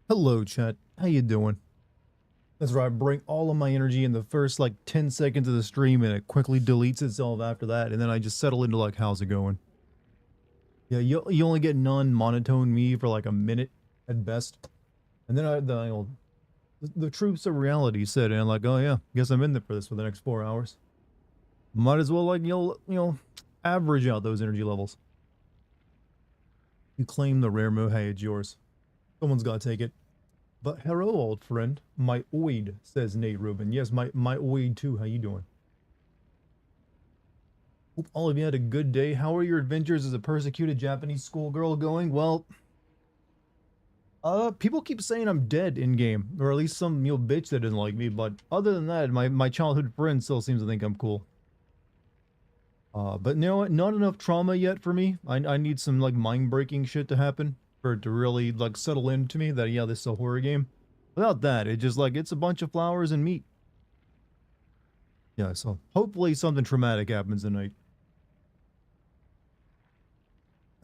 Hello, chat. How you doing? That's right. I bring all of my energy in the first like 10 seconds of the stream, and it quickly deletes itself after that, and then I just settle into like, how's it going? Yeah, you only get non-monotone me for like a minute at best, and then the troops of reality set in, like, oh yeah, guess I'm in there for this for the next 4 hours. Might as well like average out those energy levels. You claim the rare mo, hey, it's yours. Someone's got to take it. But hello, old friend. My oid, says Nate Rubin. Yes, my oid too. How you doing? Hope all of you had a good day. How are your adventures as a persecuted Japanese schoolgirl going? Well, people keep saying I'm dead in game, or at least some bitch that didn't like me. But other than that, my childhood friend still seems to think I'm cool. But you know what? Not enough trauma yet for me. I need some like mind breaking shit to happen for it to really like settle into me that yeah, this is a horror game. Without that, it just like it's a bunch of flowers and meat. Yeah, so hopefully something traumatic happens tonight.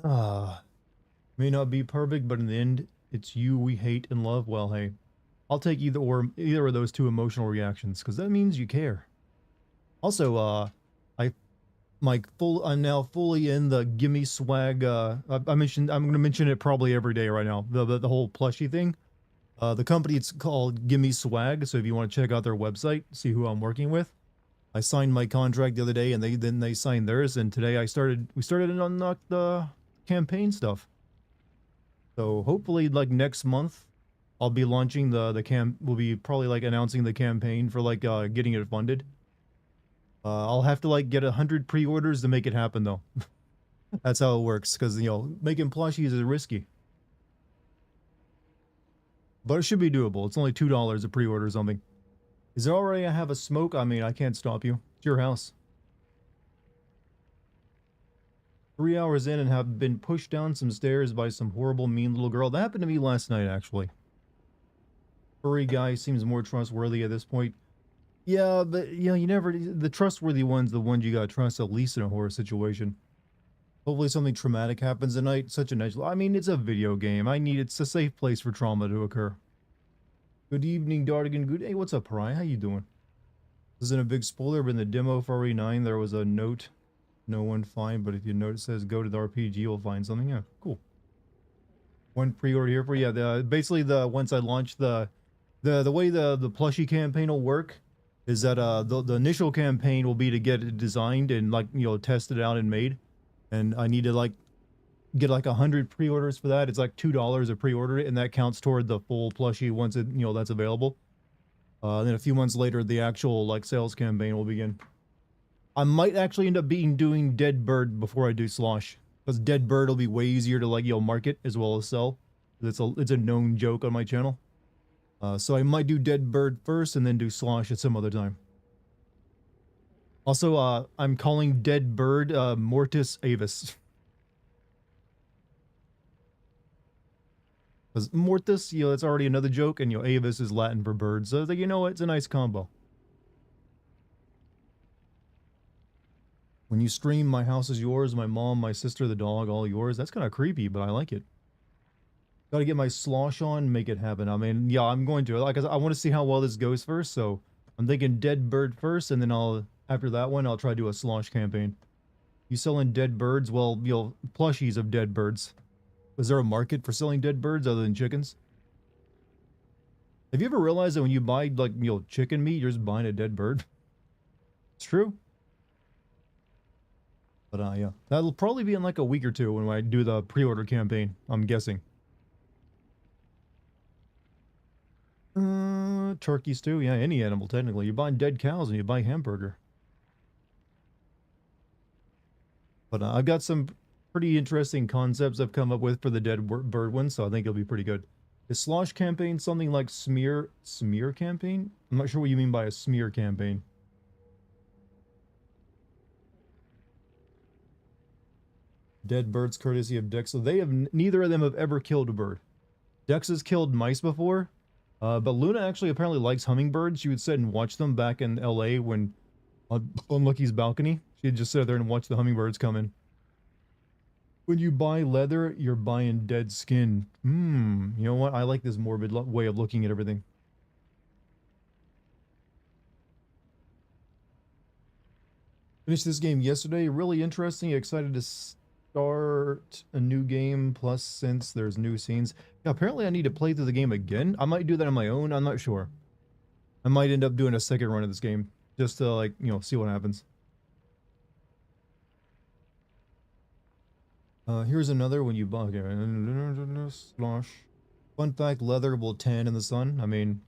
May not be perfect, but in the end, it's you we hate and love. Well, hey, I'll take either of those two emotional reactions because that means you care. Also, I'm now fully in the gimme swag. I'm gonna mention it probably every day right now. The whole plushie thing. The company, it's called Gimme Swag. So if you want to check out their website, see who I'm working with. I signed my contract the other day, and they signed theirs. And today we started to unlock the campaign stuff. So hopefully, like next month, I'll be launching we'll be probably like announcing the campaign for like getting it funded. I'll have to like get 100 pre-orders to make it happen though. That's how it works, because making plushies is risky. But it should be doable. It's only $2 a pre-order or something. Is there already I have a smoke? I mean, I can't stop you. It's your house. 3 hours in and have been pushed down some stairs by some horrible, mean little girl. That happened to me last night, actually. Furry guy seems more trustworthy at this point. Yeah, but you never. The trustworthy ones, the ones you gotta trust at least in a horror situation. Hopefully something traumatic happens tonight. Such a nice. I mean, it's a video game. It's a safe place for trauma to occur. Good evening, Dartigan. Good. Hey, what's up, Pariah? How you doing? This isn't a big spoiler, but in the demo for RE9, there was a note. No one find, but if you note it says go to the RPG, you'll find something. Yeah, cool. One pre-order here for basically once I launch the way the plushie campaign will work is that the initial campaign will be to get it designed and like tested out and made, and I need to like get like 100 pre-orders for that. It's like $2 a pre-order, and that counts toward the full plushie once it that's available. Then a few months later, the actual like sales campaign will begin. I might actually end up doing Dead Bird before I do Slosh, because Dead Bird will be way easier to like market as well as sell. It's a known joke on my channel. So I might do Dead Bird first and then do Slosh at some other time. Also, I'm calling Dead Bird Mortis Avis. Because Mortis, it's already another joke, and Avis is Latin for bird, so like, it's a nice combo. When you stream, my house is yours, my mom, my sister, the dog, all yours. That's kind of creepy, but I like it. Gotta get my slosh on, make it happen. I mean, yeah, I'm going to. Like, I want to see how well this goes first, so I'm thinking Dead Bird first, and then after that one, I'll try to do a slosh campaign. You selling dead birds? Well, plushies of dead birds. Is there a market for selling dead birds other than chickens? Have you ever realized that when you buy, like, chicken meat, you're just buying a dead bird? It's true. But, yeah. That'll probably be in, like, a week or two when I do the pre-order campaign, I'm guessing. Turkey stew? Yeah, any animal, technically. You're buying dead cows and you buy hamburger. But, I've got some pretty interesting concepts I've come up with for the dead bird one, so I think it'll be pretty good. Is Slosh campaign something like smear campaign? I'm not sure what you mean by a smear campaign. Dead birds courtesy of Dex. So neither of them have ever killed a bird. Dex has killed mice before, but Luna actually apparently likes hummingbirds. She would sit and watch them back in LA when on Lucky's balcony. She'd just sit there and watch the hummingbirds come in. When you buy leather, you're buying dead skin. You know what? I like this morbid way of looking at everything. Finished this game yesterday. Really interesting. Excited to start a new game. Plus, since there's new scenes. Yeah, apparently I need to play through the game again. I might do that on my own. I'm not sure. I might end up doing a second run of this game. Just to, like, you know, see what happens. Here's another when you buy. Okay. Slosh. Fun fact, leather will tan in the sun. I mean,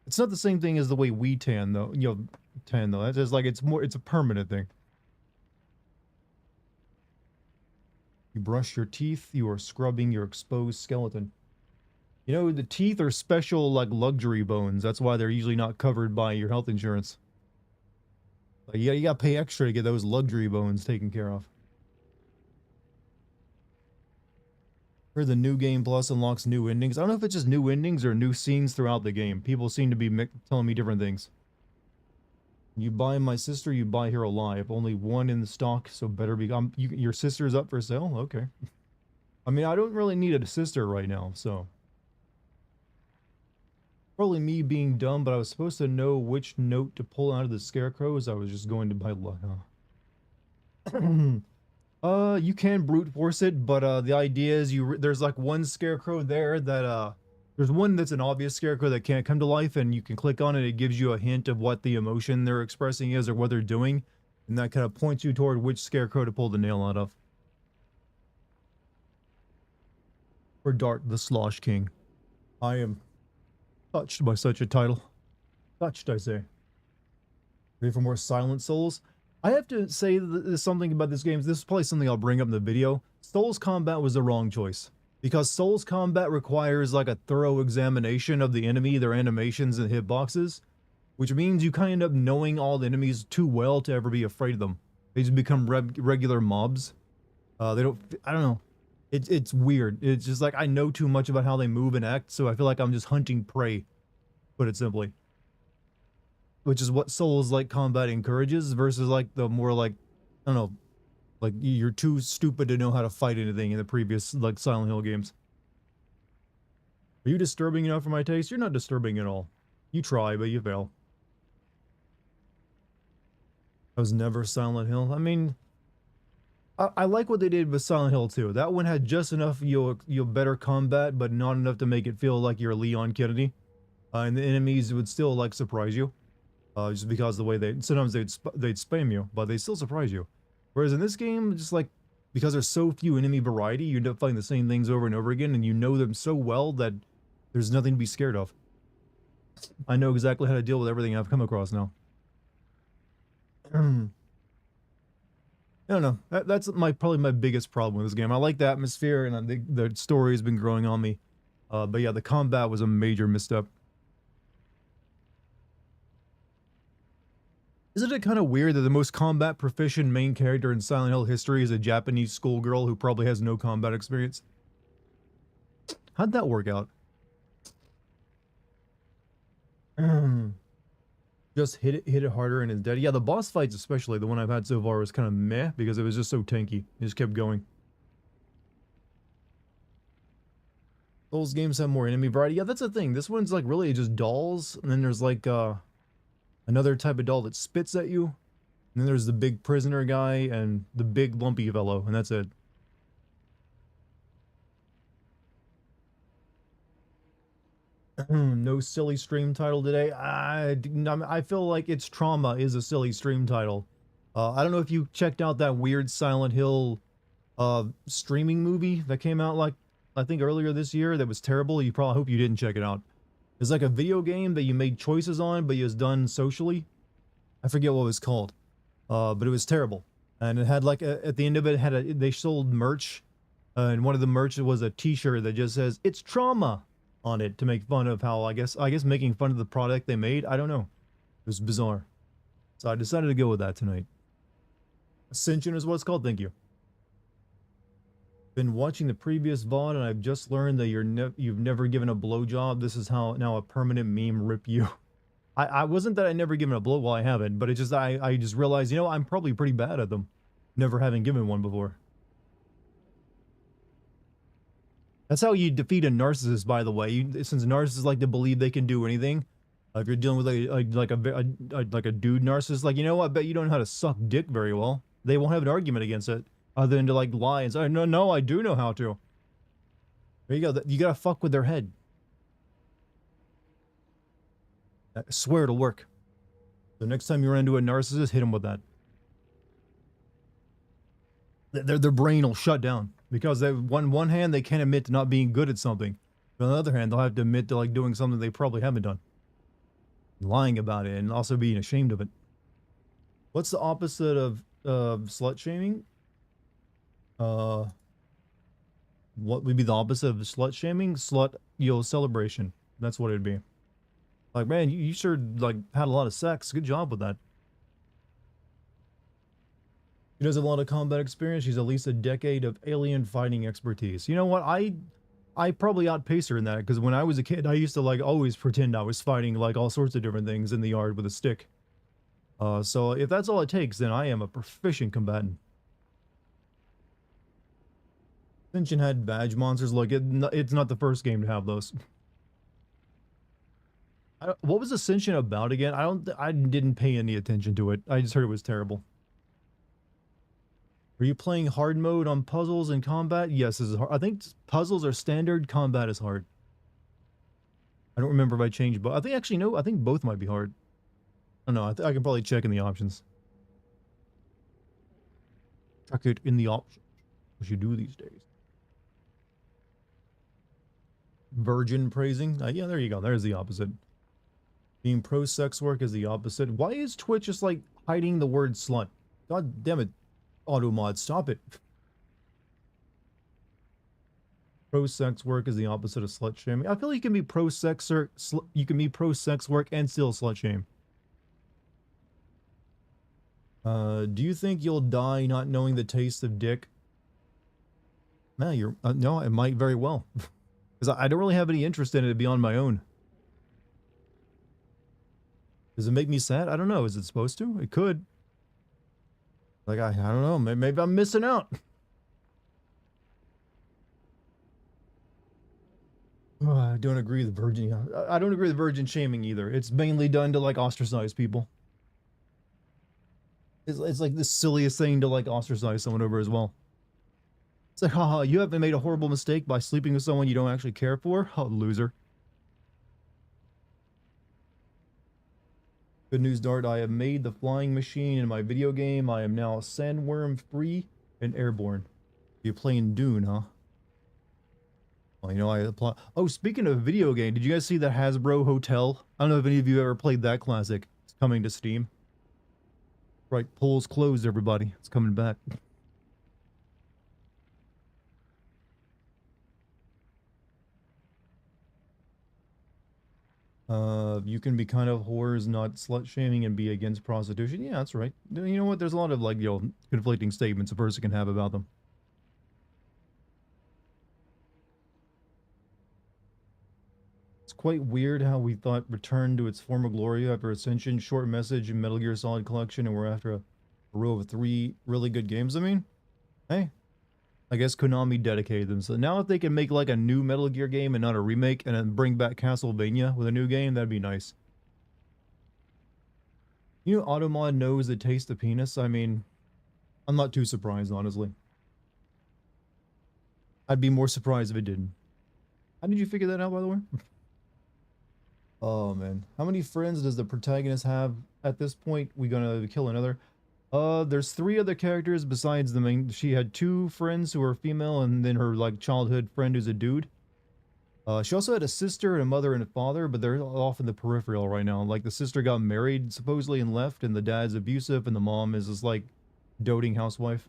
it's not the same thing as the way we tan, though. You know, tan, though. That's just like, it's a permanent thing. You brush your teeth, you are scrubbing your exposed skeleton. You know, the teeth are special, like, luxury bones. That's why they're usually not covered by your health insurance. Like, you gotta pay extra to get those luxury bones taken care of. Heard the new game plus unlocks new endings. I don't know if it's just new endings or new scenes throughout the game. People seem to be telling me different things. You buy my sister, you buy her alive. Only one in the stock, so better be. Your sister's up for sale? Okay. I mean, I don't really need a sister right now, so. Probably me being dumb, but I was supposed to know which note to pull out of the scarecrows. I was just going to buy luck. You can brute force it, but the idea is there's like one scarecrow there that there's one that's an obvious scarecrow that can't come to life, and you can click on it. It gives you a hint of what the emotion they're expressing is or what they're doing, and that kind of points you toward which scarecrow to pull the nail out of. Or Dart the Slosh King. I am touched by such a title. Touched, I say. Ready for more Silent Souls? I have to say there's something about this game. This is probably something I'll bring up in the video. Souls combat was the wrong choice. Because Souls combat requires like a thorough examination of the enemy, their animations and hitboxes. Which means you kind of end up knowing all the enemies too well to ever be afraid of them. They just become regular mobs. I don't know. It's weird. It's just like I know too much about how they move and act, so I feel like I'm just hunting prey. Put it simply. Which is what Souls-like combat encourages versus like the more like, I don't know, like you're too stupid to know how to fight anything in the previous like Silent Hill games. Are you disturbing enough for my taste? You're not disturbing at all. You try, but you fail. I was never Silent Hill. I mean, I like what they did with Silent Hill 2. That one had just enough better combat, but not enough to make it feel like you're Leon Kennedy. And the enemies would still like surprise you. Just because the way sometimes they'd spam you, but they still surprise you. Whereas in this game, just like, because there's so few enemy variety, you end up fighting the same things over and over again, and you know them so well that there's nothing to be scared of. I know exactly how to deal with everything I've come across now. I don't know. That's probably my biggest problem with this game. I like the atmosphere, and the story has been growing on me. But yeah, the combat was a major misstep. Isn't it kind of weird that the most combat proficient main character in Silent Hill history is a Japanese schoolgirl who probably has no combat experience? How'd that work out? Just hit it harder and it's dead. Yeah, the boss fights, especially the one I've had so far, was kind of meh because it was just so tanky. It just kept going. Souls games have more enemy variety. Yeah, that's the thing. This one's like really just dolls, and then there's like another type of doll that spits at you. And then there's the big prisoner guy and the big lumpy fellow, and that's it. No silly stream title today. I feel like It's Trauma is a silly stream title. I don't know if you checked out that weird Silent Hill streaming movie that came out like, I think earlier this year that was terrible. You probably hope you didn't check it out. It's like a video game that you made choices on, but it was done socially. I forget what it was called. But it was terrible. And it had like, at the end of it, they sold merch. And one of the merch was a t-shirt that just says, "It's Trauma" on it to make fun of how, I guess making fun of the product they made. I don't know. It was bizarre. So I decided to go with that tonight. Ascension is what it's called. Thank you. Been watching the previous VOD and I've just learned that you've never given a blowjob. This is how now a permanent meme rip you. I wasn't that I never given a blow, well I haven't, but it just I just realized, you know, I'm probably pretty bad at them. Never having given one before. That's how you defeat a narcissist, by the way. Since narcissists like to believe they can do anything, if you're dealing with like a dude narcissist, like, you know what? I bet you don't know how to suck dick very well. They won't have an argument against it, other than to like lie and say, no, I do know how to. There you go. You gotta fuck with their head. I swear it'll work. The next time you run into a narcissist, hit them with that. Their brain will shut down because one hand they can't admit to not being good at something. But on the other hand, they'll have to admit to like doing something they probably haven't done, lying about it, and also being ashamed of it. What's the opposite of slut shaming? What would be the opposite of slut shaming? Celebration. That's what it'd be. Like, man, you sure like had a lot of sex. Good job with that. She does have a lot of combat experience. She's at least a decade of alien fighting expertise. You know what? I probably outpace her in that, because when I was a kid, I used to like always pretend I was fighting like all sorts of different things in the yard with a stick. So if that's all it takes, then I am a proficient combatant. Ascension had badge monsters. Look, it's not the first game to have those. What was Ascension about again? I didn't pay any attention to it. I just heard it was terrible. Are you playing hard mode on puzzles and combat? Yes, this is hard. I think puzzles are standard, combat is hard. I don't remember if I changed, but I think actually no, I think both might be hard. I don't know, I can probably check in the options. Check it in the options, which you do these days. Virgin praising? Yeah, there you go. There's the opposite. Being pro-sex work is the opposite. Why is Twitch just like hiding the word slut? God damn it. Automod, stop it. Pro-sex work is the opposite of slut shaming. I feel like you can be pro-sex or you can be pro-sex work and still slut shame. Do you think you'll die not knowing the taste of dick? Man, no, it might very well. Because I don't really have any interest in it beyond my own. Does it make me sad? I don't know. Is it supposed to? It could. Like, I don't know. Maybe I'm missing out. Oh, I don't agree with virgin. I don't agree with virgin shaming either. It's mainly done to like ostracize people. It's like the silliest thing to like ostracize someone over as well. It's like, haha, you haven't made a horrible mistake by sleeping with someone you don't actually care for? Oh, loser. Good news, Dart. I have made the flying machine in my video game. I am now sandworm free and airborne. You're playing Dune, huh? Well, you know, I apply. Oh, speaking of video game, did you guys see the Hasbro Hotel? I don't know if any of you ever played that classic. It's coming to Steam. Right, polls closed, everybody. It's coming back. You can be kind of whores, not slut shaming, and be against prostitution. Yeah, that's right. You know what? There's a lot of like, conflicting statements a person can have about them. It's quite weird how we thought Return to its former glory after Ascension, Short Message, and Metal Gear Solid Collection, and we're after a row of 3 really good games. I mean, hey, I guess Konami dedicated them. So now if they can make like a new Metal Gear game and not a remake, and then bring back Castlevania with a new game, that'd be nice. You know, Automod knows the taste of penis. I mean, I'm not too surprised, honestly. I'd be more surprised if it didn't. How did you figure that out, by the way? Oh, man. How many friends does the protagonist have at this point? We gonna kill another? There's 3 other characters besides the main. She had 2 friends who are female, and then her, like, childhood friend who's a dude. She also had a sister and a mother and a father, but they're off in the peripheral right now. Like, the sister got married, supposedly, and left, and the dad's abusive, and the mom is this, like, doting housewife.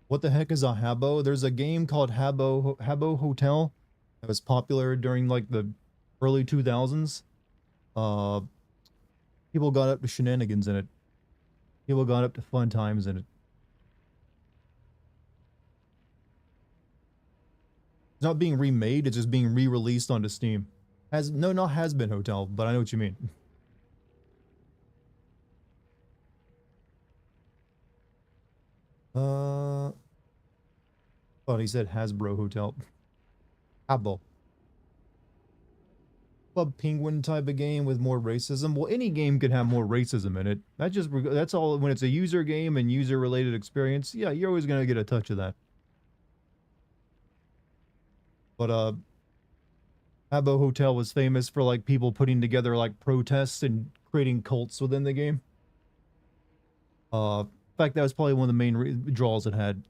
What the heck is a Habbo? There's a game called Habbo Hotel that was popular during, like, the early 2000s. People got up to shenanigans in it. People got up to fun times in it. It's not being remade, it's just being re-released onto Steam. Not Has Been Hotel, but I know what you mean. Thought he said Hasbro Hotel. Habbo. Club Penguin type of game with more racism. Well, any game could have more racism in it. That's all. When it's a user game and user related experience, yeah, you're always gonna get a touch of that. But Habbo Hotel was famous for like people putting together like protests and creating cults within the game. In fact, that was probably one of the main draws it had.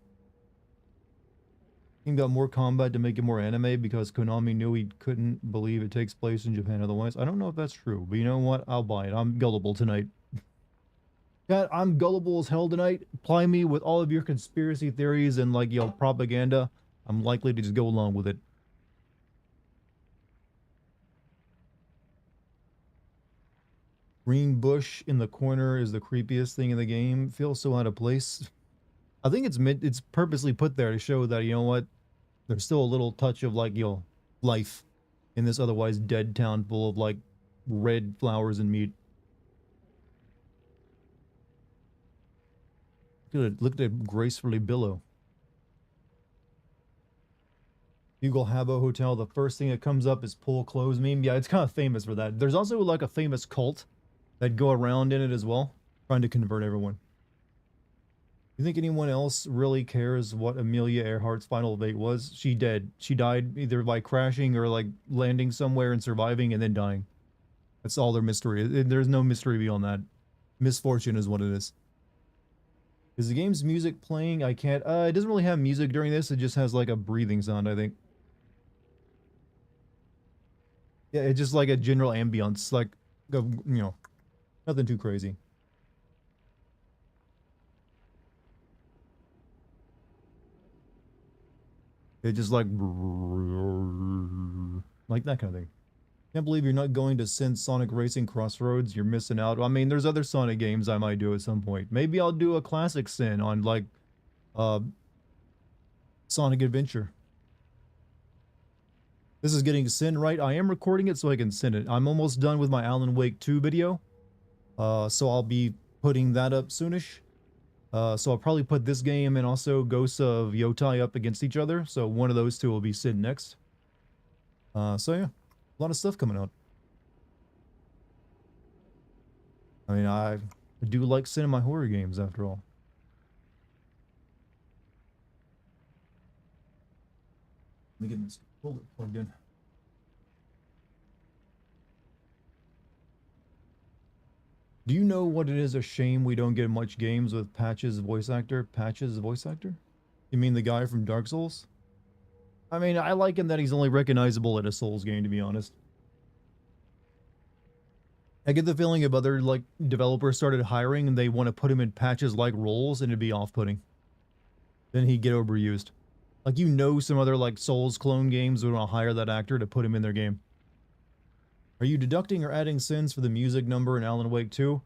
Game got more combat to make it more anime because Konami knew he couldn't believe it takes place in Japan otherwise. I don't know if that's true, but you know what? I'll buy it. I'm gullible tonight. God, I'm gullible as hell tonight. Ply me with all of your conspiracy theories and like, propaganda. I'm likely to just go along with it. Green bush in the corner is the creepiest thing in the game. Feels so out of place. I think it's purposely put there to show that, you know what? There's still a little touch of like, life in this otherwise dead town full of like red flowers and meat. Look at it gracefully billow. Google Habbo Hotel, the first thing that comes up is pull clothes meme. Yeah, it's kind of famous for that. There's also like a famous cult that go around in it as well, trying to convert everyone. You think anyone else really cares what Amelia Earhart's final fate was? She dead. She died either by crashing or like landing somewhere and surviving and then dying. That's all their mystery. There's no mystery beyond that. Misfortune is what it is. Is the game's music playing? I can't. It doesn't really have music during this. It just has like a breathing sound, I think. Yeah, it's just like a general ambience. Like, nothing too crazy. It just like that kind of thing. Can't believe you're not going to send Sonic Racing Crossroads. You're missing out. I mean, there's other Sonic games I might do at some point. Maybe I'll do a classic sin on like Sonic Adventure. This is getting sin right. I am recording it so I can send it. I'm almost done with my Alan Wake 2 video. So I'll be putting that up soonish. So I'll probably put this game and also Ghosts of Yotai up against each other. So one of those two will be Sid next. So yeah, a lot of stuff coming out. I mean, I do like cinema horror games after all. Let me get this folder plugged in. Do you know what it is a shame we don't get much games with Patch's voice actor? Patch's voice actor? You mean the guy from Dark Souls? I mean, I like him that he's only recognizable in a Souls game, to be honest. I get the feeling if other, like, developers started hiring and they want to put him in Patch's like roles, and it'd be off-putting. Then he'd get overused. Like, some other, like, Souls clone games would want to hire that actor to put him in their game. Are you deducting or adding sins for the music number in Alan Wake 2?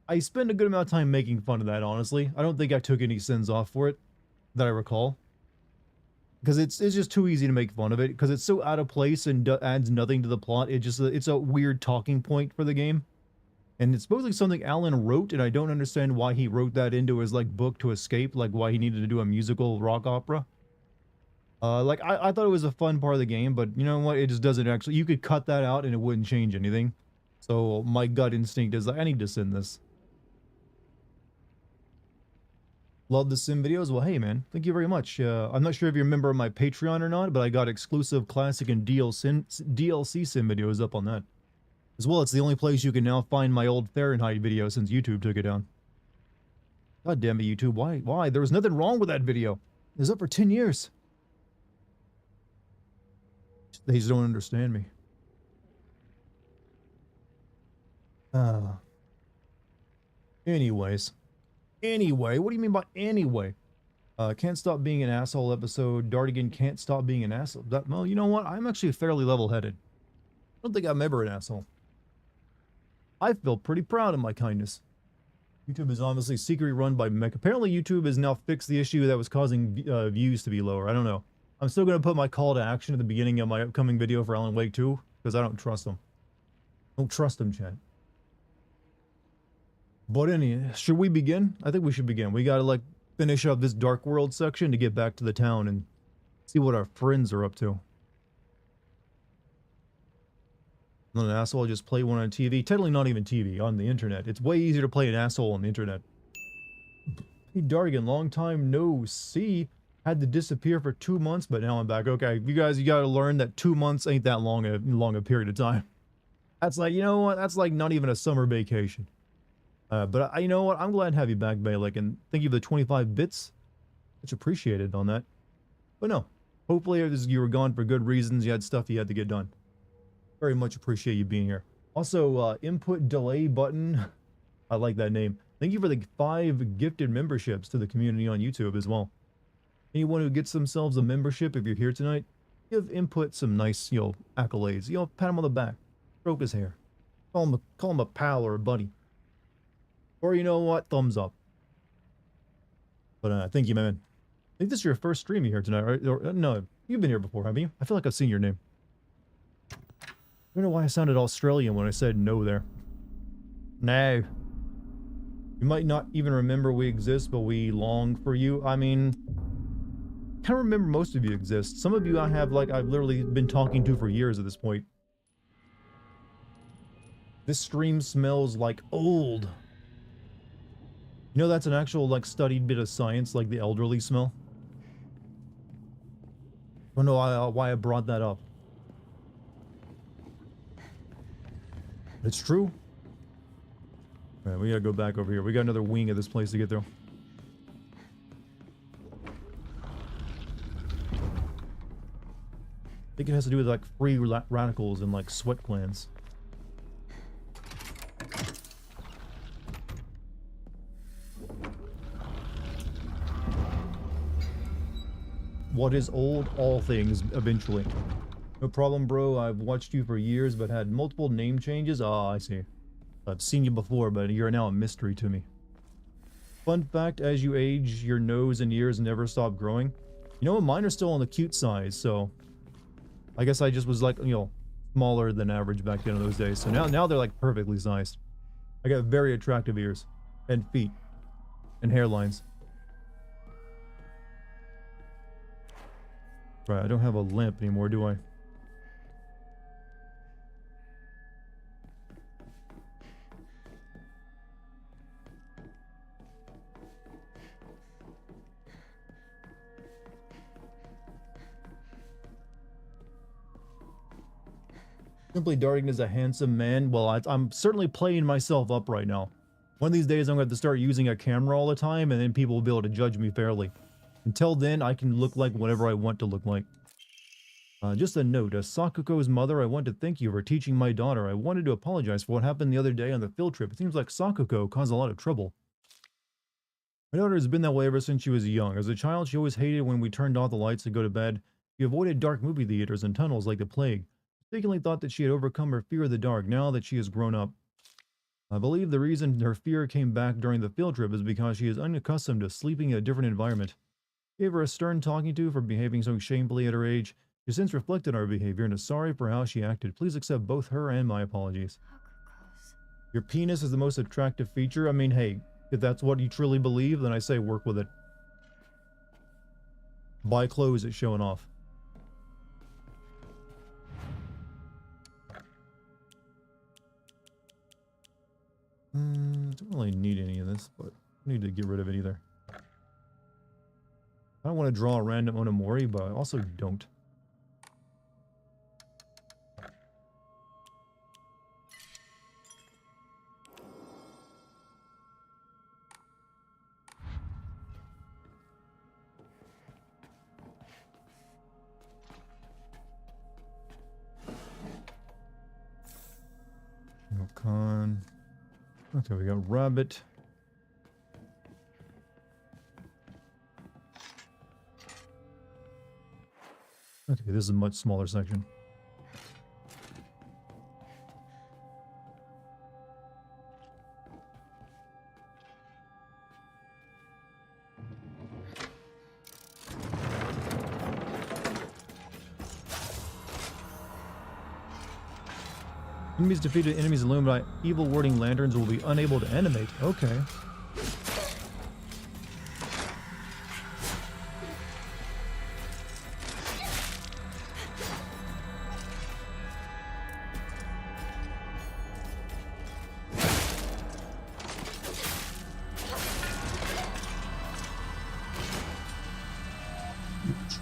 I spend a good amount of time making fun of that, honestly. I don't think I took any sins off for it, that I recall. Because it's just too easy to make fun of it, because it's so out of place and adds nothing to the plot. It's a weird talking point for the game. And it's supposedly something Alan wrote, and I don't understand why he wrote that into his, like, book to escape, like why he needed to do a musical rock opera. I thought it was a fun part of the game, but you know what? It just doesn't actually. You could cut that out and it wouldn't change anything. So my gut instinct is like, I need to send this. Love the sim videos. Well, hey man, thank you very much. I'm not sure if you're a member of my Patreon or not, but I got exclusive classic and DLC sim videos up on that. As well, it's the only place you can now find my old Fahrenheit video since YouTube took it down. God damn it, YouTube. Why? There was nothing wrong with that video. It was up for 10 years. They just don't understand me. Anyways. Anyway, what do you mean by anyway? Can't stop being an asshole episode. Dartigan can't stop being an asshole. Well, you know what? I'm actually fairly level-headed. I don't think I'm ever an asshole. I feel pretty proud of my kindness. YouTube is obviously secretly run by mech. Apparently YouTube has now fixed the issue that was causing views to be lower. I don't know. I'm still going to put my call to action at the beginning of my upcoming video for Alan Wake 2, because I don't trust them. Don't trust them, Chad. But should we begin? I think we should begin. We gotta, like, finish up this Dark World section to get back to the town and See what our friends are up to. Not an asshole, just play one on TV. Technically not even TV, on the internet. It's way easier to play an asshole on the internet. Hey Dartigan, long time no see. Had to disappear for 2 months, but now I'm back. Okay, you guys, you gotta learn that 2 months ain't that long a period of time. That's like, you know what? That's like not even a summer vacation. But you know what? I'm glad to have you back, Balik, and thank you for the 25 bits. Much appreciated on that. But no, hopefully you were gone for good reasons. You had stuff you had to get done. Very much appreciate you being here. Also, input delay button. I like that name. Thank you for the 5 gifted memberships to the community on YouTube as well. Anyone who gets themselves a membership, if you're here tonight, give input some nice, accolades. Pat him on the back. Stroke his hair. Call him a pal or a buddy. Or you know what? Thumbs up. But thank you, man. I think this is your first stream here tonight, right? Or, no, you've been here before, haven't you? I feel like I've seen your name. I don't know why I sounded Australian when I said no there. No. You might not even remember we exist, but we long for you. I mean, I can't remember most of you exist. Some of you I've literally been talking to for years at this point. This stream smells like old. You know that's an actual, studied bit of science, like the elderly smell? I don't know why I brought that up. It's true. Alright, we gotta go back over here. We got another wing of this place to get through. I think it has to do with, free radicals and, sweat glands. What is old? All things, eventually. No problem, bro. I've watched you for years, but had multiple name changes. Ah, I see. I've seen you before, but you're now a mystery to me. Fun fact, as you age, your nose and ears never stop growing. You know what? Mine are still on the cute size, so... I guess I just was, smaller than average back then in those days. So now they're, perfectly sized. I got very attractive ears. And feet. And hairlines. Right, I don't have a lamp anymore, do I? Simply Dartigan is a handsome man. Well, I'm certainly playing myself up right now. One of these days I'm going to have to start using a camera all the time, and then people will be able to judge me fairly. Until then, I can look like whatever I want to look like. Just a note, as Sakuko's mother, I want to thank you for teaching my daughter. I wanted to apologize for what happened the other day on the field trip. It seems like Sakuko caused a lot of trouble. My daughter has been that way ever since she was young. As a child, she always hated when we turned off the lights to go to bed. She avoided dark movie theaters and tunnels like the plague. Mistakenly thought that she had overcome her fear of the dark now that she has grown up. I believe the reason her fear came back during the field trip is because she is unaccustomed to sleeping in a different environment. Gave her a stern talking to for behaving so shamefully at her age. She has since reflected on her behavior and is sorry for how she acted. Please accept both her and my apologies. Your penis is the most attractive feature? I mean, hey, if that's what you truly believe, then I say work with it. Buy clothes it's showing off. Don't really need any of this, but I need to get rid of it either. I don't want to draw a random Onamori, but I also don't. No con. Okay, we got rabbit. Okay, this is a much smaller section. Enemies defeated, enemies illumined by evil warding lanterns will be unable to animate. Okay.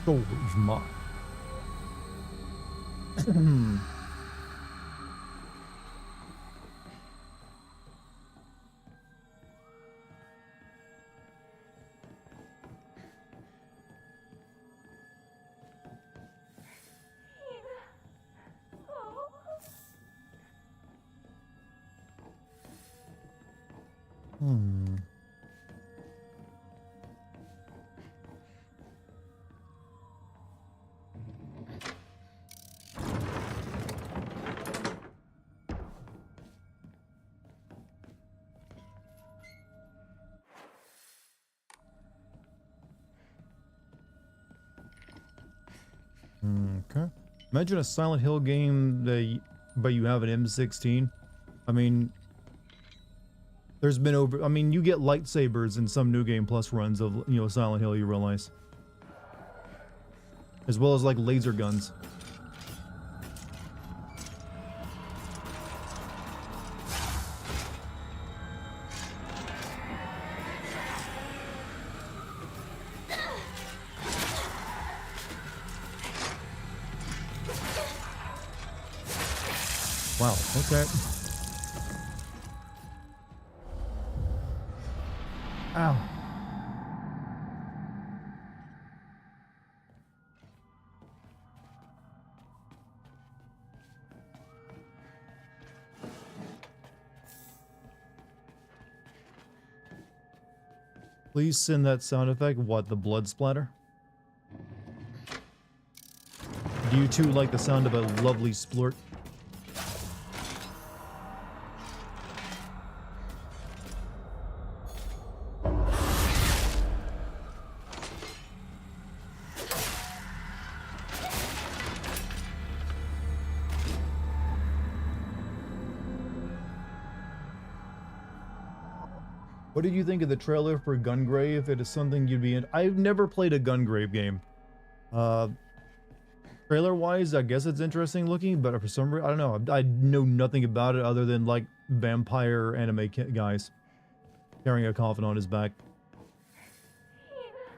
Soul of mine. Okay. Imagine a Silent Hill game but you have an M16. I mean, there's been I mean, you get lightsabers in some New Game Plus runs of, you know, Silent Hill, you realize. As well as like laser guns. Wow, okay. Ow. Please send that sound effect. What, the blood splatter? Do you too like the sound of a lovely splurt? What did you think of the trailer for Gungrave? It is something you'd be in. I've never played a Gungrave game. Trailer-wise, I guess it's interesting looking, but for some reason, I don't know. I know nothing about it other than, like, vampire anime guys carrying a coffin on his back.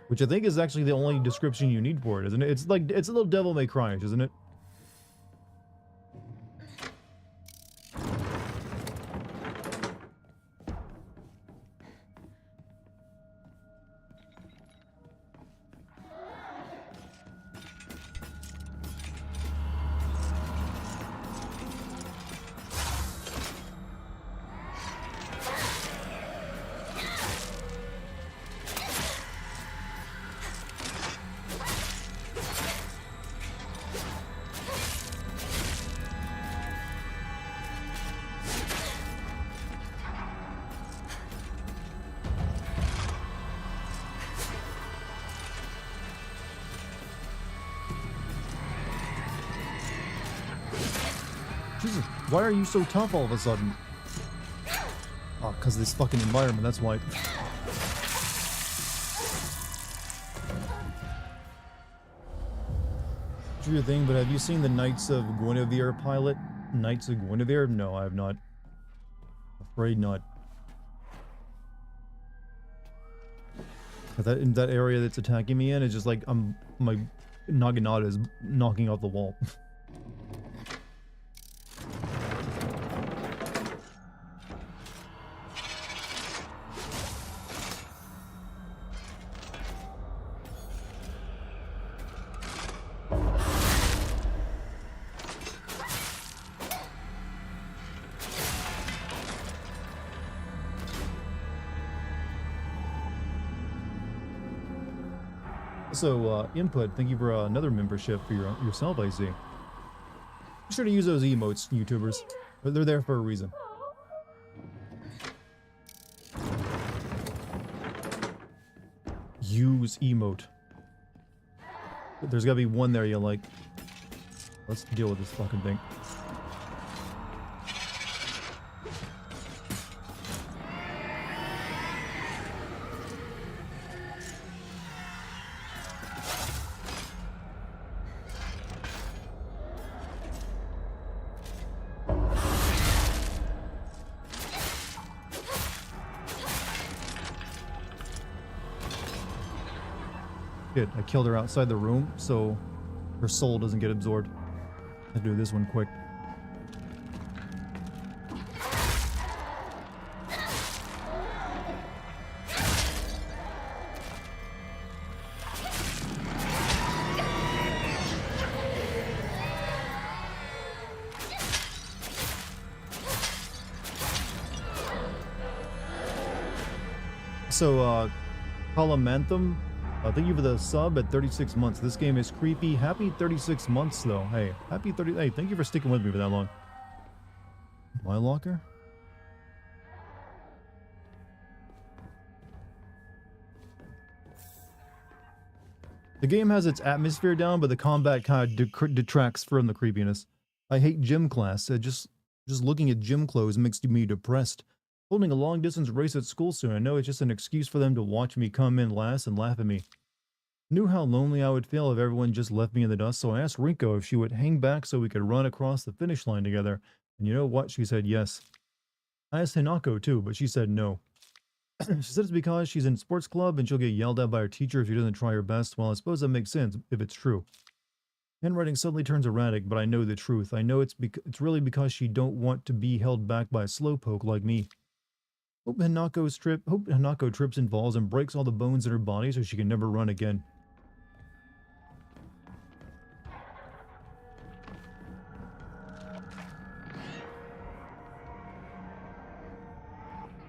Which I think is actually the only description you need for it, isn't it? It's like, it's a little Devil May Cry-ish, isn't it? Jesus, why are you so tough all of a sudden? Oh, because of this fucking environment, that's why. Do your thing, but have you seen the Knights of Guinevere pilot? Knights of Guinevere? No, I have not. Afraid not. In that area that's attacking me in, it's just like my naginata is knocking off the wall. So, input, thank you for another membership for yourself, I see. Be sure to use those emotes, YouTubers. They're there for a reason. Use emote. There's gotta be one there you like. Let's deal with this fucking thing. Shit, I killed her outside the room, so her soul doesn't get absorbed. Let's do this one quick. So, Colomanthum, thank you for the sub at 36 months. This game is creepy. Happy 36 months, though. Hey, happy 30. Hey, thank you for sticking with me for that long. My locker? The game has its atmosphere down, but the combat kind of detracts from the creepiness. I hate gym class. Just looking at gym clothes makes me depressed. Holding a long-distance race at school soon. I know it's just an excuse for them to watch me come in last and laugh at me. Knew how lonely I would feel if everyone just left me in the dust, so I asked Rinko if she would hang back so we could run across the finish line together. And you know what? She said yes. I asked Hinako too, but she said no. She said it's because she's in sports club and she'll get yelled at by her teacher if she doesn't try her best. Well, I suppose that makes sense if it's true. Handwriting suddenly turns erratic, but I know the truth. I know it's really because she don't want to be held back by a slowpoke like me. Hope Hinako trips and falls and breaks all the bones in her body so she can never run again.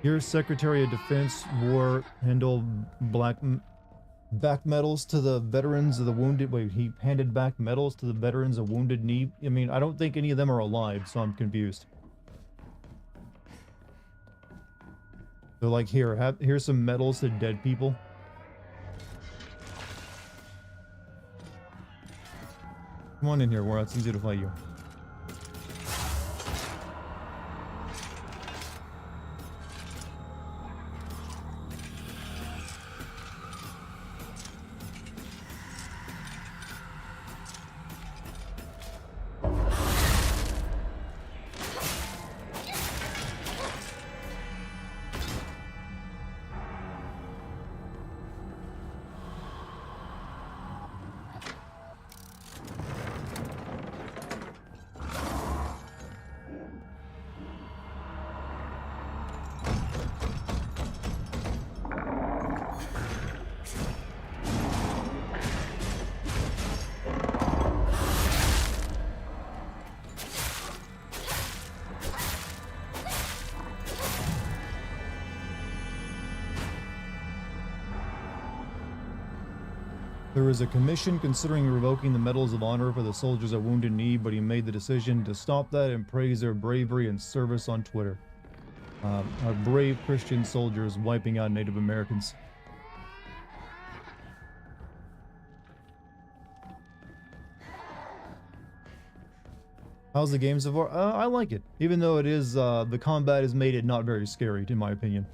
Here's Secretary of Defense War handle back medals to the veterans of the wounded. Wait, he handed back medals to the veterans of Wounded Knee. I mean, I don't think any of them are alive, so I'm confused. So like here's some medals to dead people. Come on in here, where it's easy to fight you. There is a commission considering revoking the Medals of Honor for the soldiers at Wounded Knee, but he made the decision to stop that and praise their bravery and service on Twitter. Our brave Christian soldiers wiping out Native Americans. How's the game so far? I like it, even though it is, the combat has made it not very scary, in my opinion.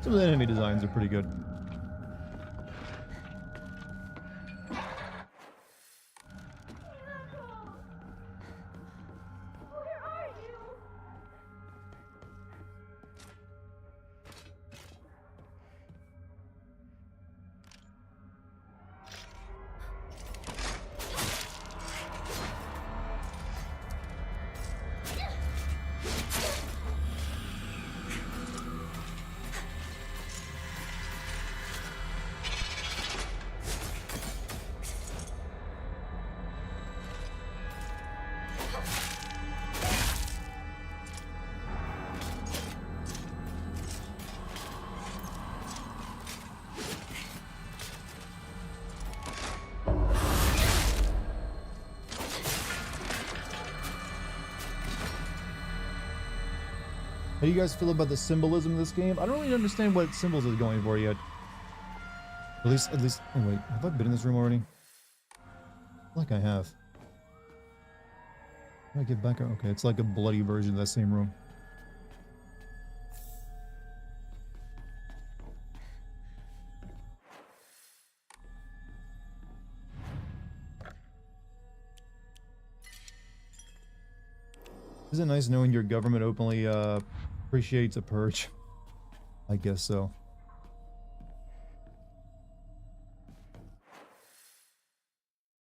Some of the enemy designs are pretty good. How do you guys feel about the symbolism of this game? I don't really understand what symbols it's going for yet. At least, oh wait, have I been in this room already? I feel like I have. How do I get back? Okay, it's like a bloody version of that same room. Isn't it nice knowing your government openly appreciates a purge? I guess so.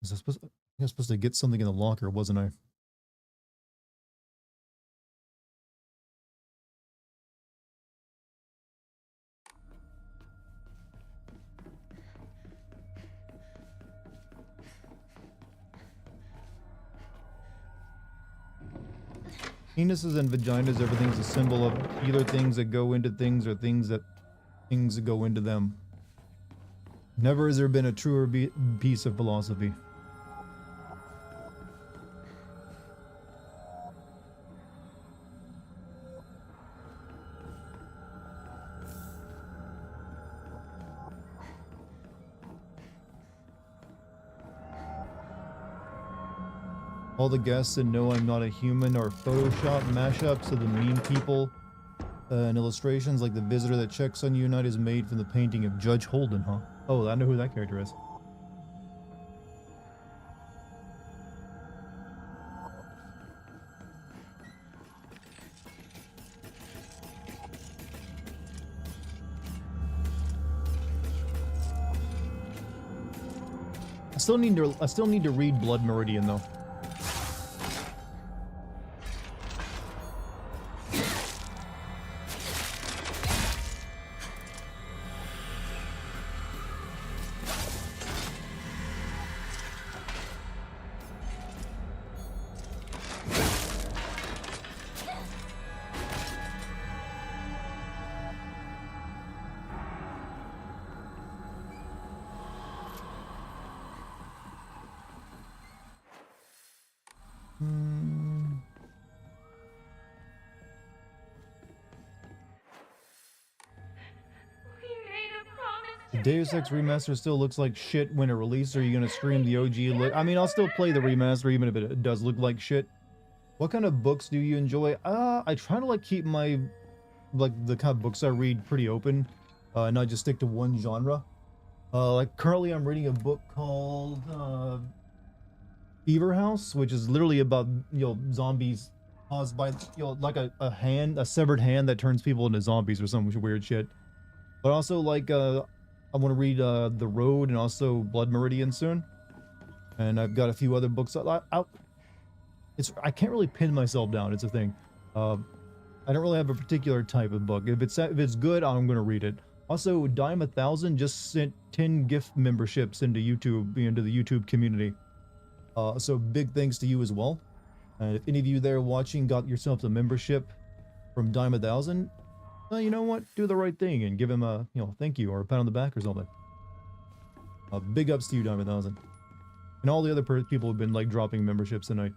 I was supposed to get something in the locker, wasn't I? Penises and vaginas, everything's a symbol of either things that go into things or things that go into them. Never has there been a truer piece of philosophy. All the guests that know I'm not a human are Photoshop mashups of the meme people and illustrations, like the visitor that checks on you night is made from the painting of Judge Holden, huh? Oh, I know who that character is. I still need to read Blood Meridian though. Deus Ex Remaster still looks like shit when it released. Are you gonna stream the OG look? I mean, I'll still play the remaster even if it does look like shit. What kind of books do you enjoy? I try to like keep my the kind of books I read pretty open, not just stick to one genre. Like currently I'm reading a book called Fever House, which is literally about zombies caused by like a severed hand that turns people into zombies or some weird shit. But also like I want to read The Road and also Blood Meridian soon. And I've got a few other books out. I can't really pin myself down. It's a thing. I don't really have a particular type of book. If it's good, I'm going to read it. Also, Dime 1000 just sent 10 gift memberships into YouTube, into the YouTube community. So big thanks to you as well. And if any of you there watching got yourself a membership from Dime 1000, well, you know what? Do the right thing and give him a, thank you or a pat on the back or something. Big ups to you, Dime 1000. And all the other people who've been, like, dropping memberships tonight.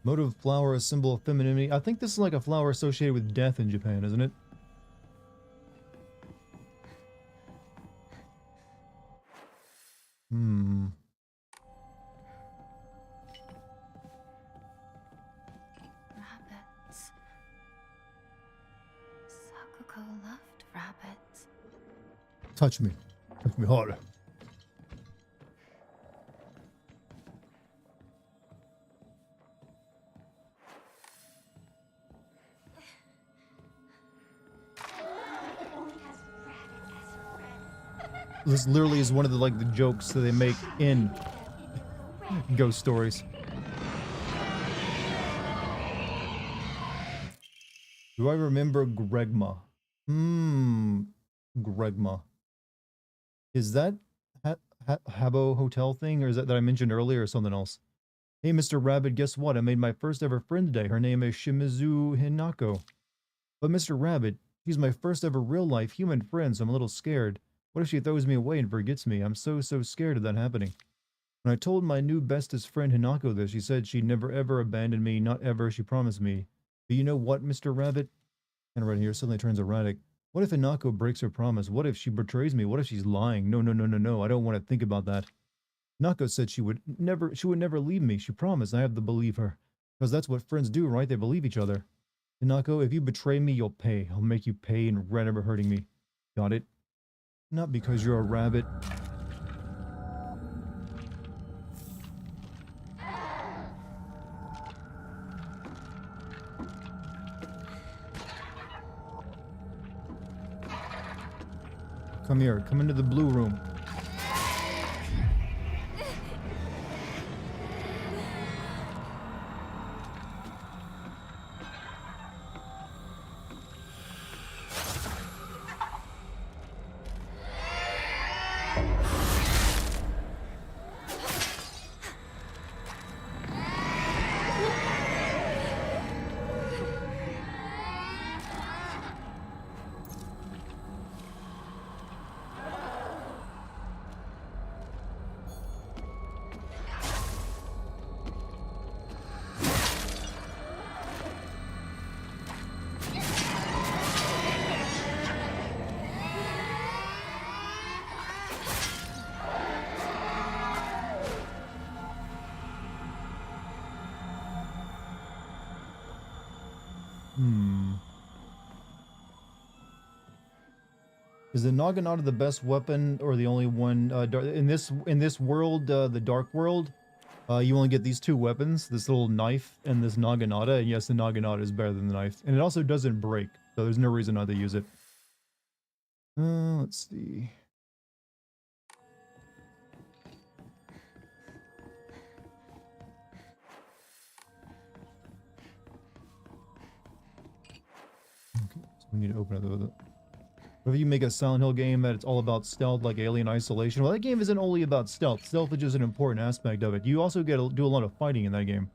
Motive flower, a symbol of femininity. I think this is like a flower associated with death in Japan, isn't it? Rabbits. Sakuko loved rabbits. Touch me. Touch me harder. This literally is one of the jokes that they make in ghost stories. Do I remember Gregma? Gregma. Is that Habbo Hotel thing, or is that I mentioned earlier, or something else? Hey, Mr. Rabbit, guess what? I made my first ever friend today. Her name is Shimizu Hinako. But Mr. Rabbit, she's my first ever real-life human friend, so I'm a little scared. What if she throws me away and forgets me? I'm so scared of that happening. When I told my new bestest friend Hinako this, she said she'd never ever abandon me, not ever, she promised me. But you know what, Mr. Rabbit? And right here suddenly turns erratic. What if Hinako breaks her promise? What if she betrays me? What if she's lying? No, I don't want to think about that. Hinako said she would never leave me. She promised. I have to believe her. Because that's what friends do, right? They believe each other. Hinako, if you betray me, you'll pay. I'll make you pay in red ever hurting me. Got it? Not because you're a rabbit. Come here. Come into the blue room. Is the Naginata the best weapon or the only one? In this world, the Dark World, you only get these two weapons: this little knife and this Naginata. And yes, the Naginata is better than the knife, and it also doesn't break, so there's no reason not to use it. Let's see. Okay, so we need to open up the. What if you make a Silent Hill game that it's all about stealth, like Alien Isolation? Well, that game isn't only about stealth. Stealth is just an important aspect of it. You also get to do a lot of fighting in that game.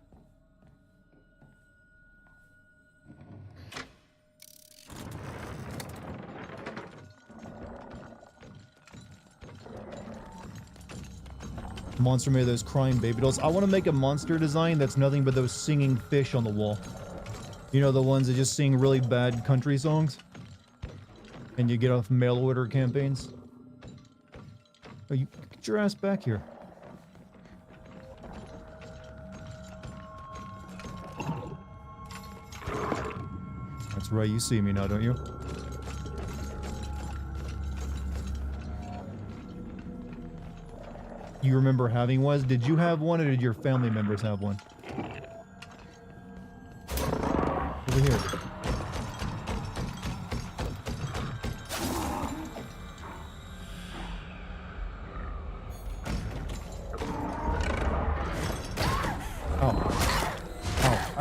Monster made those crying baby dolls. I want to make a monster design that's nothing but those singing fish on the wall. You know, the ones that just sing really bad country songs? And you get off mail order campaigns. Oh, you get your ass back here. That's right, you see me now, don't you? You remember having one? Did you have one, or did your family members have one? Over here.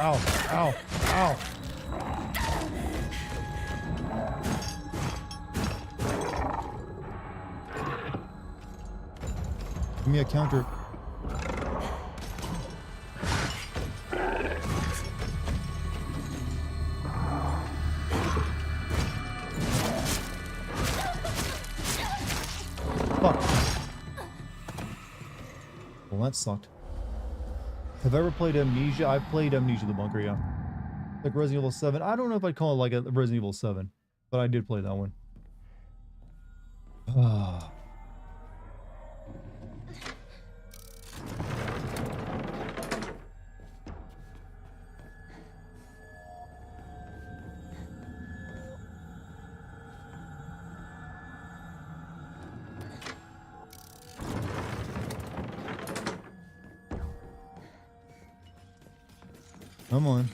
Ow. Give me a counter. Fuck. Well, that sucked. Have I ever played Amnesia? I've played Amnesia the Bunker, yeah. Like Resident Evil 7. I don't know if I'd call it like a Resident Evil 7, but I did play that one. Come on.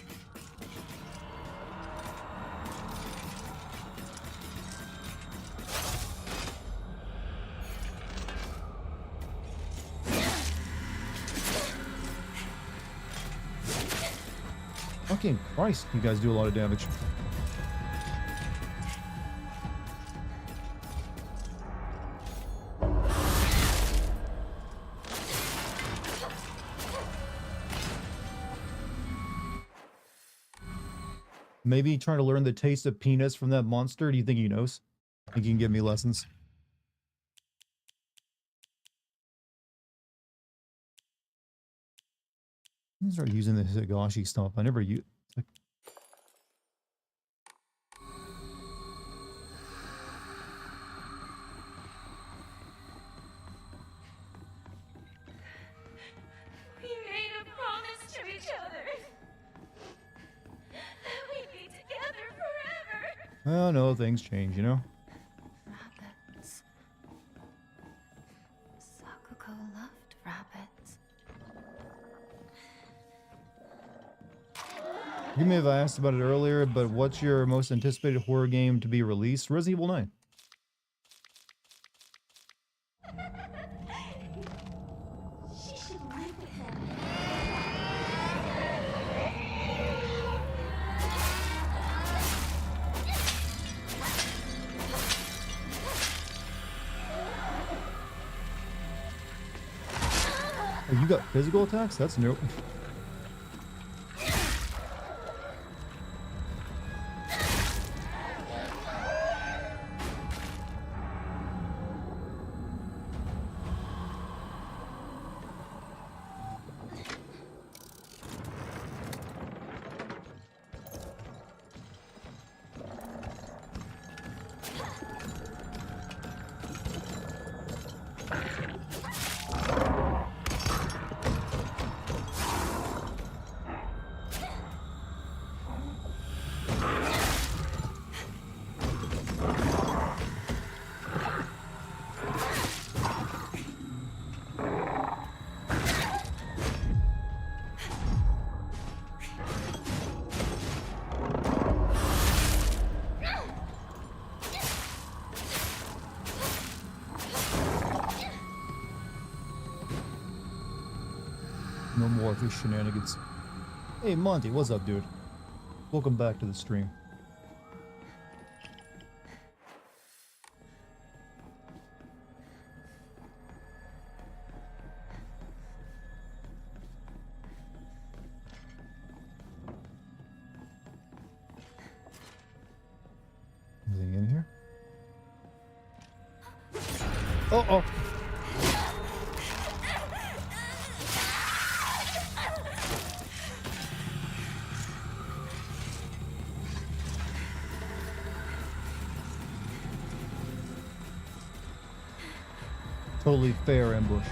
Fucking Christ, you guys do a lot of damage. Maybe trying to learn the taste of peanuts from that monster. Do you think he knows? Think he can give me lessons? I'm gonna start using the Higashi stuff. I never use. Like, We made a promise to each other. We'd be Well, no, things change, you know? Rabbits. Sakuko loved rabbits. You may have asked about it earlier, but what's your most anticipated horror game to be released? Resident Evil 9. She should live with him. Oh, you got physical attacks? That's new. No more of his shenanigans. Hey, Monty, what's up, dude? Welcome back to the stream. Anything in here? Oh. Totally fair ambush.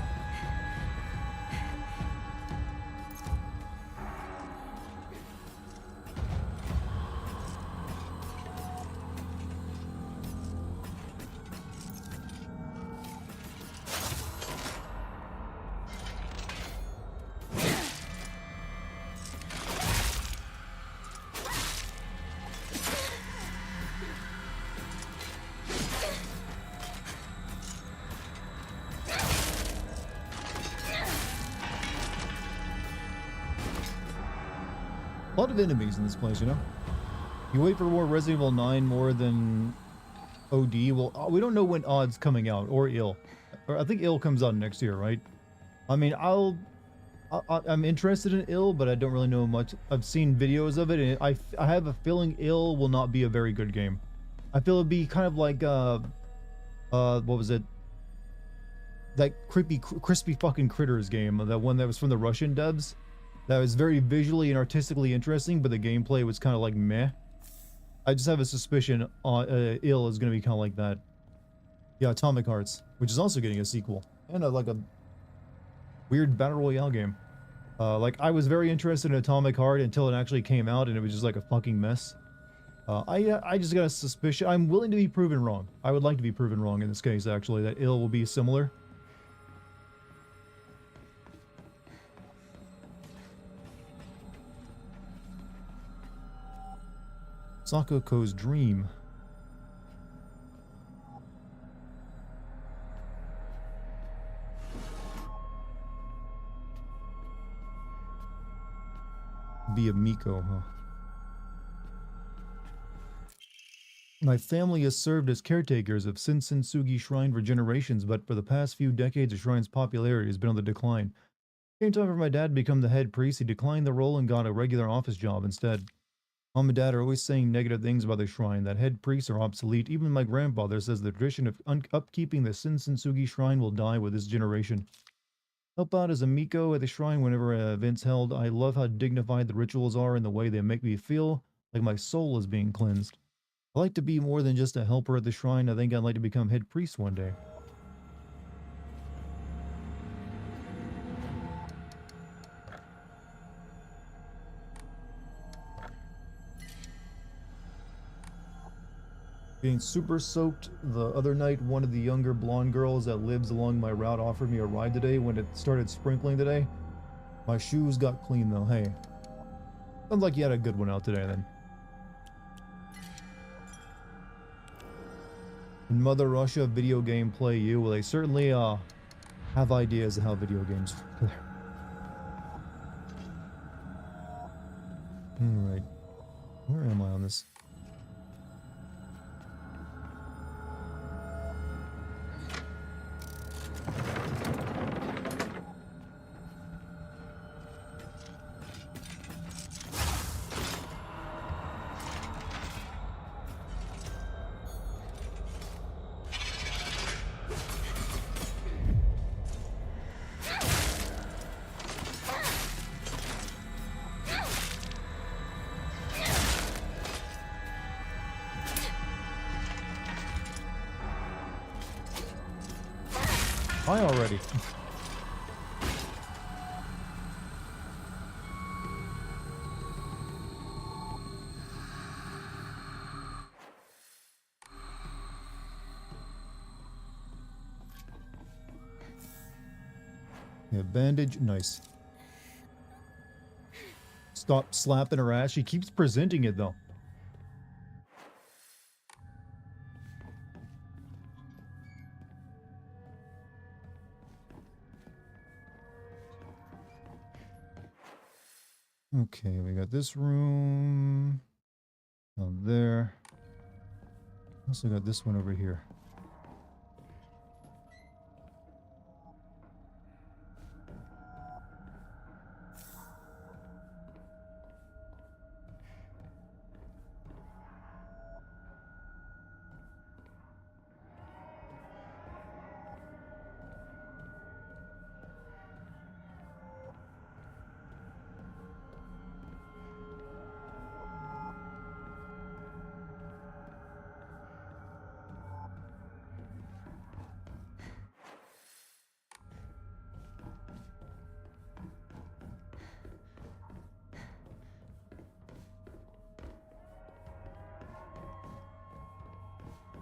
A lot of enemies in this place, you know? You wait for more Resident Evil 9 more than OD. Well, we don't know when Odd's coming out, or Ill. Or I think Ill comes out next year, right? I mean, I'm interested in Ill, but I don't really know much. I've seen videos of it, and I have a feeling Ill will not be a very good game. I feel it'd be kind of like, what was it? That crispy fucking Critters game, that one that was from the Russian devs. That was very visually and artistically interesting, but the gameplay was kind of like meh. I just have a suspicion Ill is going to be kind of like that. Yeah, Atomic Hearts, which is also getting a sequel. And like a weird Battle Royale game. Like, I was very interested in Atomic Heart until it actually came out, and it was just like a fucking mess. I just got a suspicion. I'm willing to be proven wrong. I would like to be proven wrong in this case, actually, that Ill will be similar. Sakuko's dream. Be a Miko, huh? My family has served as caretakers of Shinsensugi Shrine for generations, but for the past few decades, the shrine's popularity has been on the decline. It came time for my dad to become the head priest. He declined the role and got a regular office job instead. Mom and Dad are always saying negative things about the shrine, that head priests are obsolete. Even my grandfather says the tradition of upkeeping the Shinsensugi Shrine will die with this generation. Help out as a Miko at the shrine whenever events held. I love how dignified the rituals are and the way they make me feel like my soul is being cleansed. I like to be more than just a helper at the shrine. I think I'd like to become head priest one day. Getting super soaked. The other night, one of the younger blonde girls that lives along my route offered me a ride today when it started sprinkling today. My shoes got clean though. Hey, sounds like you had a good one out today then. In Mother Russia video game play you? Well, they certainly have ideas of how video games work. Alright. Where am I on this? Hi already. Yeah, bandage, nice. Stop slapping her ass. She keeps presenting it though. Okay, we got this room down there. Also got this one over here.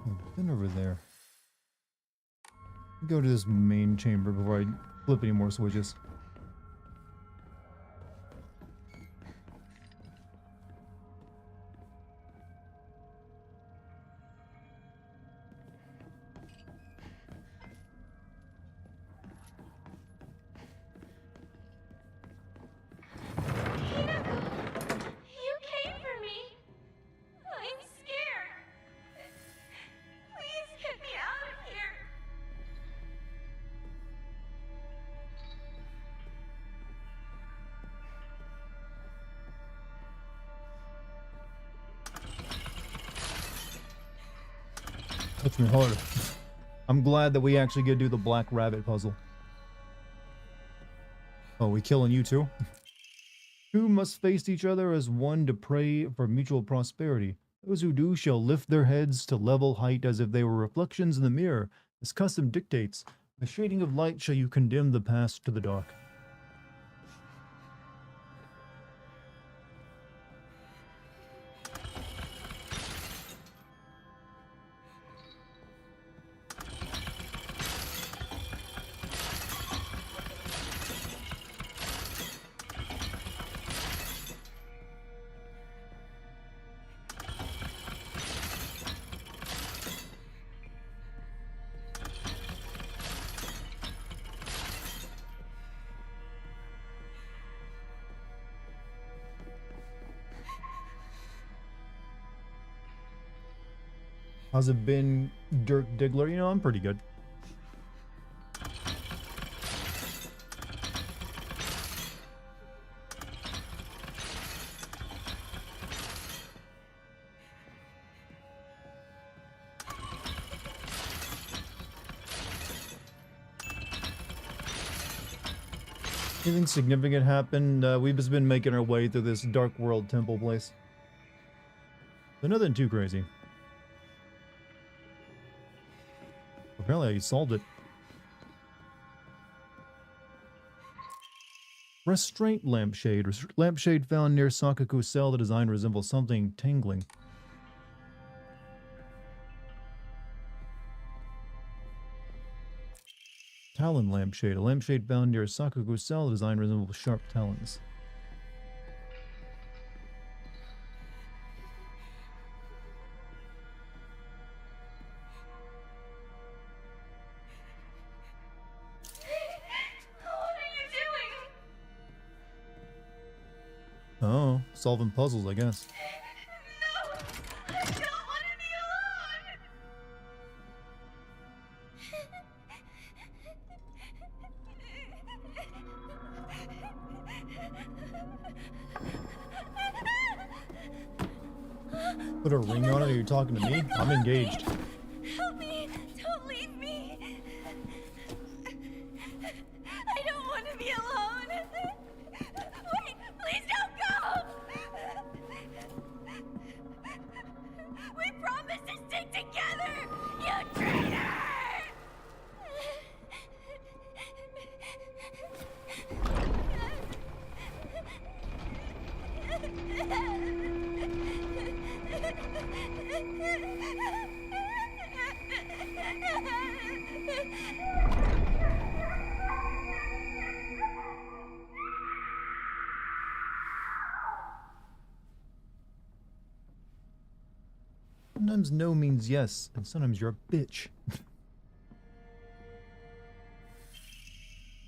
I've been over there. Go to this main chamber before I flip any more switches. You came for me. I'm scared. Please get me out of here. Touch me harder. I'm glad that we actually get to do the black rabbit puzzle. Oh, we killing you too? Two must face each other as one to pray for mutual prosperity. Those who do shall lift their heads to level height as if they were reflections in the mirror, as custom dictates. The shading of light shall you condemn the past to the dark. How's it been, Dirk Diggler? You know, I'm pretty good. Anything significant happened? We've just been making our way through this Dark World temple place. So nothing too crazy. Apparently I solved it. Restraint lampshade. Lampshade found near Sakaku's cell. The design resembles something tingling. talon lampshade. A lampshade found near Sakugo's cell, design resembles sharp talons. What are you doing? Oh, solving puzzles, I guess. No! I don't want to be alone! Put a ring on it, are you talking to me? I'm engaged. Help me! Don't leave me! I don't want to be alone! Wait! Please don't go! We promised to stick together! You traitor! Sometimes no means yes, and sometimes you're a bitch.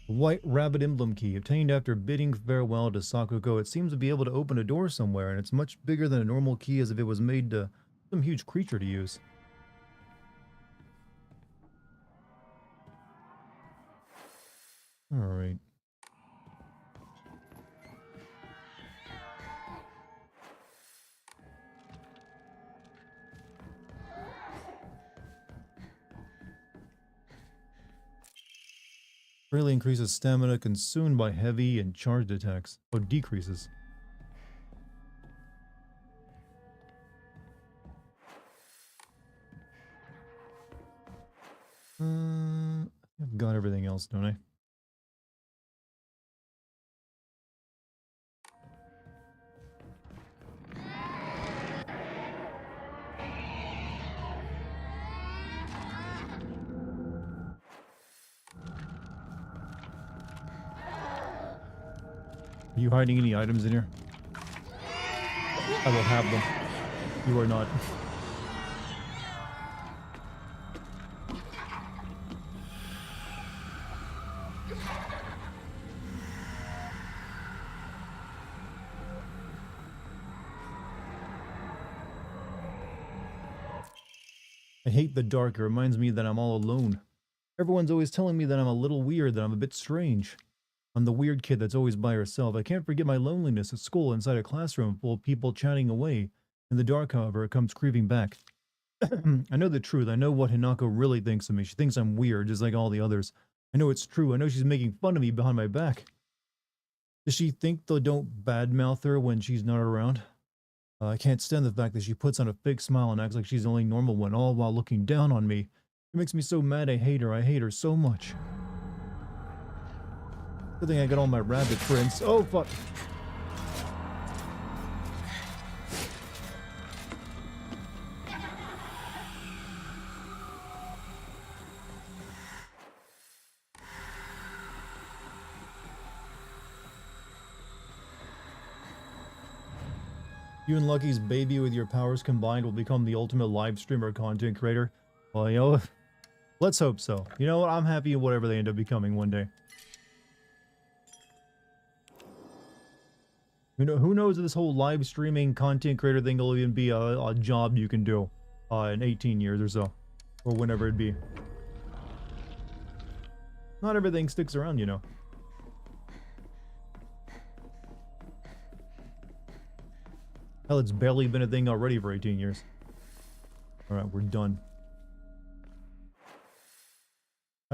White rabbit emblem key, obtained after bidding farewell to Sakugo. It seems to be able to open a door somewhere, and it's much bigger than a normal key, as if it was made to some huge creature to use. Alright. Greatly increases stamina consumed by heavy and charged attacks. Oh, decreases. I've got everything else, don't I? Are you hiding any items in here? I will have them. You are not. I hate the dark. It reminds me that I'm all alone. Everyone's always telling me that I'm a little weird, that I'm a bit strange. I'm the weird kid that's always by herself. I can't forget my loneliness at school inside a classroom full of people chatting away. In the dark, however, it comes creeping back. I know the truth. I know what Hinako really thinks of me. She thinks I'm weird, just like all the others. I know it's true. I know she's making fun of me behind my back. Does she think they don't badmouth her when she's not around? I can't stand the fact that she puts on a fake smile and acts like she's the only normal one, all while looking down on me. It makes me so mad. I hate her. I hate her so much. Good thing I got all my rabbit prints. Oh, fuck. You and Lucky's baby with your powers combined will become the ultimate live streamer content creator. Well, you know, let's hope so. You know what? I'm happy in whatever they end up becoming one day. You know, who knows if this whole live streaming content creator thing will even be a job you can do in 18 years or so, or whenever it be. Not everything sticks around, you know. Hell, it's barely been a thing already for 18 years. Alright, we're done.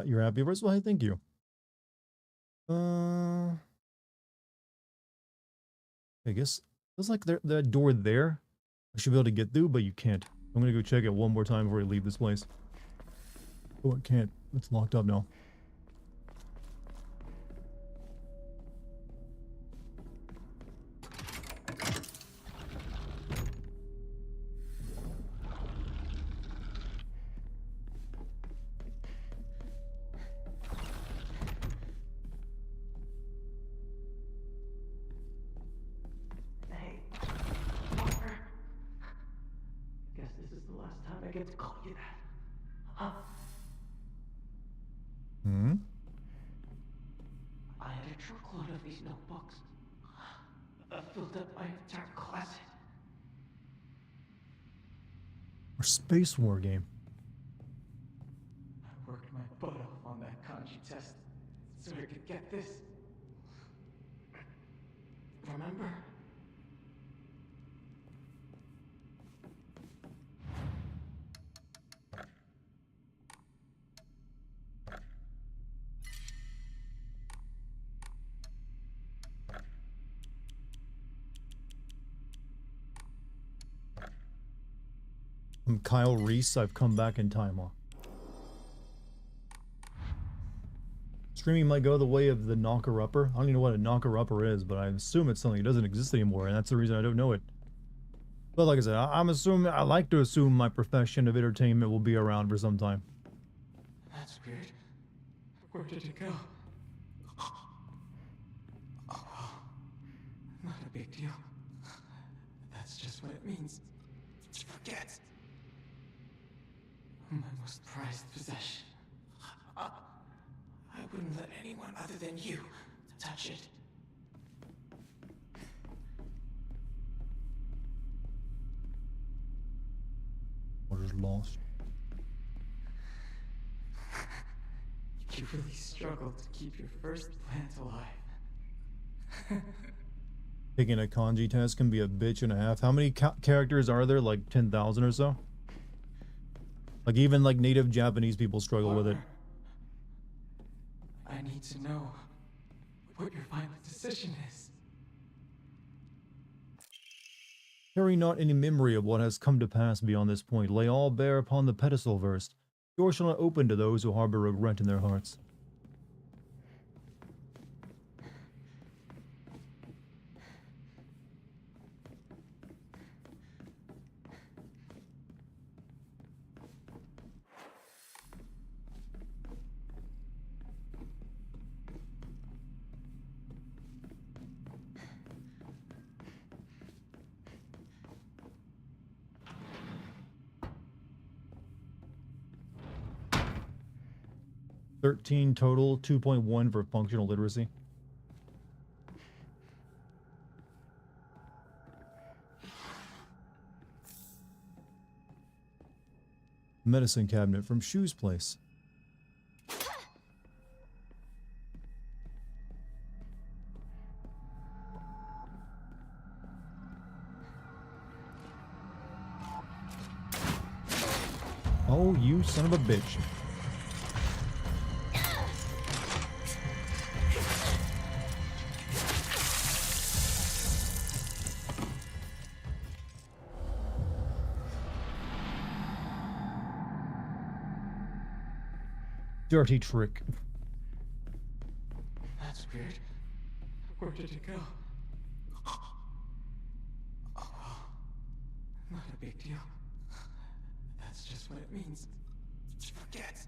You're happy? First of all, hey, thank you. I guess looks like that door there I should be able to get through, but you can't. I'm gonna go check it one more time before we leave this place. Oh, I can't. It's locked up now. get to call you that? Huh? Hmm? I had a truckload of these notebooks. I filled up my entire closet. Or Space War game. I worked my butt off on that kanji test so I could get this. Remember? I'm Kyle Reese. I've come back in time. Streaming might go the way of the knocker-upper. I don't even know what a knocker-upper is, but I assume it's something that doesn't exist anymore, and that's the reason I don't know it. But like I said, I like to assume my profession of entertainment will be around for some time. That's weird. Where did it go? Oh, well, not a big deal. That's just what it means to forget. My most prized possession. I wouldn't let anyone other than you touch it. Water's lost. You really struggled to keep your first plant alive. Taking a kanji test can be a bitch and a half. How many characters are there? Like 10,000 or so? Like even like native Japanese people struggle with it. I need to know what your final decision is. Carry not any memory of what has come to pass beyond this point. Lay all bare upon the pedestal verse. Doors shall not open to those who harbor regret in their hearts. $13 total, 2.1 for functional literacy. Medicine cabinet from Shoe's place. Oh, you son of a bitch. Dirty trick. That's weird. Where did it go? Oh, well, not a big deal. That's just what it means to forget.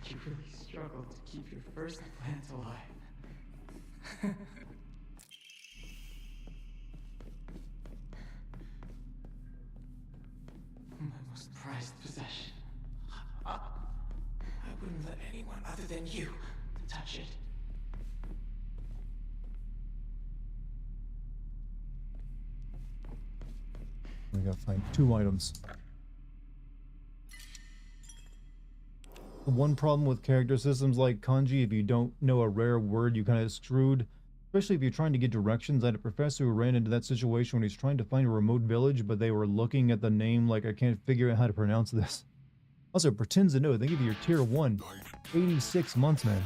You really struggled to keep your first plant alive. My most prized possession. I wouldn't let anyone other than you touch it. We gotta find 2 items. The one problem with character systems like kanji, if you don't know a rare word, you kind of screwed. Especially if you're trying to get directions. I had a professor who ran into that situation when he's trying to find a remote village, but they were looking at the name like, I can't figure out how to pronounce this. Also, pretends to know. They give you your tier 1. 86 months, man.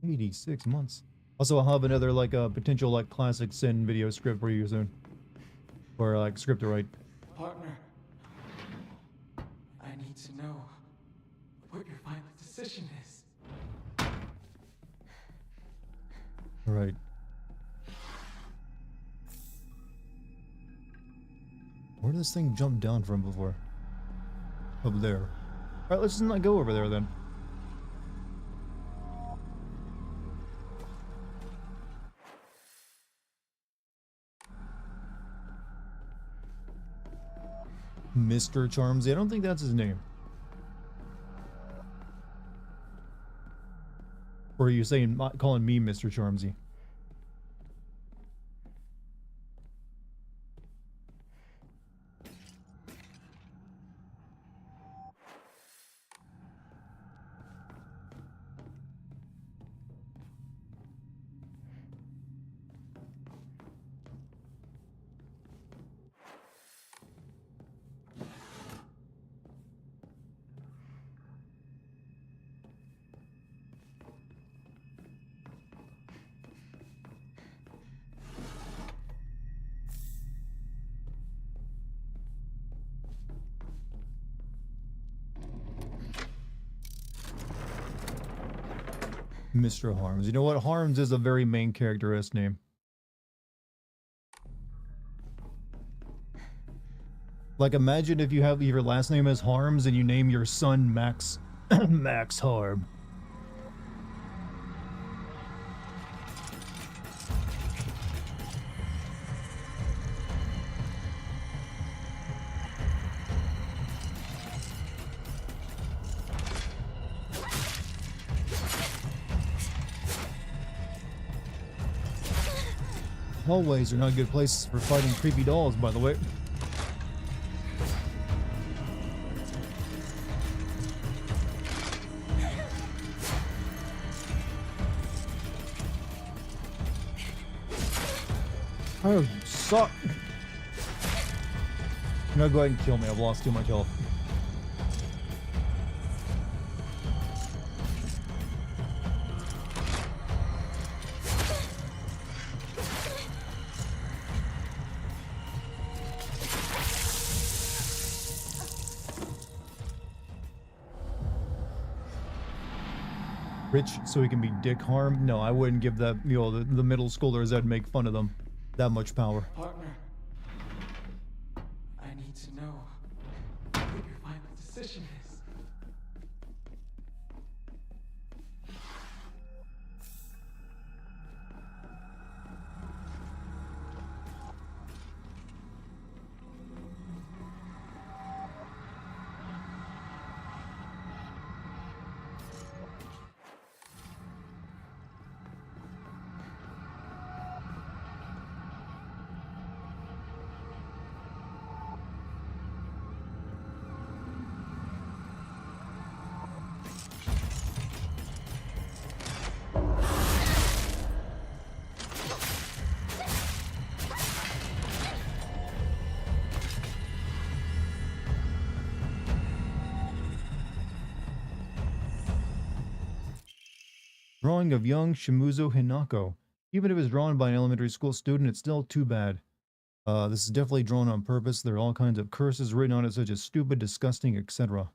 86 months. Also, I'll have another, like, potential, like, classic sin video script for you soon. Or, like, script to write. Partner, I need to know what your final decision is. Alright. Where did this thing jump down from before? Up there. Alright, let's just not go over there then. Mr. Charmsy. I don't think that's his name. Or are you saying calling me Mr. Charmsy? Mr. Harms. You know what? Harms is a very main character-esque name. Like, imagine if you have your last name as Harms and you name your son Max. Max Harm. Hallways are not good places for fighting creepy dolls, by the way. Oh, you suck. No, go ahead and kill me. I've lost too much health. Rich so he can be dick harmed? No, I wouldn't give that, you know, the middle schoolers that'd make fun of them that much power. Partner, I need to know what your final decision is. Drawing of young Shimuzo Hinako. Even if it's drawn by an elementary school student, it's still too bad. This is definitely drawn on purpose. There are all kinds of curses written on it, such as stupid, disgusting, etc.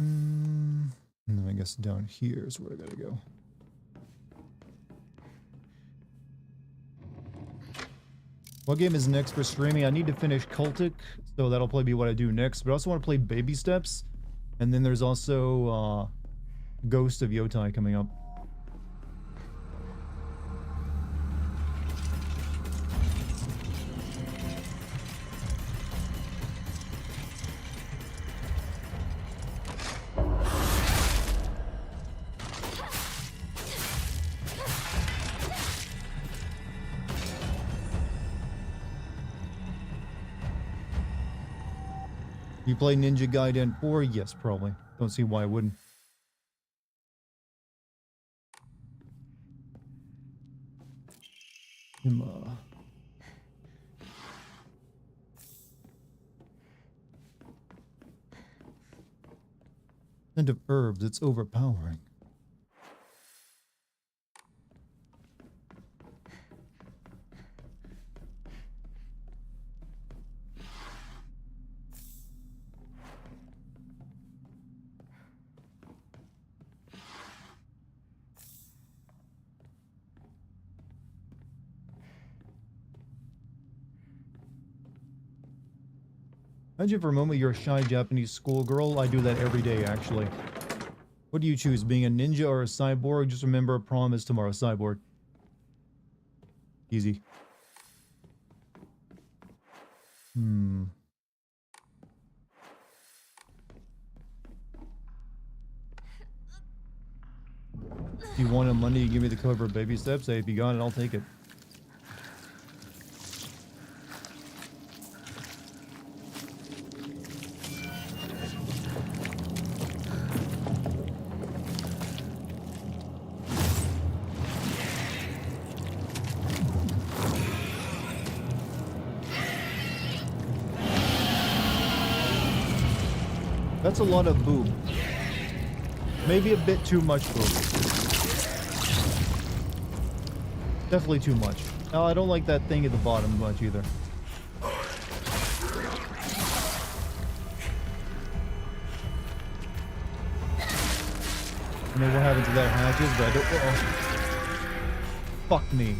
And then I guess down here is where I gotta go. What game is next for streaming? I need to finish Cultic, so that'll probably be what I do next. But I also want to play Baby Steps. And then there's also Ghost of Yotai coming up. You play Ninja Gaiden 4? Yes, probably. Don't see why I wouldn't. Scent of herbs, it's overpowering. Imagine for a moment you're a shy Japanese schoolgirl. I do that every day, actually. What do you choose, being a ninja or a cyborg? Just remember, prom is tomorrow, cyborg. Easy. If you wanted money, you give me the code for baby steps. Hey, if you got it, I'll take it. That's a lot of boob. Maybe a bit too much boob. Definitely too much. No, I don't like that thing at the bottom much either. I know what happens to that hatches, but I don't. Fuck me.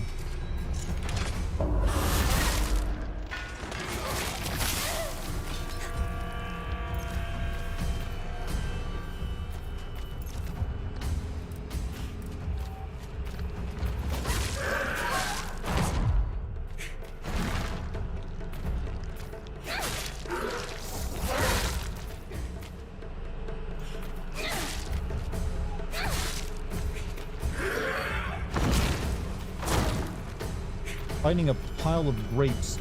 Fighting a pile of grapes.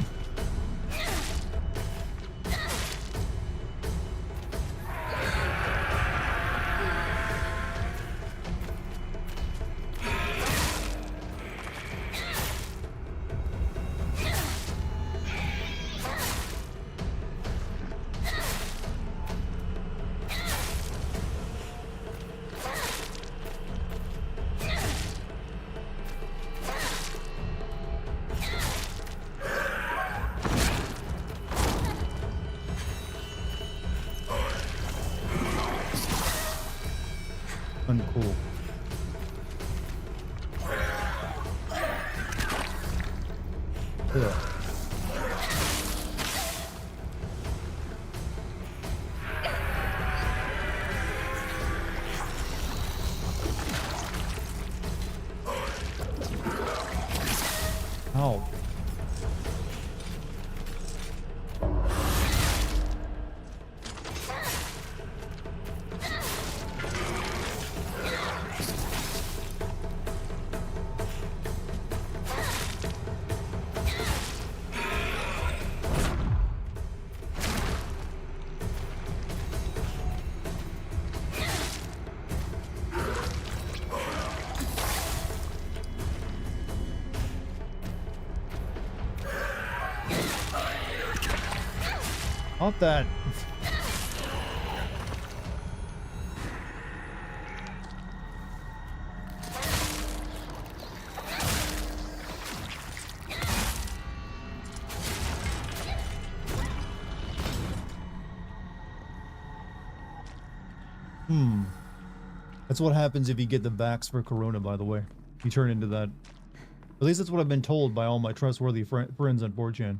Uncool. Ugh. Ow. Not that. That's what happens if you get the vax for Corona, by the way. You turn into that. At least that's what I've been told by all my trustworthy friends on 4chan.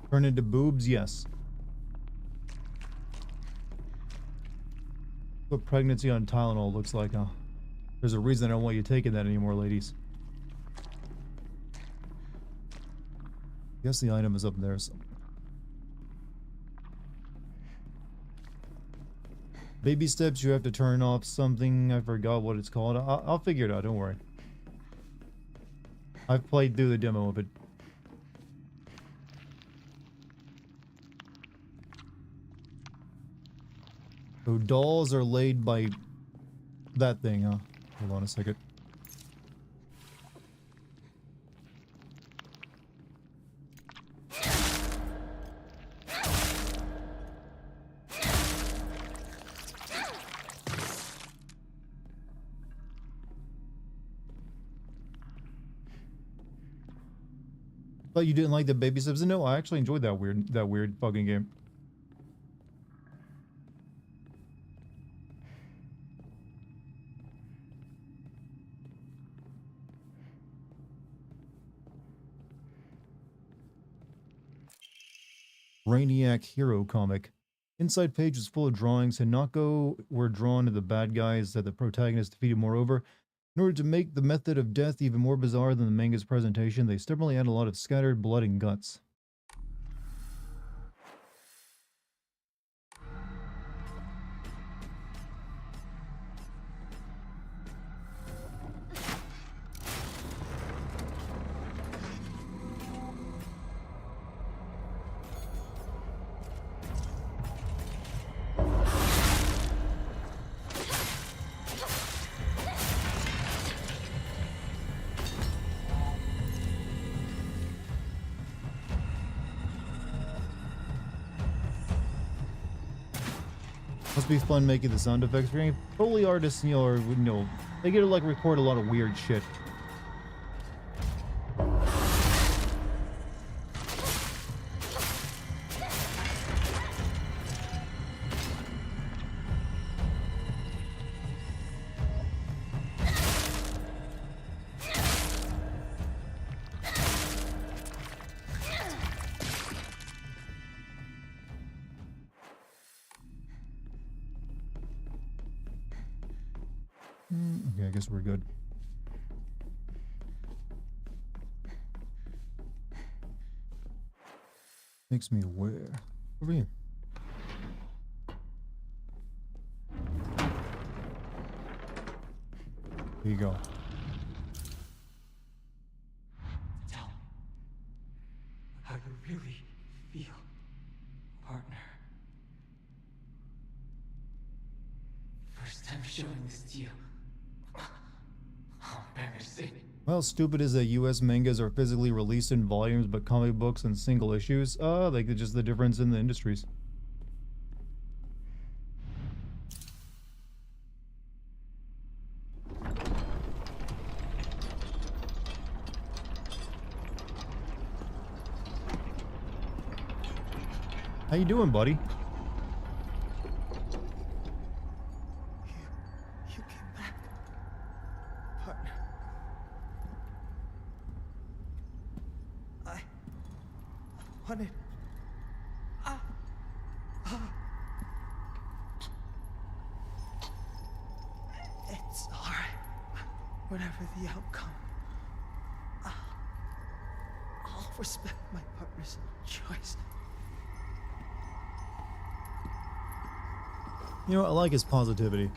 Turn into boobs? Yes. What pregnancy on Tylenol looks like, huh? There's a reason I don't want you taking that anymore, ladies. Guess the item is up there somewhere. Baby steps, you have to turn off something. I forgot what it's called. I'll figure it out, don't worry. I've played through the demo of it. So dolls are laid by that thing, huh? Hold on a second. But you didn't like the baby steps? No, I actually enjoyed that weird fucking game. Brainiac Hero comic. Inside page was full of drawings. Hanako were drawn to the bad guys that the protagonist defeated. Moreover, in order to make the method of death even more bizarre than the manga's presentation, they stubbornly add a lot of scattered blood and guts. Must be fun making the sound effects for any Foley artists, you know, or, you know, they get to like record a lot of weird shit. Okay, I guess we're good. Makes me aware. Over here. Here you go. Tell me how you really feel, partner. First time showing this to you. How embarrassing. How stupid is that US mangas are physically released in volumes, but comic books in single issues? Like just the difference in the industries. How you doing, buddy? You came back, partner. I wanted. It's alright. Whatever the outcome, I'll respect my partner's choice. You know, I like his positivity.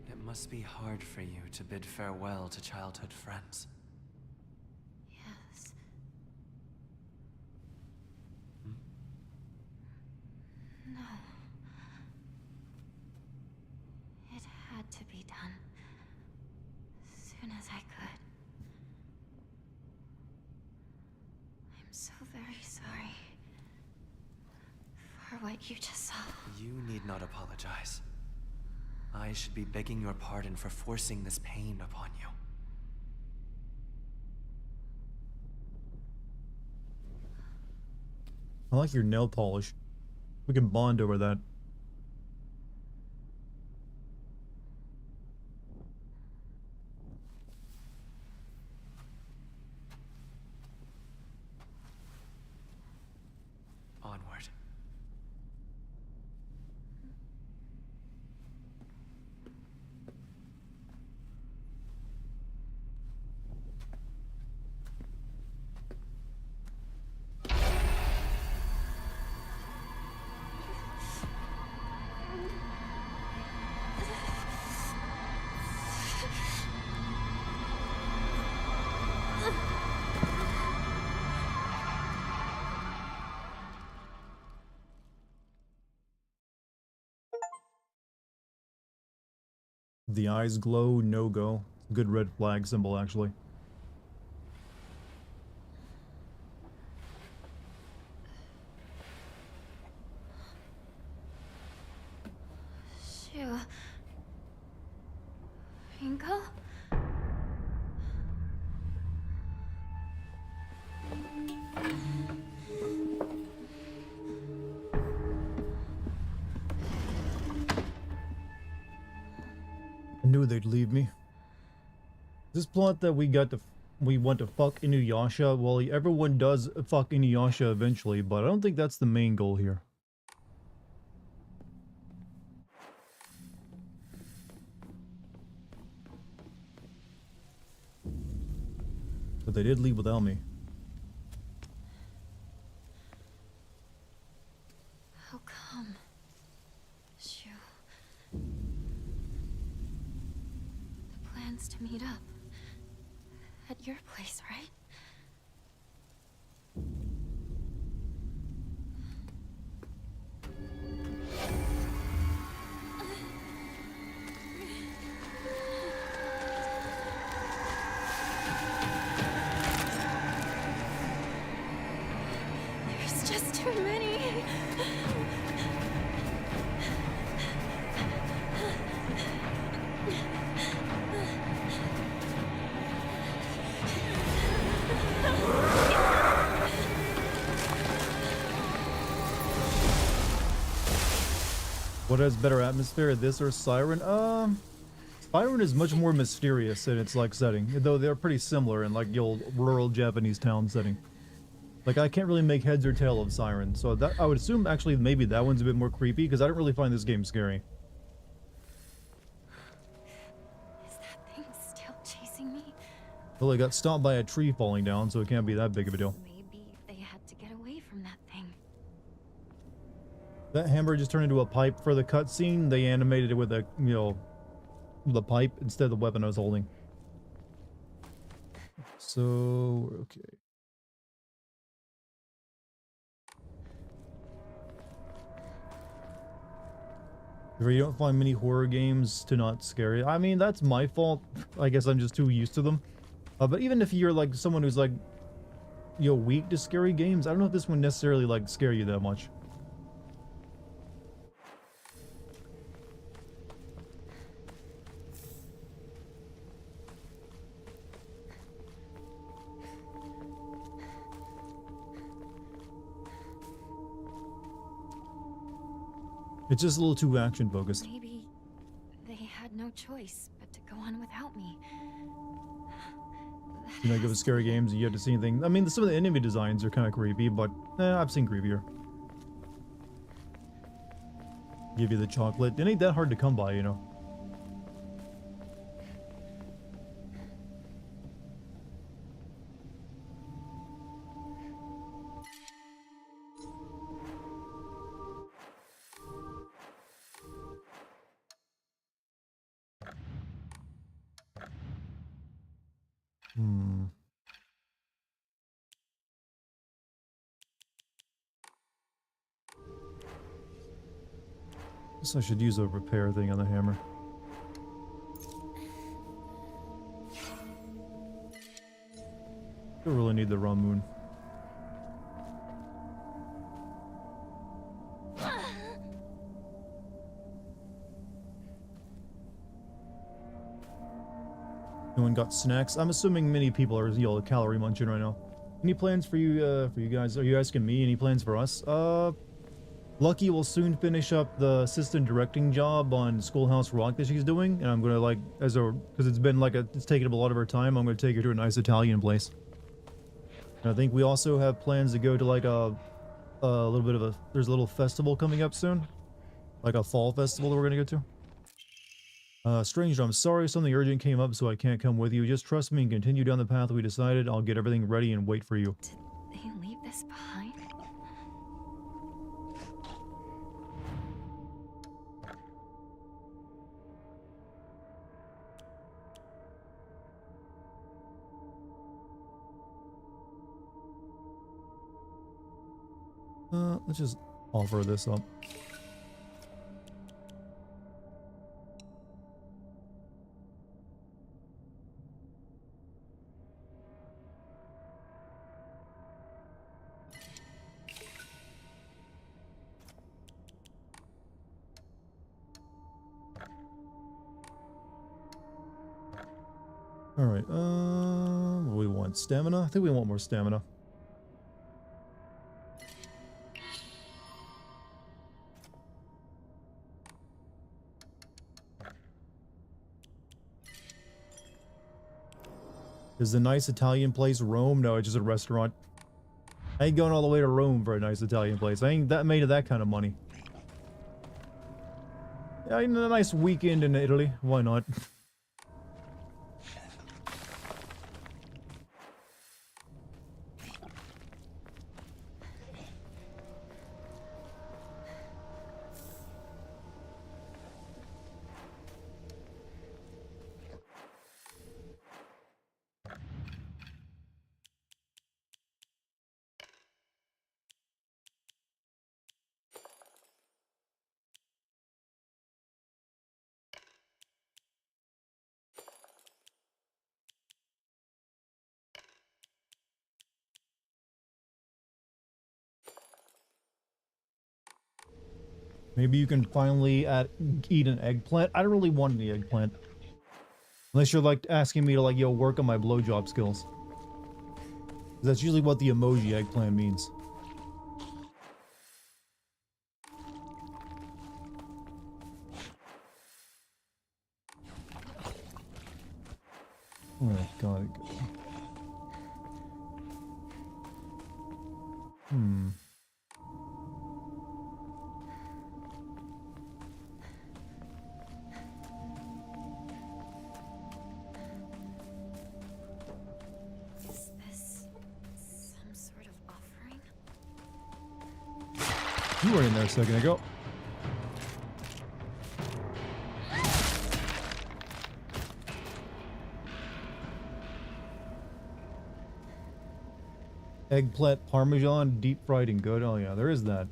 It must be hard for you to bid farewell to childhood friends. Yes. No. It had to be done. As soon as I could. I'm so very sorry for what you just saw. You need not apologize. I should be begging your pardon for forcing this pain upon you. I like your nail polish. We can bond over that. Onward. The eyes glow, no go. Good red flag symbol, actually. Shoo. Ringo? I knew they'd leave me. This plot that we want to fuck Inuyasha, well, everyone does fuck Inuyasha eventually, but I don't think that's the main goal here. But they did leave without me. How come? Shoo. The plan's to meet up. At your place, right? There's just too many. What has better atmosphere, this or Siren? Siren is much more mysterious in its like setting, though they're pretty similar in like the old rural Japanese town setting. Like I can't really make heads or tail of Siren, so that I would assume actually maybe that one's a bit more creepy because I don't really find this game scary. Is that thing still chasing me? Well, it got stopped by a tree falling down, so it can't be that big of a deal. Maybe they had to get away from that thing. That hammer just turned into a pipe for the cutscene. They animated it with a, you know, the pipe instead of the weapon I was holding. So we're okay. If you don't find many horror games to not scary, I mean that's my fault. I guess I'm just too used to them. But even if you're like someone who's like, you know, weak to scary games, I don't know if this one necessarily like scare you that much. It's just a little too action focused. Maybe they had no choice but to go on without me. You know, give us scary games, you have to see anything. I mean, some of the enemy designs are kind of creepy, but I've seen creepier. Give you the chocolate. It ain't that hard to come by, you know. Guess I should use a repair thing on the hammer. Don't really need the Ramoon. No one got snacks. I'm assuming many people are, you know, calorie munching right now. Any plans for you guys? Are you asking me? Any plans for us? Lucky will soon finish up the assistant directing job on Schoolhouse Rock that she's doing, and I'm gonna like, because it's been like it's taken up a lot of her time, I'm gonna take her to a nice Italian place. And I think we also have plans to go to like a little bit of there's a little festival coming up soon, like a fall festival that we're gonna go to. Stranger, I'm sorry something urgent came up, so I can't come with you. Just trust me and continue down the path we decided. I'll get everything ready and wait for you. Did they leave this behind? Let's just offer this up. Alright, what do we want? Stamina? I think we want more stamina. Is the nice Italian place Rome? No, it's just a restaurant. I ain't going all the way to Rome for a nice Italian place. I ain't that made of that kind of money. Yeah, a nice weekend in Italy. Why not? Maybe you can finally eat an eggplant. I don't really want any eggplant. Unless you're like asking me to like, yo, work on my blowjob skills. 'Cause that's usually what the emoji eggplant means. Oh god. Hmm. Is this some sort of offering? You were in there a second ago. Eggplant parmesan, deep fried and good. Oh yeah, there is that.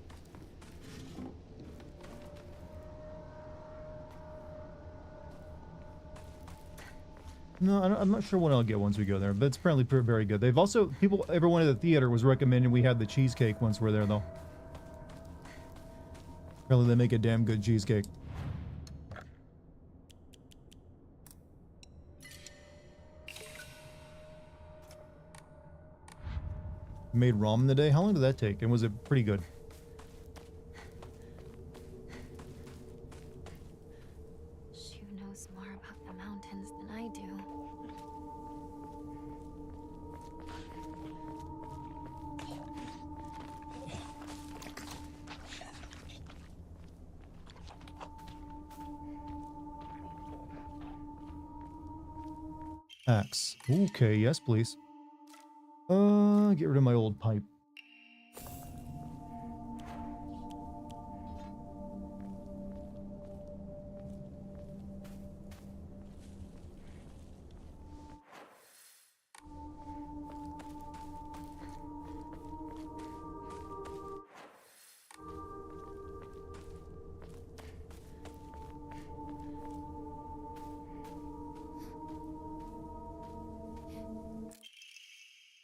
No, I'm not sure what I'll get once we go there, but it's apparently very good. They've also, everyone at the theater was recommending we had the cheesecake once we're there, though. Apparently they make a damn good cheesecake. Made ramen today? How long did that take? And was it pretty good? Shu knows more about the mountains than I do. Axe. Okay, yes, please. Get rid of my old pipe.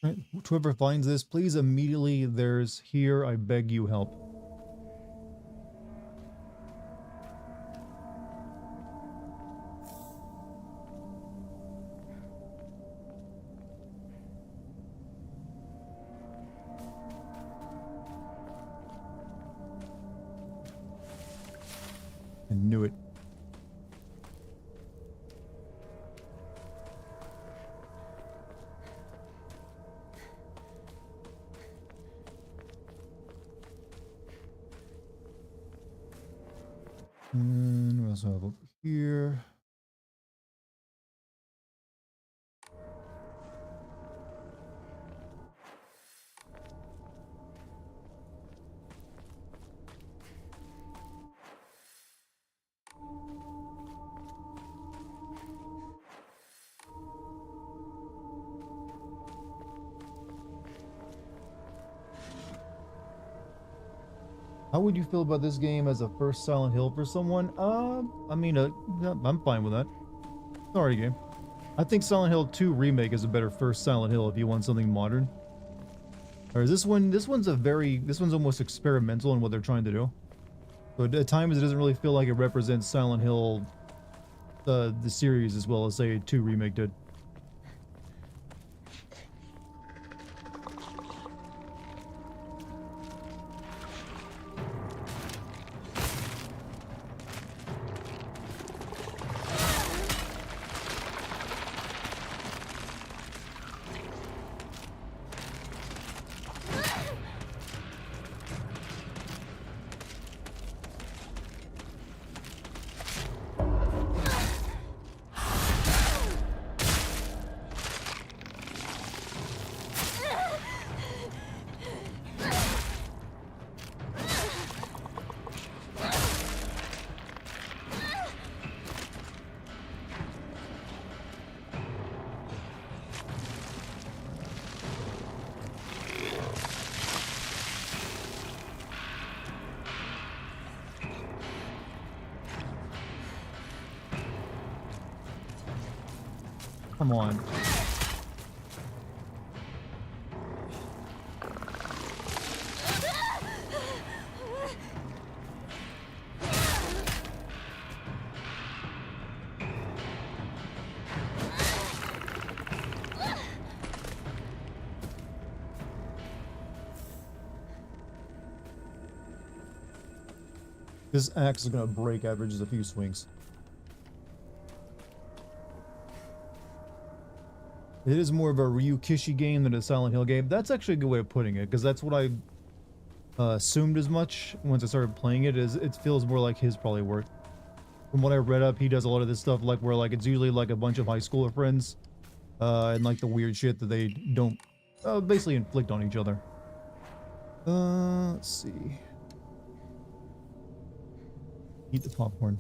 Right, whoever finds this, please immediately, there's here, I beg you help. I knew it. And we also have over here. How would you feel about this game as a first Silent Hill for someone? I mean, yeah, I'm fine with that. Sorry, game. I think Silent Hill 2 Remake is a better first Silent Hill if you want something modern. Or is this one? This one's almost experimental in what they're trying to do. But at times it doesn't really feel like it represents Silent Hill, the series as well as say 2 Remake did. Come on. This axe is gonna break after just a few swings. It is more of a Ryukishi game than a Silent Hill game. That's actually a good way of putting it, because that's what I assumed as much once I started playing it. Is it feels more like his probably work. From what I read up, he does a lot of this stuff like where like it's usually like a bunch of high schooler friends, and like the weird shit that they don't basically inflict on each other. Let's see. Eat the popcorn.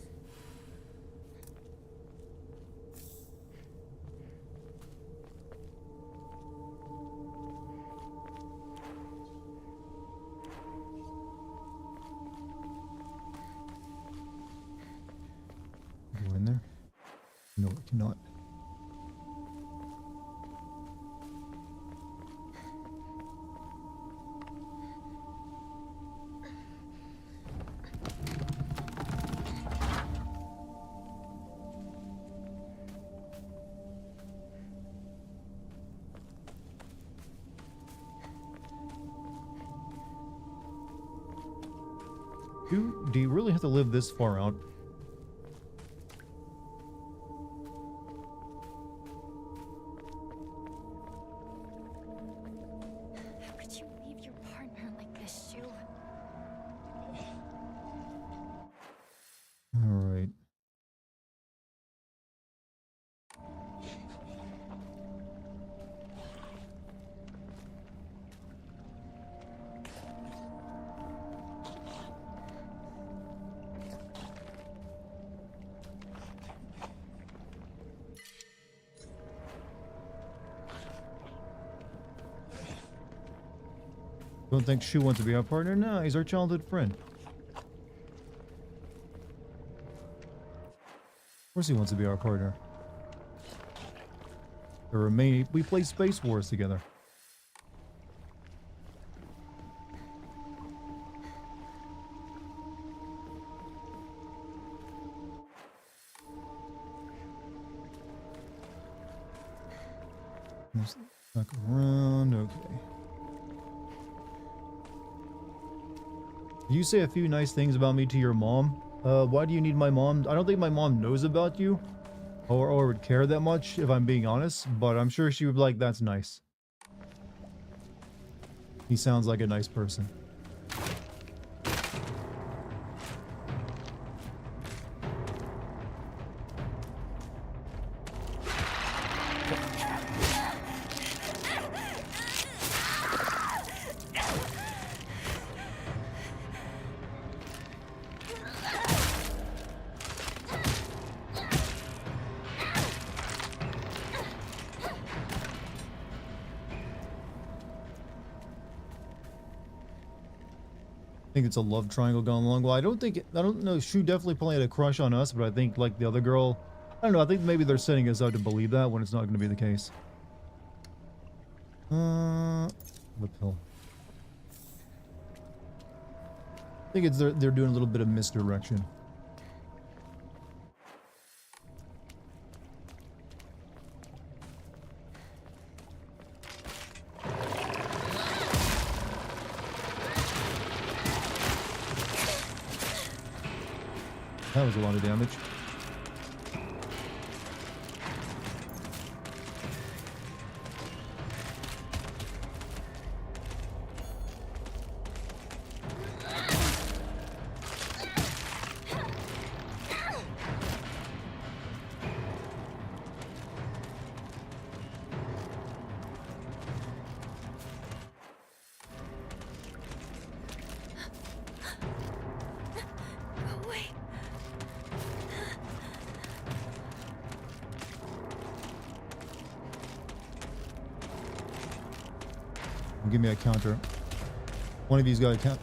Go in there? No, it cannot. Do you really have to live this far out? How could you leave your partner like this, Shu? All right. Don't think Shu wants to be our partner? No, he's our childhood friend. Of course he wants to be our partner. We play Space Wars together. Let's back around, okay. You say a few nice things about me to your mom. Why do you need my mom? I don't think my mom knows about you or would care that much if I'm being honest, but I'm sure she would be like, that's nice. He sounds like a nice person. I think it's a love triangle gone along. Well, I don't know. Shu definitely probably had a crush on us, but I think like the other girl, I don't know. I think maybe they're setting us up to believe that when it's not going to be the case. The pill. I think it's they're doing a little bit of misdirection. That was a lot of damage. Go away. Give me a counter. One of you's got a count.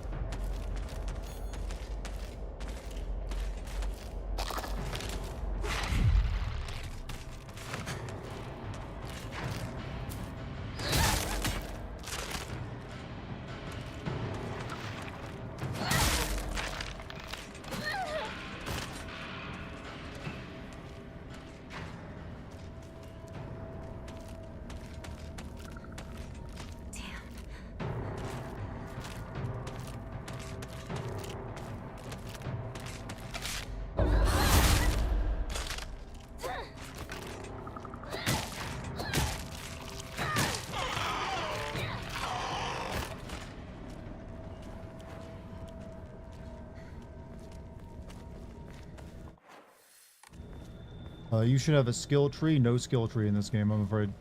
You should have a skill tree. No skill tree in this game, I'm afraid.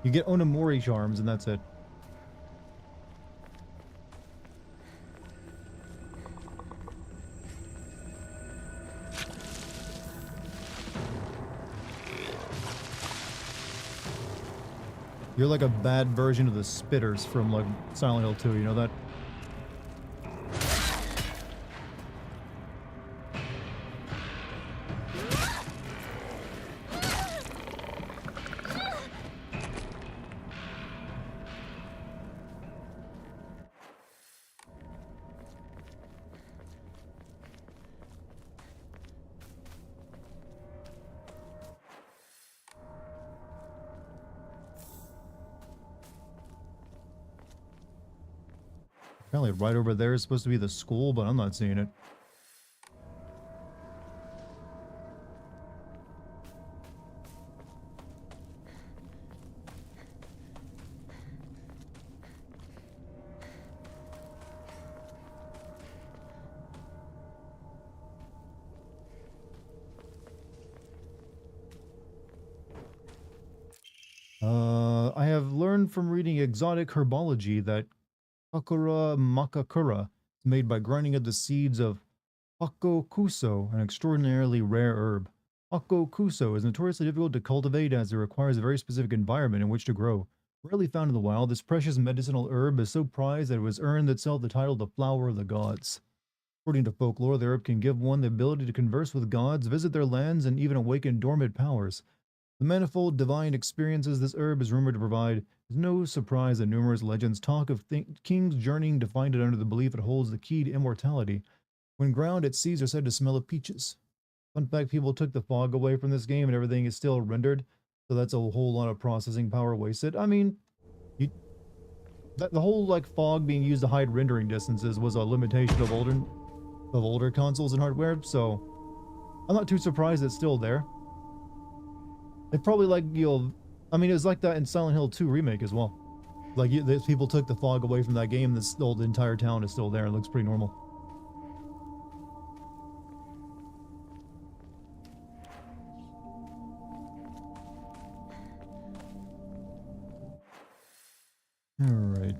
You get Onamori charms, and that's it. You're like a bad version of the Spitters from, like, Silent Hill 2, you know that? Apparently right over there is supposed to be the school, but I'm not seeing it. I have learned from reading exotic herbology that Kakura makakura is made by grinding up the seeds of Hakokuso, an extraordinarily rare herb. Hakokuso is notoriously difficult to cultivate as it requires a very specific environment in which to grow. Rarely found in the wild, this precious medicinal herb is so prized that it has earned itself the title the Flower of the Gods. According to folklore, the herb can give one the ability to converse with gods, visit their lands, and even awaken dormant powers. The manifold divine experiences this herb is rumored to provide is no surprise that numerous legends talk of kings journeying to find it under the belief it holds the key to immortality. When ground, its seeds are said to smell of peaches. Fun fact, people took the fog away from this game and everything is still rendered, so that's a whole lot of processing power wasted. I mean, the whole like fog being used to hide rendering distances was a limitation of older consoles and hardware, so I'm not too surprised it's still there. It probably like, I mean, it was like that in Silent Hill 2 Remake as well. Like, people took the fog away from that game, the entire town is still there. It looks pretty normal. Alright.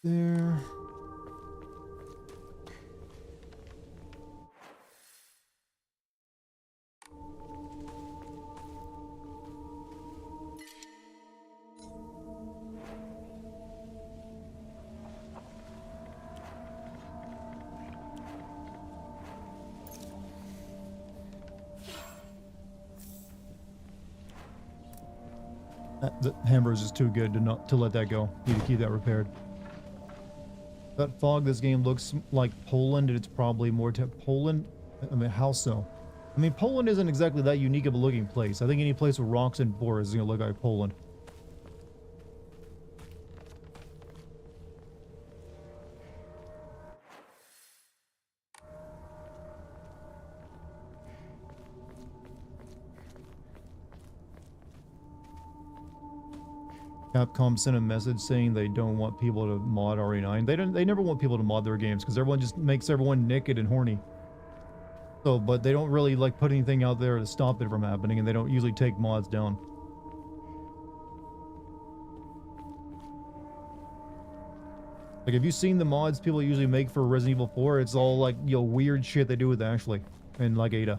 There. The hammer is just too good to let that go. Need to keep that repaired. That fog, this game looks like Poland, and it's probably more to Poland. I mean, how so? I mean, Poland isn't exactly that unique of a looking place. I think any place with rocks and forests is gonna look like Poland. Capcom sent a message saying they don't want people to mod RE9. They never want people to mod their games because everyone just makes everyone naked and horny. So, but they don't really like put anything out there to stop it from happening, and they don't usually take mods down. Like, have you seen the mods people usually make for Resident Evil 4? It's all like, weird shit they do with Ashley and like Ada.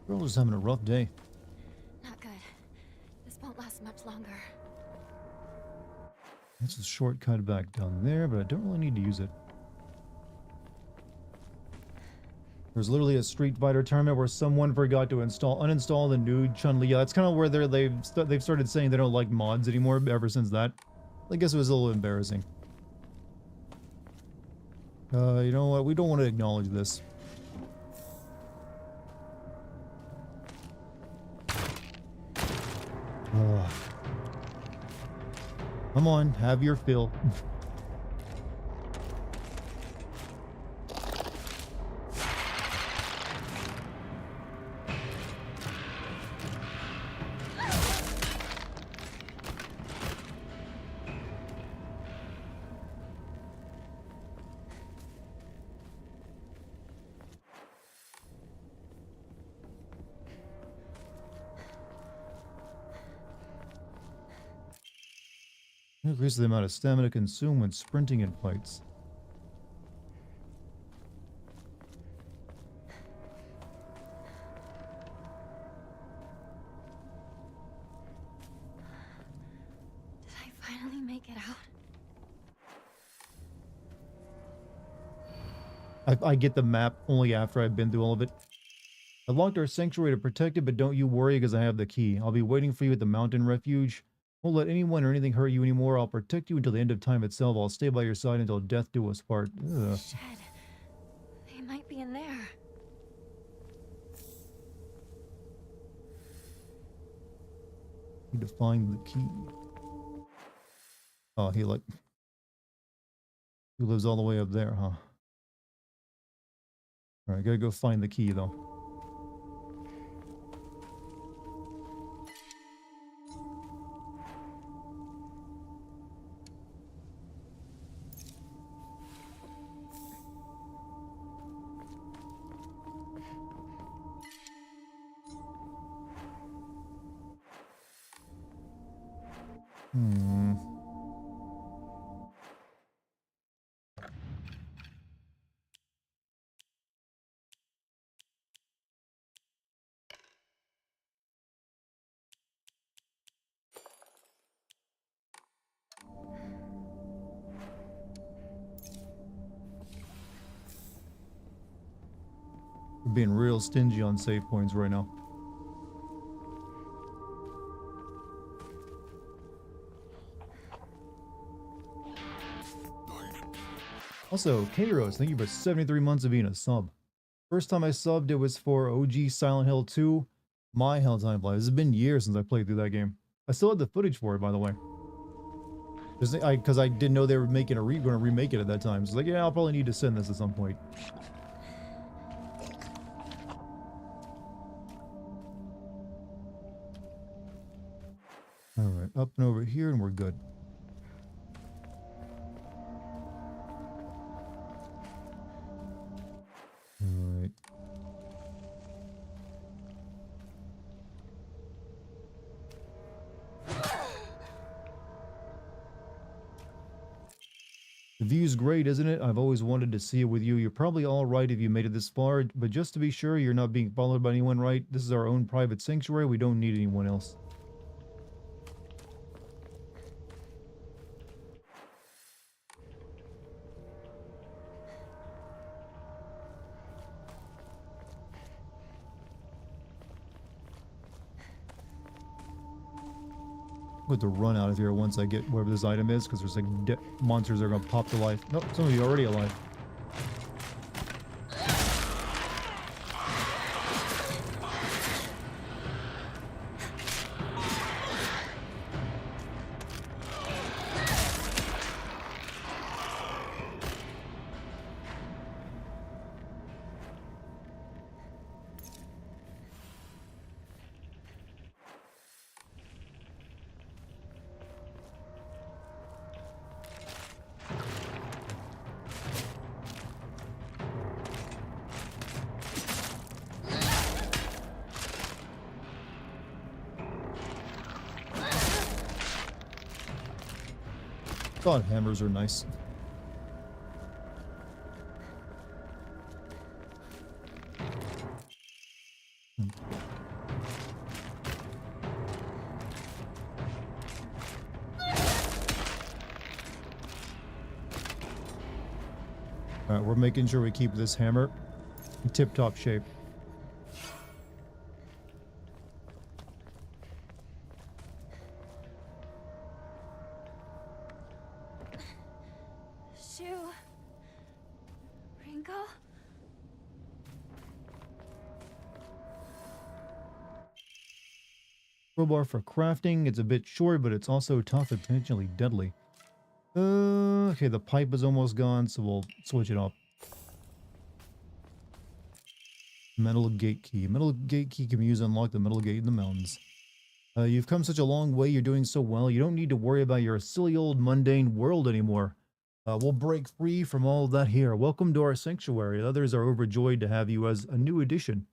Girl is having a rough day. Not good. This won't last much longer. That's a shortcut back down there, but I don't really need to use it. There's literally a Street Fighter tournament where someone forgot to uninstall the new Chun-Li. Yeah, that's kind of where they've started saying they don't like mods anymore ever since that. I guess it was a little embarrassing. You know what? We don't want to acknowledge this. Come on, have your fill. Increases the amount of stamina consumed when sprinting in fights. Did I finally make it out? I get the map only after I've been through all of it. I locked our sanctuary to protect it, but don't you worry because I have the key. I'll be waiting for you at the mountain refuge. Won't let anyone or anything hurt you anymore. I'll protect you until the end of time itself. I'll stay by your side until death do us part. Ugh. Shed. They might be in there. Need to find the key. Oh, he lives all the way up there, huh? Alright, gotta go find the key though. We're being real stingy on save points right now. Also, Kairos, thank you for 73 months of being a sub. First time I subbed, it was for OG Silent Hill 2, My Hell Time Flies. It's been years since I played through that game. I still had the footage for it, by the way. Because I didn't know they were making going to remake it at that time. So I was like, yeah, I'll probably need to send this at some point. Alright, up and over here and we're good. Alright. The view's great, isn't it? I've always wanted to see it with you. You're probably all right if you made it this far, but just to be sure you're not being followed by anyone, right? This is our own private sanctuary. We don't need anyone else. I'm going to run out of here once I get wherever this item is, because there's like monsters that are going to pop to life. Nope, some of you are already alive. God, hammers are nice. Alright, we're making sure we keep this hammer in tip-top shape. Shoe. Ringo? Crowbar for crafting. It's a bit short, but it's also tough and potentially deadly. Okay, the pipe is almost gone, so we'll switch it up. Metal gate key. Metal gate key can be used to unlock the metal gate in the mountains. You've come such a long way. You're doing so well. You don't need to worry about your silly old mundane world anymore. We'll break free from all of that here. Welcome to our sanctuary. Others are overjoyed to have you as a new addition.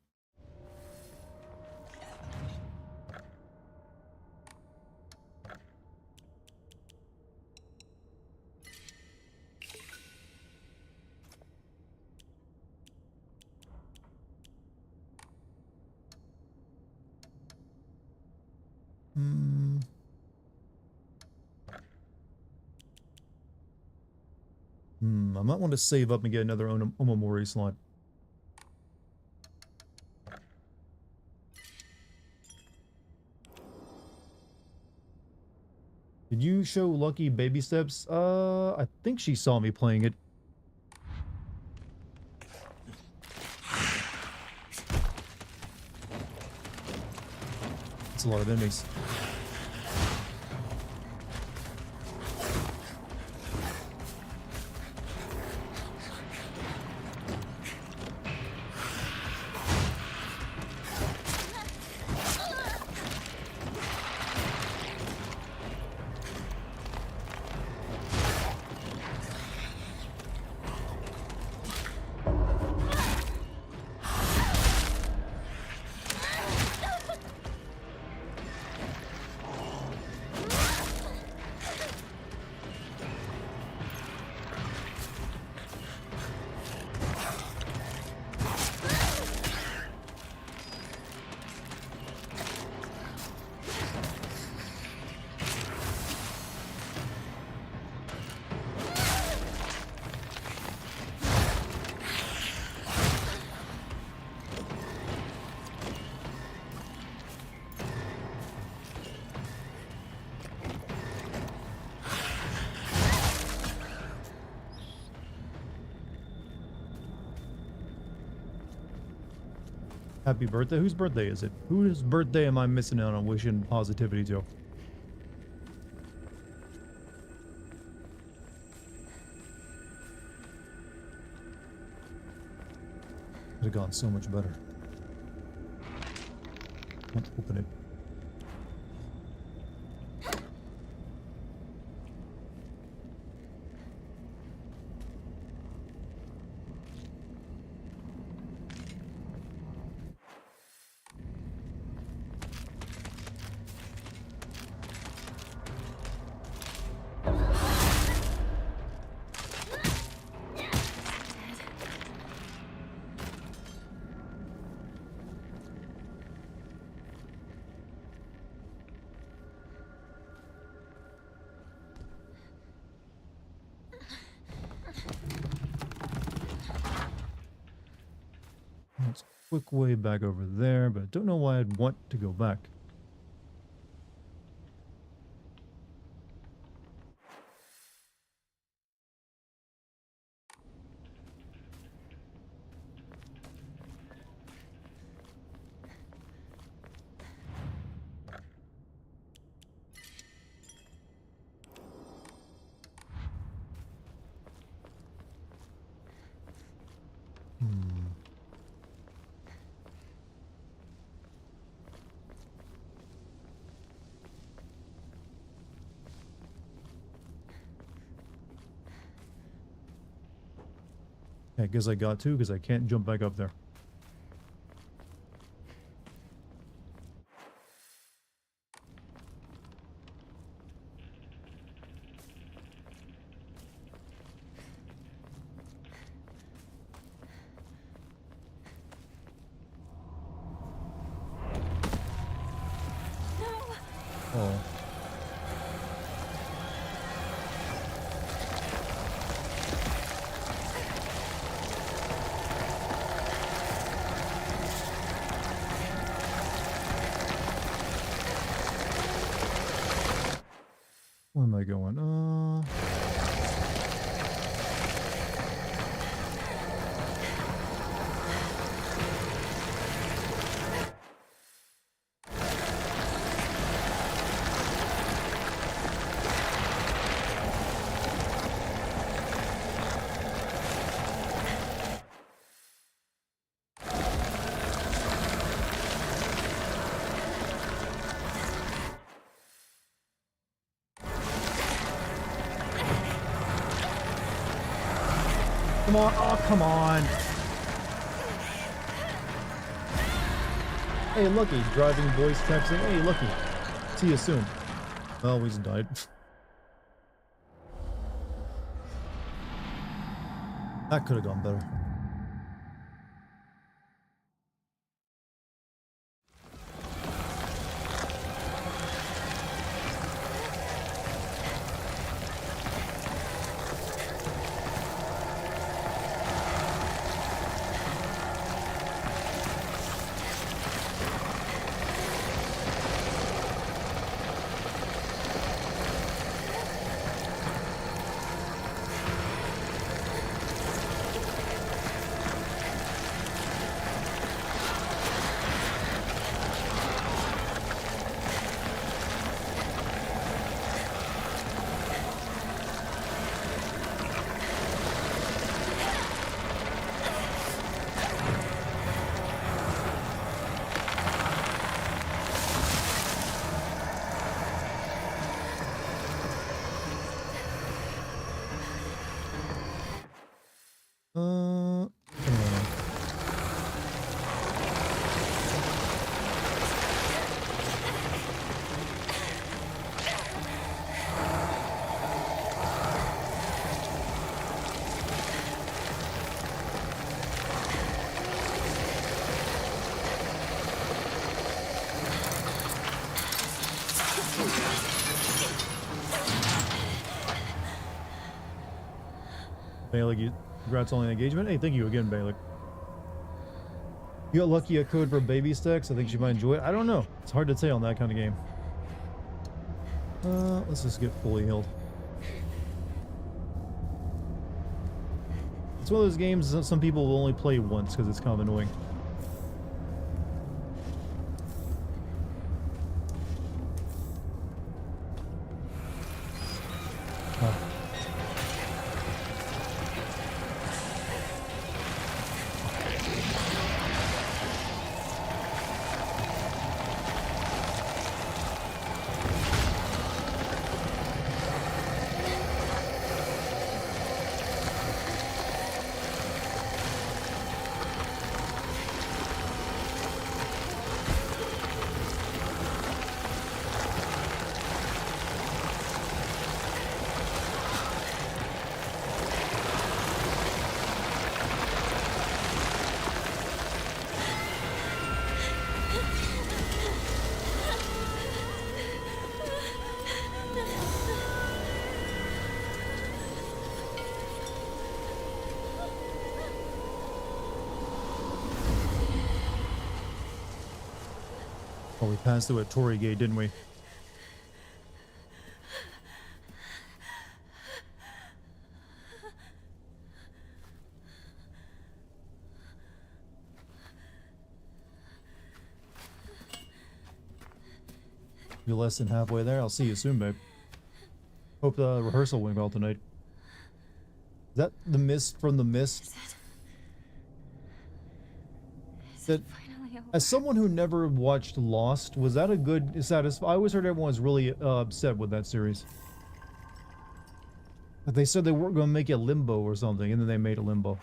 I might want to save up and get another Omamori slot. Did you show Lucky baby steps? I think she saw me playing it. That's a lot of enemies. Happy birthday? Whose birthday is it? Whose birthday am I missing out on wishing positivity to? Could have gone so much better. Can't open it. It's a quick way back over there, but I don't know why I'd want to go back. I guess I got to because I can't jump back up there. Oh. I going? Come on. Oh, come on. Hey, looky. Driving voice texting. Hey, looky. See you soon. Oh, he's died. That could have gone better. Come on. Bailey, congrats on the engagement. Hey, thank you again, Bailey. You got lucky a code for baby stacks. I think she might enjoy it. I don't know. It's hard to tell on that kind of game. Let's just get fully healed. It's one of those games that some people will only play once because it's kind of annoying. Oh, we passed through a Tory gate, didn't we? You're less than halfway there. I'll see you soon, babe. Hope the rehearsal went well tonight. Is that the mist from the mist? That, as someone who never watched Lost, was that a good satisfy? I always heard everyone was really upset with that series. But they said they weren't going to make it Limbo or something, and then they made a Limbo.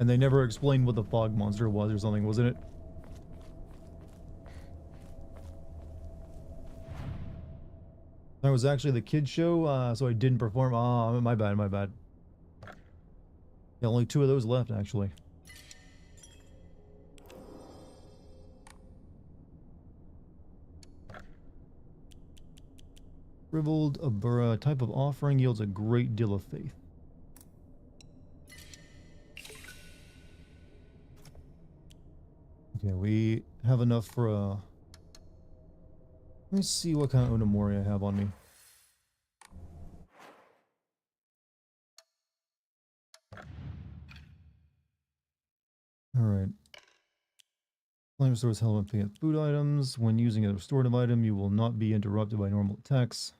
And they never explained what the fog monster was or something, wasn't it? That was actually the kids show, so I didn't perform. Ah, my bad, my bad. Yeah, only 2 of those left, actually. Shriveled Abura, type of offering yields a great deal of faith. Okay, we have enough for let me see what kind of Onamori I have on me. Alright. Flame restores health when picking up food items. When using a restorative item, you will not be interrupted by normal attacks.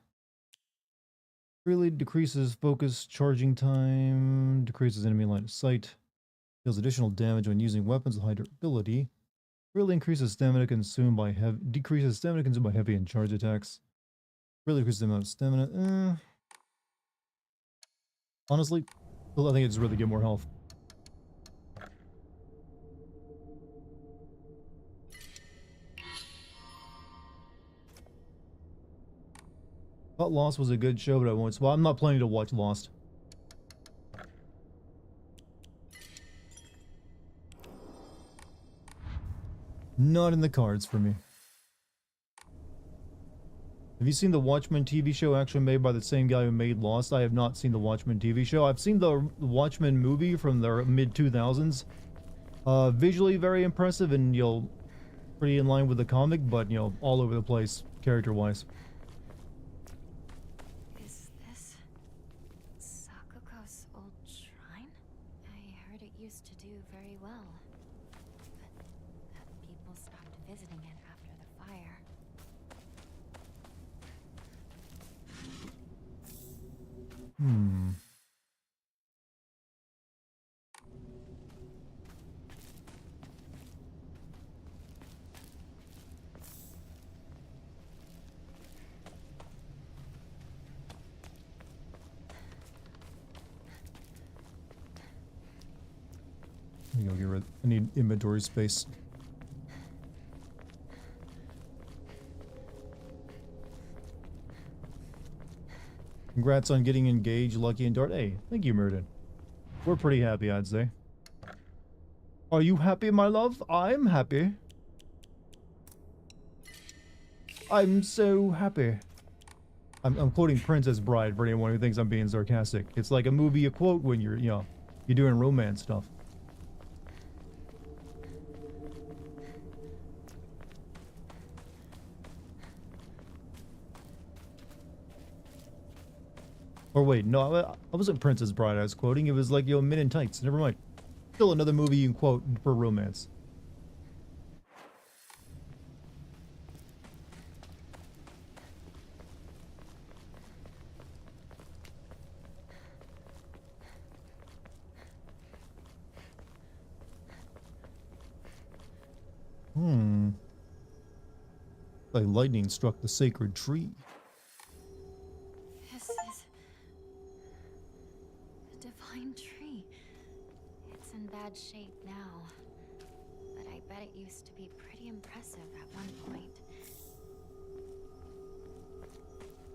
Really decreases focus, charging time, decreases enemy line of sight. Deals additional damage when using weapons with high durability. Really increases stamina consumed by heavy, decreases stamina consumed by heavy and charge attacks. Really increases the amount of stamina. Honestly, I think it's really get more health. Thought Lost was a good show, but I won't. Well, I'm not planning to watch Lost. Not in the cards for me. Have you seen the Watchmen TV show actually made by the same guy who made Lost? I have not seen the Watchmen TV show. I've seen the Watchmen movie from the mid-2000s. Visually very impressive and, you know, pretty in line with the comic, but, you know, all over the place, character-wise. Is this Sakuko's old shrine? I heard it used to do very well, but that people stopped visiting it after the fire. Let me go get rid. I need inventory space. Congrats on getting engaged, Lucky and Dart. Hey, thank you, Murden. We're pretty happy, I'd say. Are you happy, my love? I'm happy. I'm so happy. I'm quoting Princess Bride for anyone who thinks I'm being sarcastic. It's like a movie you quote when you're, you know, you're doing romance stuff. Or wait, no, I wasn't Princess Bride I was quoting. It was like, you know, Men in Tights. Never mind. Still another movie you can quote for romance. Like lightning struck the sacred tree. This is the divine tree. It's in bad shape now, but I bet it used to be pretty impressive at one point.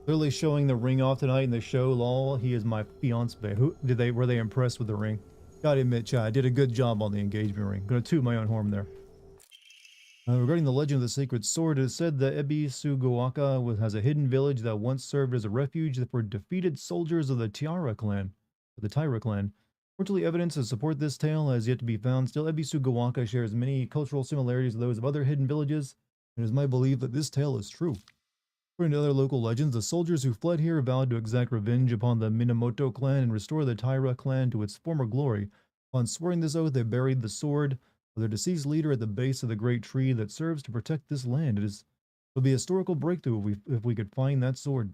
Clearly showing the ring off tonight in the show, lol. He is my fiance. Were they impressed with the ring? Gotta admit, Chad, I did a good job on the engagement ring. Gonna toot my own horn there. Regarding the legend of the sacred sword, it is said that Ebisugaoka has a hidden village that once served as a refuge for defeated soldiers of the Taira clan. Fortunately, evidence to support this tale has yet to be found. Still, Ebisugaoka shares many cultural similarities with those of other hidden villages, and it is my belief that this tale is true. According to other local legends, the soldiers who fled here vowed to exact revenge upon the Minamoto clan and restore the Taira clan to its former glory. Upon swearing this oath, they buried the sword of their deceased leader at the base of the great tree that serves to protect this land. It'll be a historical breakthrough if we could find that sword.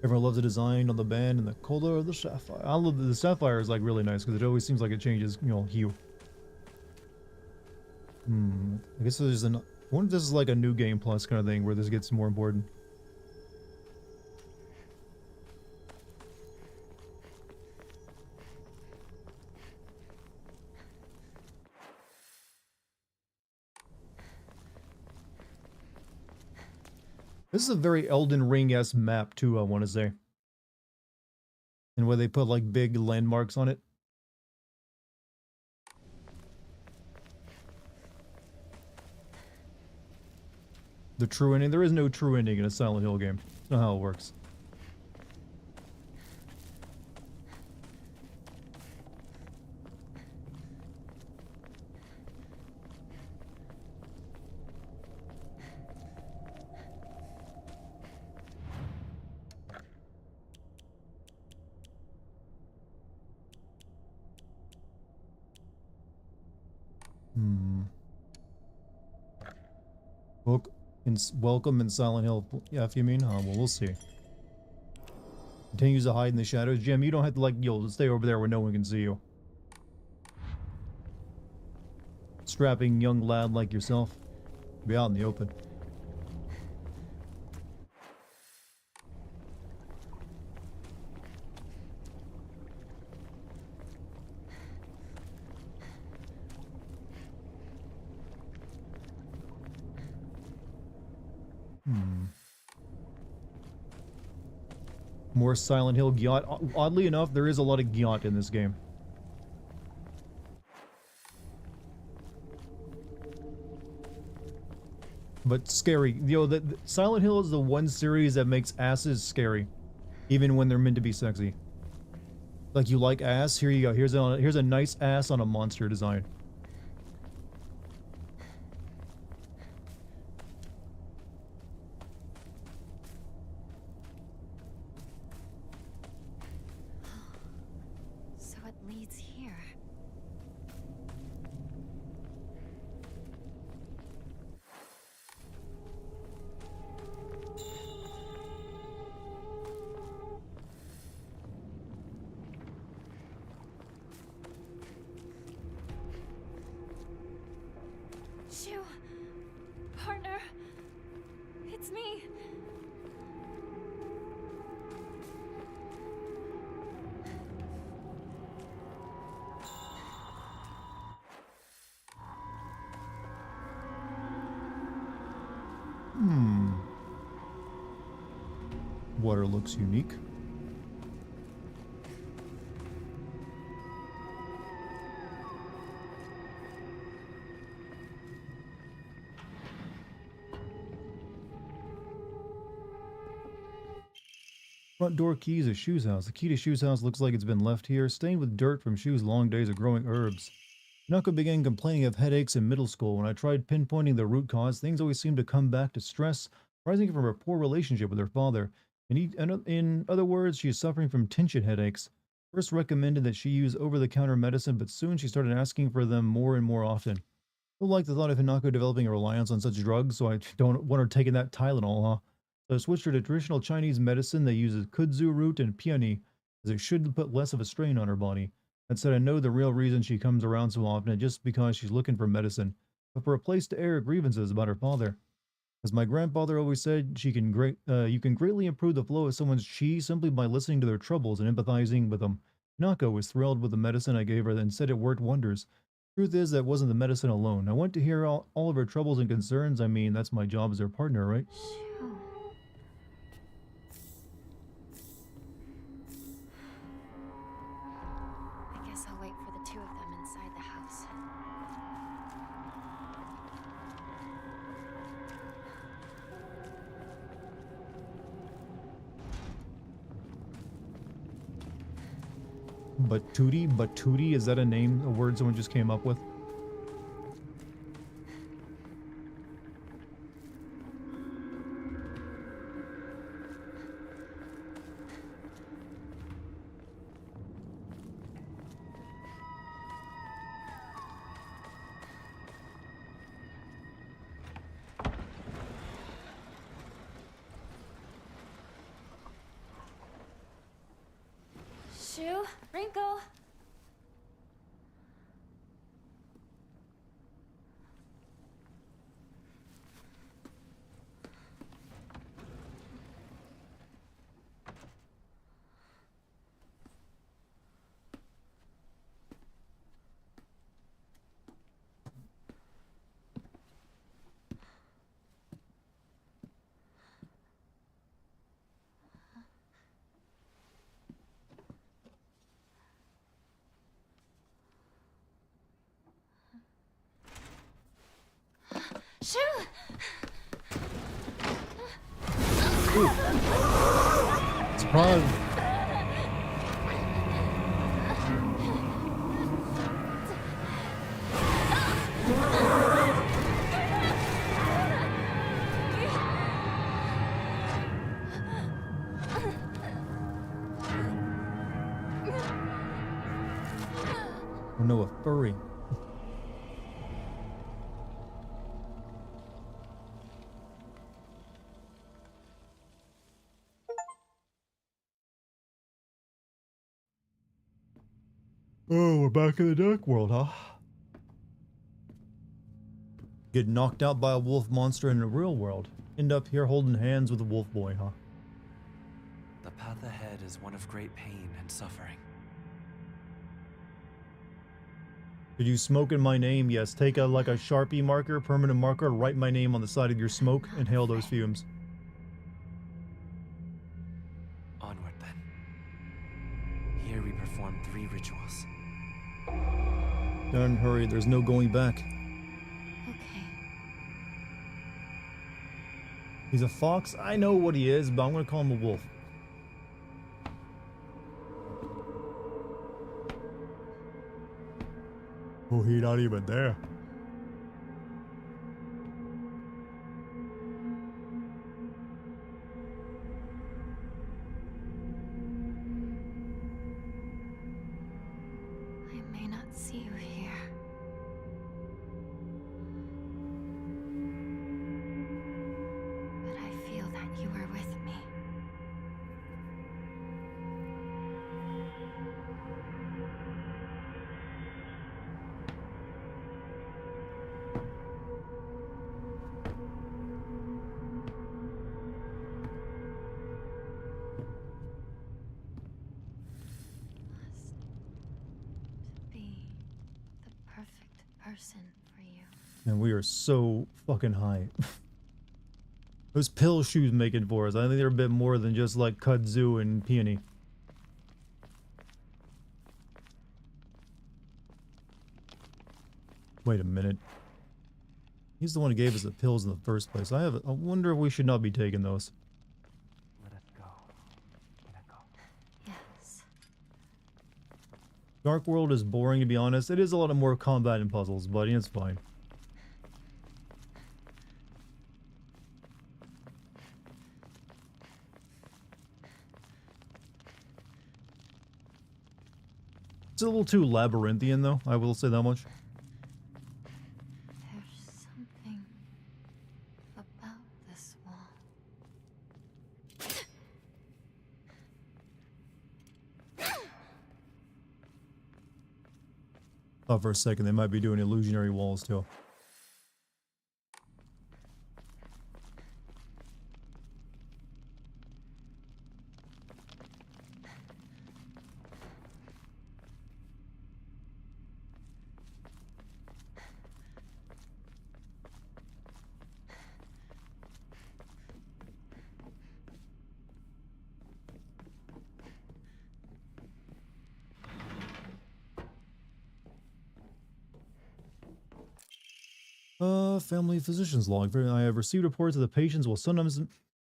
Everyone loves the design on the band and the color of the sapphire. I love the sapphire is like really nice because it always seems like it changes, you know, hue. I guess there's I wonder if this is like a new game plus kind of thing where this gets more important. This is a very Elden Ring-esque map too, I want to say. And where they put like big landmarks on it. The true ending. There is no true ending in a Silent Hill game. That's not how it works. Welcome in Silent Hill. Yeah, if you mean, well, we'll see. Continues to hide in the shadows. Jim, you don't have to, like, you'll stay over there where no one can see you. Strapping young lad like yourself. Be out in the open. More Silent Hill gyat. Oddly enough, there is a lot of gyat in this game. But scary. You know, the Silent Hill is the one series that makes asses scary. Even when they're meant to be sexy. Like, you like ass? Here you go. Here's a nice ass on a monster design. So it leads here. Shoo! Partner! It's me! Water looks unique. Front door key is a Shu's house. The key to Shu's house looks like it's been left here, stained with dirt from Shu's long days of growing herbs. Nako began complaining of headaches in middle school. When I tried pinpointing the root cause, things always seemed to come back to stress, arising from her poor relationship with her father. In other words, she is suffering from tension headaches. First recommended that she use over-the-counter medicine, but soon she started asking for them more and more often. Don't like the thought of Hinako developing a reliance on such drugs, so I don't want her taking that Tylenol, huh? So I switched her to traditional Chinese medicine that uses kudzu root and peony, as it should put less of a strain on her body. That said, I know the real reason she comes around so often is just because she's looking for medicine, but for a place to air her grievances about her father. As my grandfather always said, you can greatly improve the flow of someone's chi simply by listening to their troubles and empathizing with them. Hinako was thrilled with the medicine I gave her and said it worked wonders. Truth is, that wasn't the medicine alone. I went to hear all of her troubles and concerns. I mean, that's my job as her partner, right? Shoo. I guess I'll wait for the two of them inside the house. Batooty, is that a name, a word someone just came up with? Shoo, Wrinkle. Shoo! Surprise! Oh no, a furry. Oh, we're back in the dark world, huh? Get knocked out by a wolf monster in the real world. End up here holding hands with a wolf boy, huh? The path ahead is one of great pain and suffering. Did you smoke in my name? Yes. Take a Sharpie marker, permanent marker, write my name on the side of your smoke, inhale those fumes. Onward then. Here we perform 3 rituals. Don't hurry, there's no going back. Okay. He's a fox? I know what he is, but I'm gonna call him a wolf. Oh, he's not even there. I may not see you here. But I feel that you are with me. Must be the perfect person for you. And we are so fucking high. Those pills she was making for us, I think they're a bit more than just like kudzu and peony. Wait a minute. He's the one who gave us the pills in the first place. I wonder if we should not be taking those. Let us go. Let go. Yes. Dark World is boring, to be honest. It is a lot of more combat and puzzles, but it's fine. It's a little too labyrinthian, though. I will say that much. There's something about this wall. Thought for a second they might be doing illusionary walls, too. Family physician's log. I have received reports that the patients will sometimes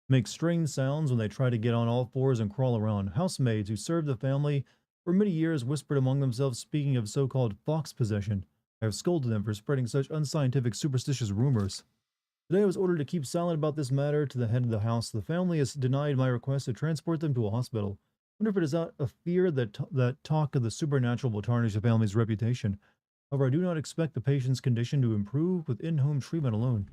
make strange sounds when they try to get on all fours and crawl around. Housemaids who served the family for many years whispered among themselves, speaking of so-called fox possession. I have scolded them for spreading such unscientific, superstitious rumors. Today I was ordered to keep silent about this matter to the head of the house. The family has denied my request to transport them to a hospital. I wonder if it is out of fear that talk of the supernatural will tarnish the family's reputation. However, I do not expect the patient's condition to improve with in-home treatment alone.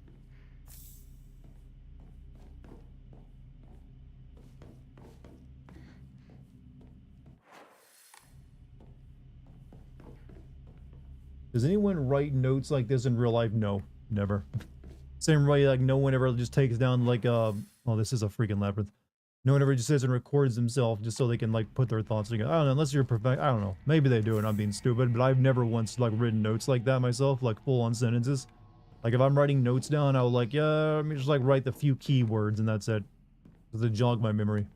Does anyone write notes like this in real life? No, never. Same way, like no one ever just takes down like oh, this is a freaking labyrinth. No one ever just sits and records themselves just so they can like put their thoughts together. I don't know, unless you're perfect. I don't know. Maybe they do and I'm being stupid, but I've never once like written notes like that myself, like full on sentences. Like if I'm writing notes down, I'll like, yeah, let me just like write the few keywords and that's it. Just to jog my memory.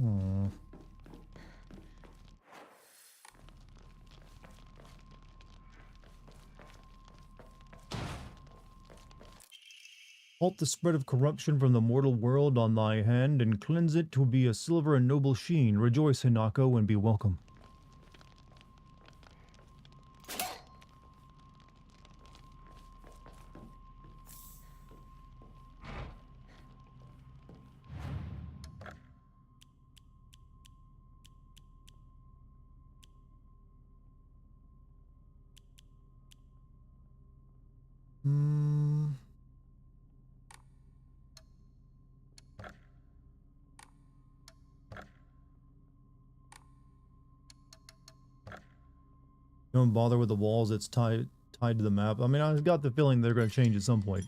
Aw. Halt the spread of corruption from the mortal world on thy hand, and cleanse it to be a silver and noble sheen. Rejoice, Hinako, and be welcome. Don't bother with the walls, it's tied to the map. I mean, I've got the feeling they're going to change at some point.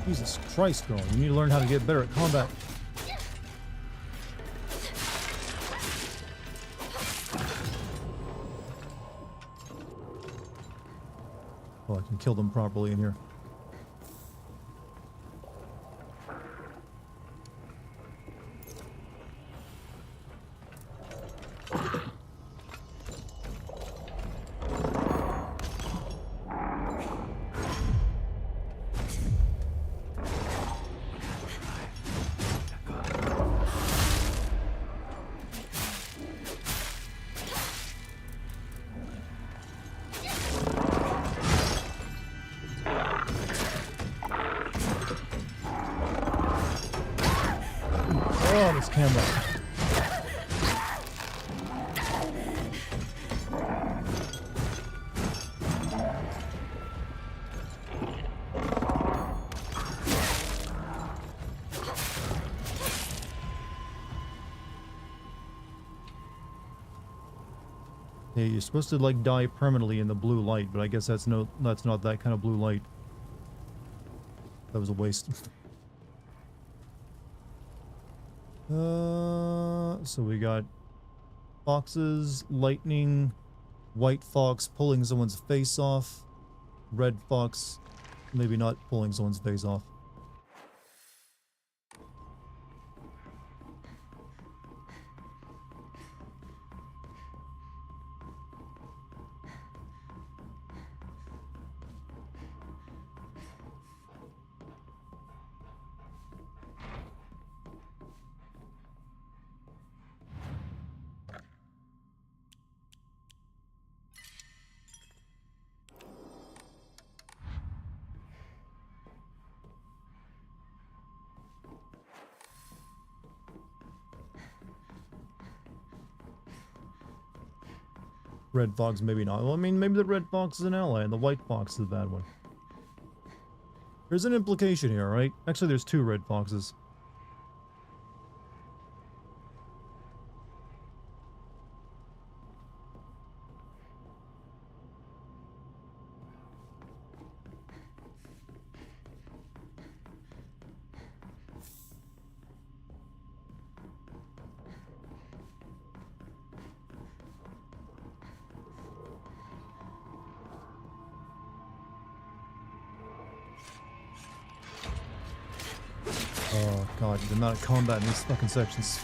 Jesus Christ, girl. You need to learn how to get better at combat. Oh, I can kill them properly in here. Oh, this camera. Hey, you're supposed to like die permanently in the blue light, but I guess that's not that kind of blue light. That was a waste. So we got foxes, lightning, white fox pulling someone's face off, red fox maybe not pulling someone's face off. Red fox, maybe not. Well, I mean, maybe the red fox is an ally and the white fox is the bad one. There's an implication here, right? Actually, there's two red foxes. Oh god, the amount of combat in these fucking sections.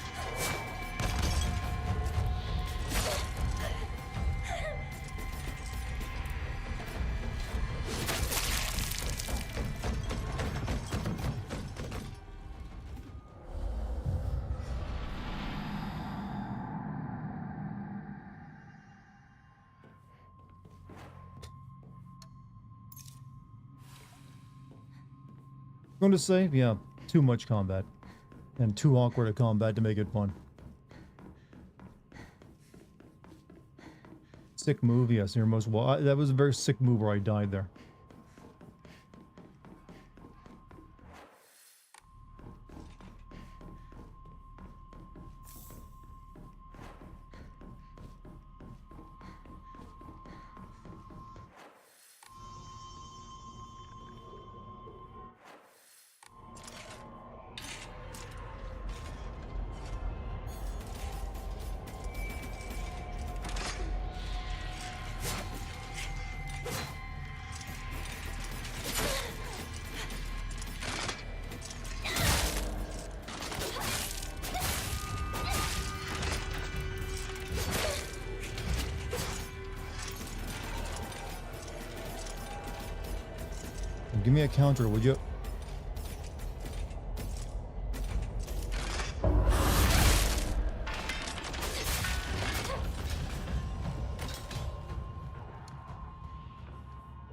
going to say, yeah, too much combat. And too awkward a combat to make it fun. Sick move, yes, near most well. That was a very sick move where I died there. Give me a counter, would you? I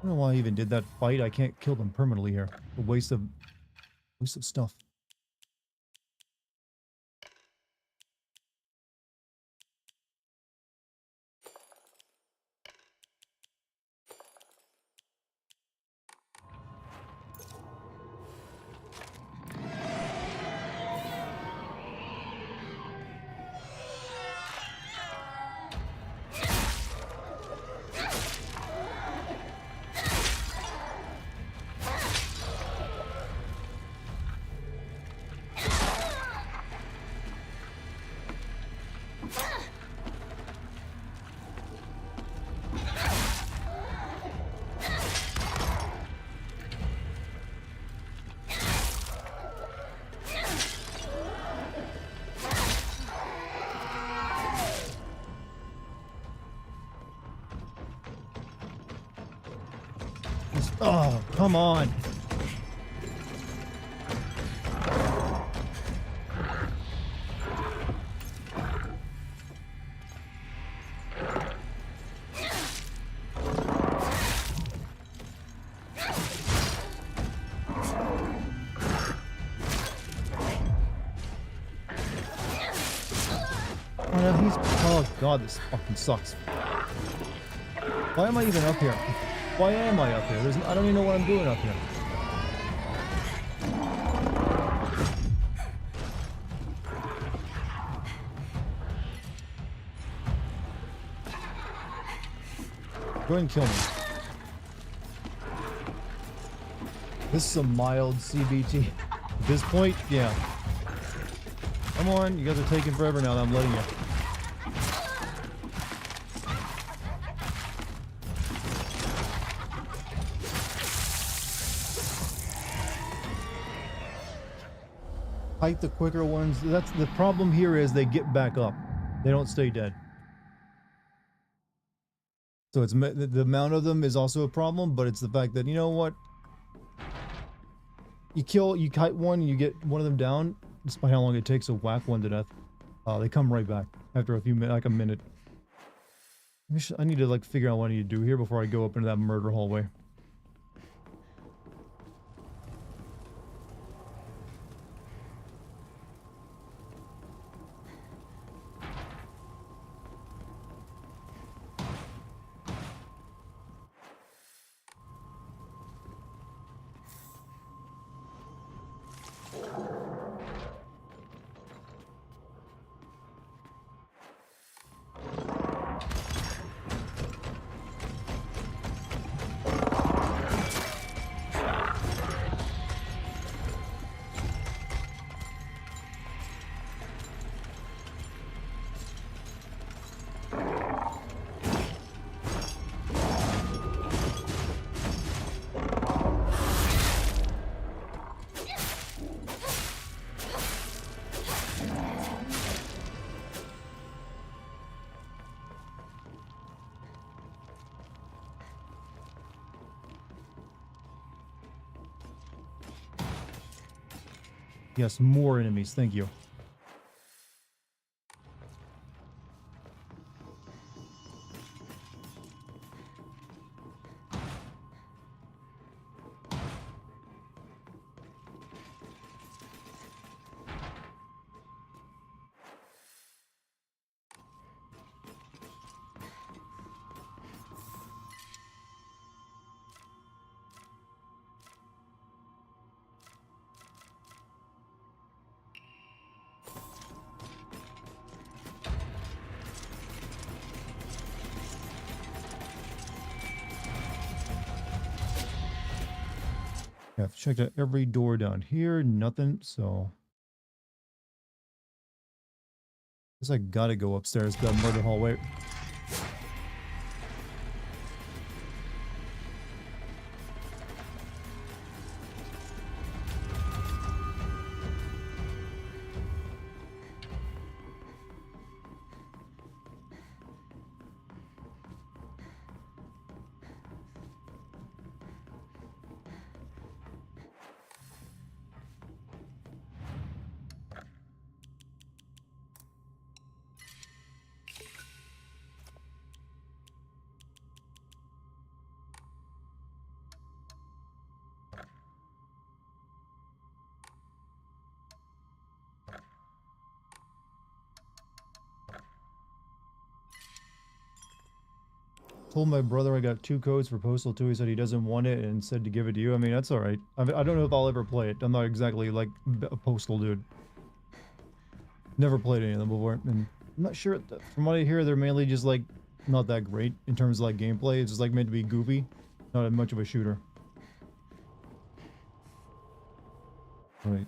don't know why I even did that fight. I can't kill them permanently here. A waste of stuff. Oh, come on. Oh, no, oh god, this fucking sucks. Why am I even up here? Why am I up here? I don't even know what I'm doing up here. Go ahead and kill me. This is a mild CBT. At this point, yeah. Come on, you guys are taking forever now that I'm letting you. Fight the quicker ones. That's the problem here is they get back up. They don't stay dead. So it's the amount of them is also a problem, but it's the fact that, you know what? You kite one, you get one of them down, despite how long it takes to whack one to death. They come right back after a few minutes, like a minute. I need to like figure out what I need to do here before I go up into that murder hallway. Yes, more enemies. Thank you. I've checked out every door down here, nothing, so... Guess I gotta go upstairs to that murder hallway. Told my brother I got 2 codes for Postal 2. He said he doesn't want it and said to give it to you. I mean, that's alright. I don't know if I'll ever play it. I'm not exactly like a Postal dude. Never played any of them before. And I'm not sure. From what I hear, they're mainly just like not that great in terms of like gameplay. It's just like meant to be goofy. Not much of a shooter. Right.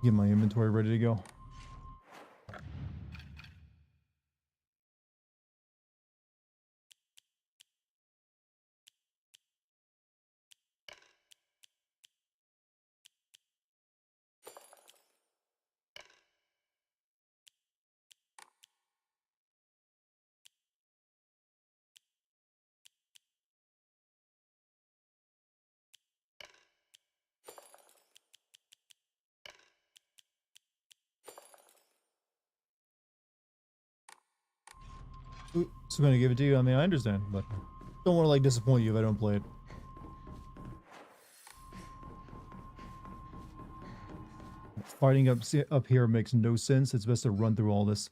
Get my inventory ready to go. So gonna give it to you. I mean, I understand, but don't want to like disappoint you if I don't play it. Fighting up here makes no sense. It's best to run through all this.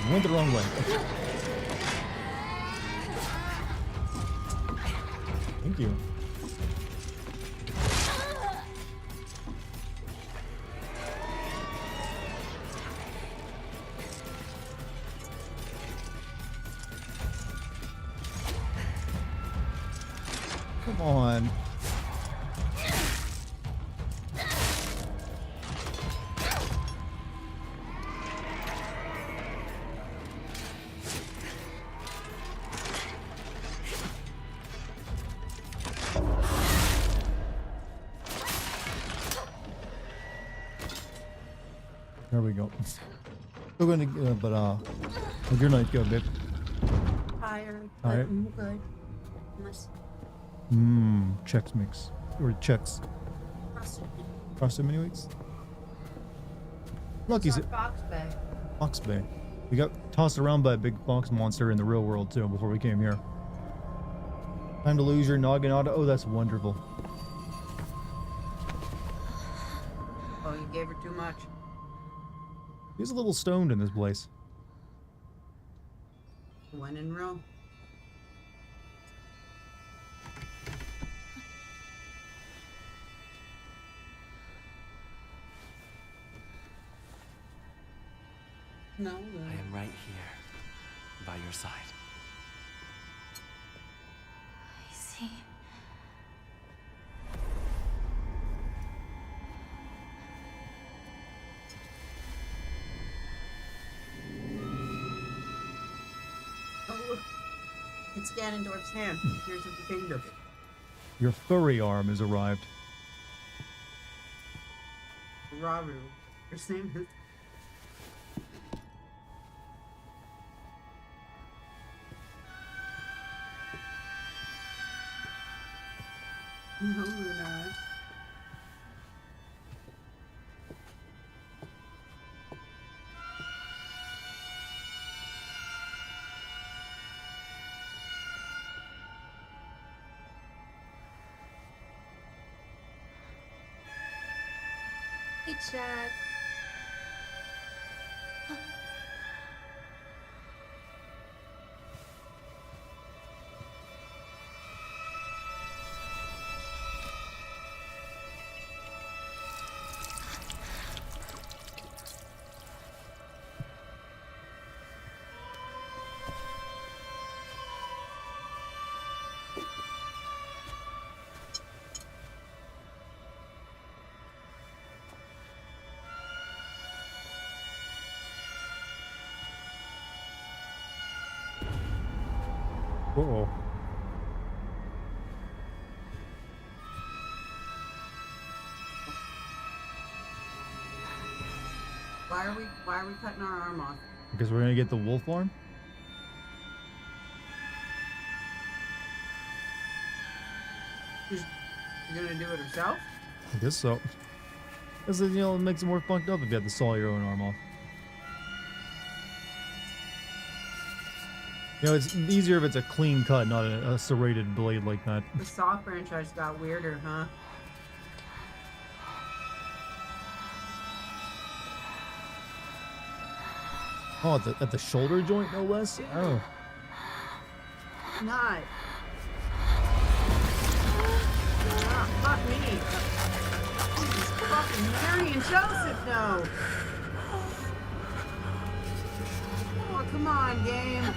Went the wrong way. Thank you. Come on. There we go. Still gonna, good night, go, babe. Tired. Tired? Good. Unless Chex mix. Or Chex. Frosted mini wheats? Lucky's it. Fox Bay. Fox Bay. We got tossed around by a big fox monster in the real world, too, before we came here. Time to lose your noggin auto. Oh, that's wonderful. Oh, you gave her too much. He's a little stoned in this place. When in Rome. No. I am right here, by your side. I see. Oh, look. It's Ganondorf's hand. Here's of the kingdom. Your furry arm has arrived. Raru. Her name is... No, we're not. Hey, Chad. Uh-oh. Why are we cutting our arm off? Because we're gonna get the wolf arm? You're gonna do it herself? I guess so. Because, you know, it makes it more fucked up if you have to saw your own arm off. You know, it's easier if it's a clean cut, not a serrated blade like that. The Saw franchise got weirder, huh? Oh, at the shoulder joint, no less? Oh. Not. Ah, fuck me. Jesus fucking Mary and Joseph, no. Oh, come on, game.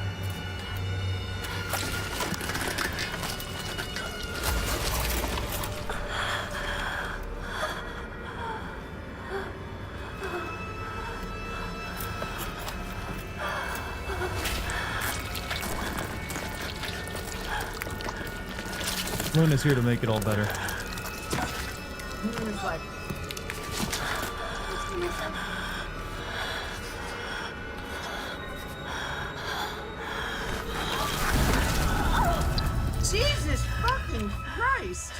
Luna's here to make it all better. Luna's like, Jesus fucking Christ!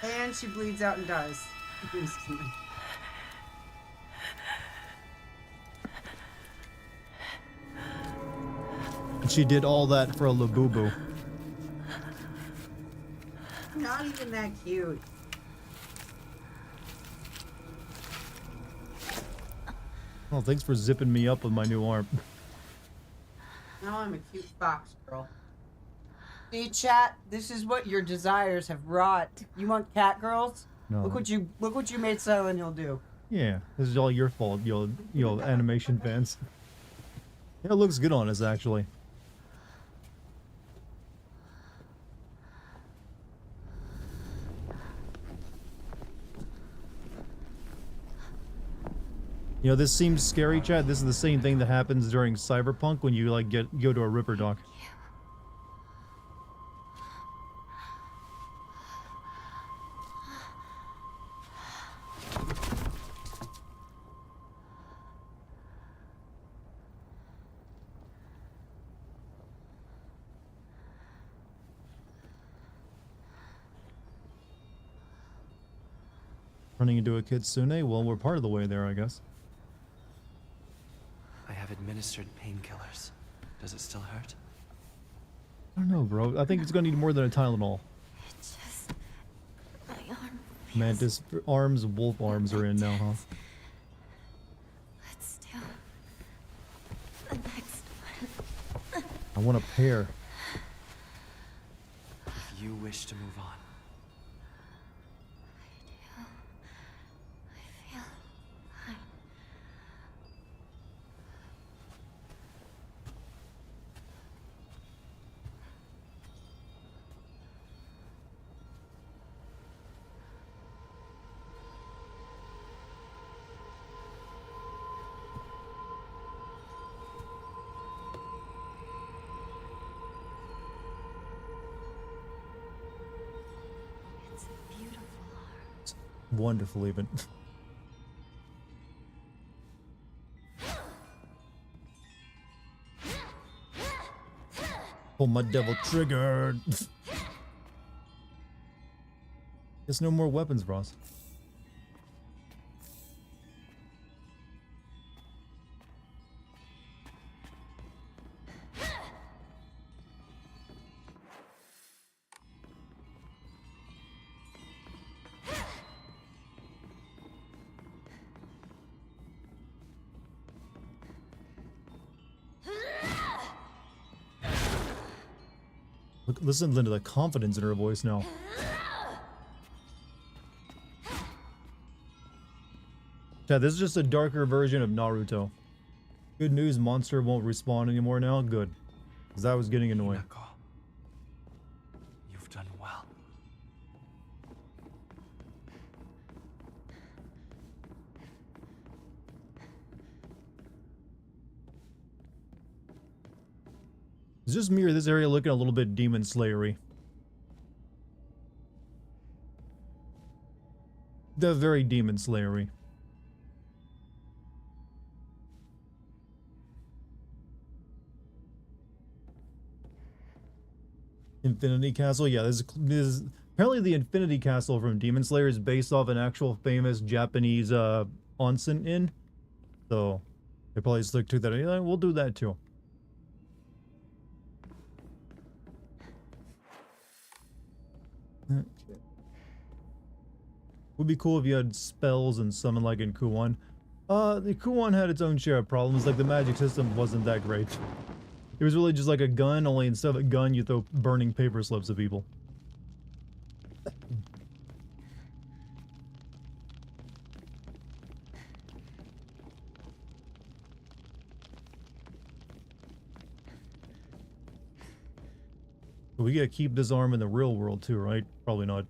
And she bleeds out and dies instantly. And she did all that for a Labubu. Not even that cute. Oh, thanks for zipping me up with my new arm. Now I'm a cute fox girl. See, chat, this is what your desires have wrought. You want cat girls? No. Look what you made Silent Hill do. Yeah, this is all your fault, you animation fans. Yeah, it looks good on us, actually. You know, this seems scary, chat. This is the same thing that happens during Cyberpunk when you, like, go to a Ripper Dock. Running into a kitsune? Well, we're part of the way there, I guess. I have administered painkillers. Does it still hurt? I don't know, bro. I think it's gonna need more than a Tylenol. It just... my arm feels... Mantis arms, wolf arms are in now, huh? Let's do the next one. I want a pair. If you wish to move on, I feel fine. It's a beautiful arm. Wonderful, even. Pull my devil triggered. There's no more weapons, Ross. Look, listen to the confidence in her voice now. Yeah, this is just a darker version of Naruto. Good news, monster won't respawn anymore now. Good. Because that was getting annoying. Hinako, you've done well. It's just me or this area looking a little bit Demon Slayery. The very Demon Slayery. Infinity Castle, yeah, this is apparently the Infinity Castle from Demon Slayer is based off an actual famous Japanese onsen inn. So they probably just took that. Yeah, we'll do that too. Okay. Would be cool if you had spells and summon like in Kuon. The Kuon had its own share of problems, like the magic system wasn't that great. It was really just like a gun, only instead of a gun, you throw burning paper slips at people. But we gotta keep this arm in the real world too, right? Probably not.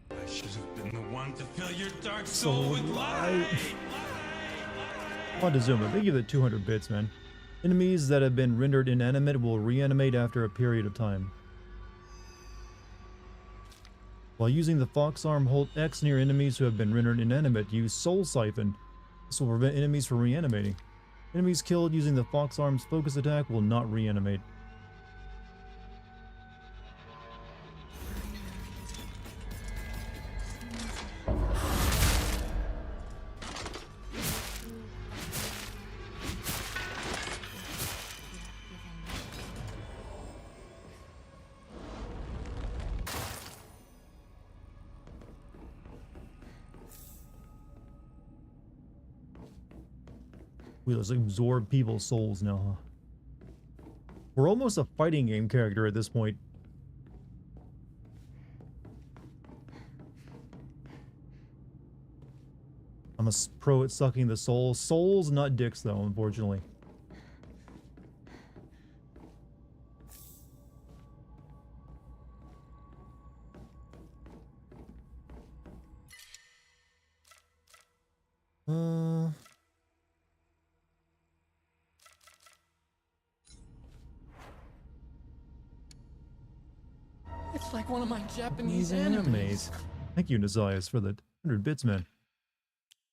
I should have been the one to fill your dark soul with light. I want to zoom in. They give it 200 bits, man. Enemies that have been rendered inanimate will reanimate after a period of time. While using the fox arm, hold X near enemies who have been rendered inanimate. Use Soul Siphon. This will prevent enemies from reanimating. Enemies killed using the fox arm's focus attack will not reanimate. We just absorb people's souls now, huh? We're almost a fighting game character at this point. I'm a pro at sucking the soul. Souls, not dicks, though, unfortunately. It's like one of my Japanese These animes. animes. Thank you, Nazias, for the 100 bits, man.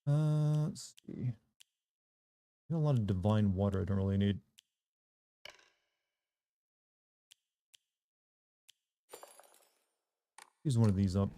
Let's see. Got a lot of divine water I don't really need. Use one of these up.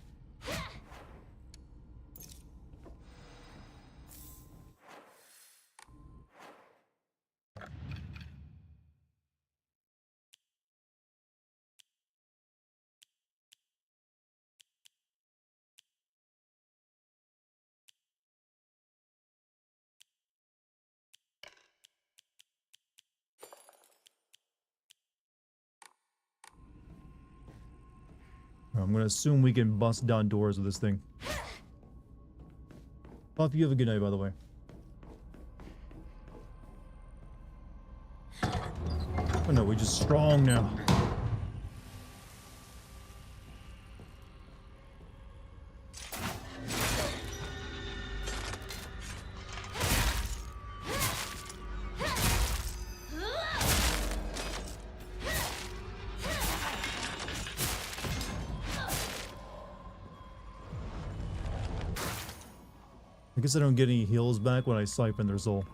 I'm gonna assume we can bust down doors with this thing. Puff, you have a good night, by the way. Oh no, we're just strong now. I guess I don't get any heals back when I siphon their soul.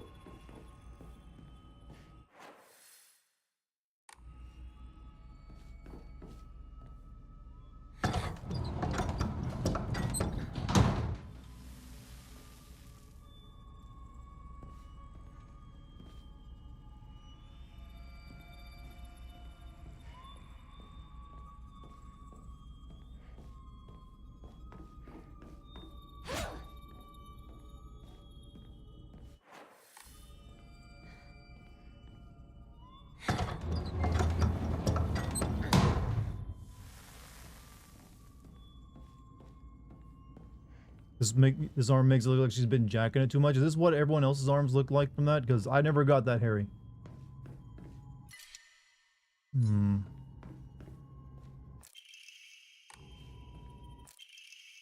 This arm makes it look like she's been jacking it too much. Is this what everyone else's arms look like from that? Because I never got that hairy.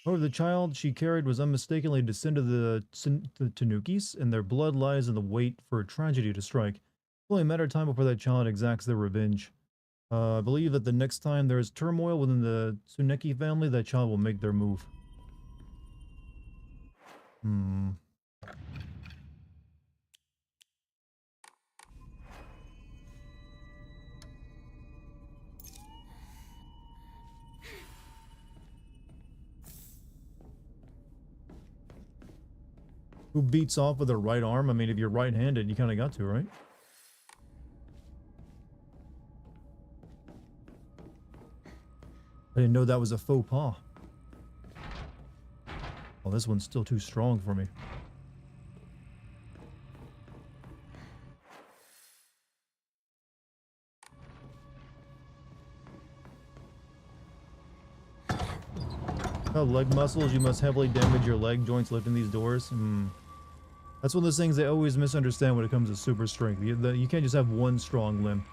Oh, the child she carried was unmistakably descended of the Tanukis, and their blood lies in the wait for a tragedy to strike. It's only a matter of time before that child exacts their revenge. I believe that the next time there is turmoil within the Tsuneki family, that child will make their move. Who beats off with their right arm? I mean, if you're right-handed, you kind of got to, right? I didn't know that was a faux pas. Oh, this one's still too strong for me. Leg muscles, you must heavily damage your leg joints lifting these doors. That's one of those things they always misunderstand when it comes to super strength. You can't just have one strong limb.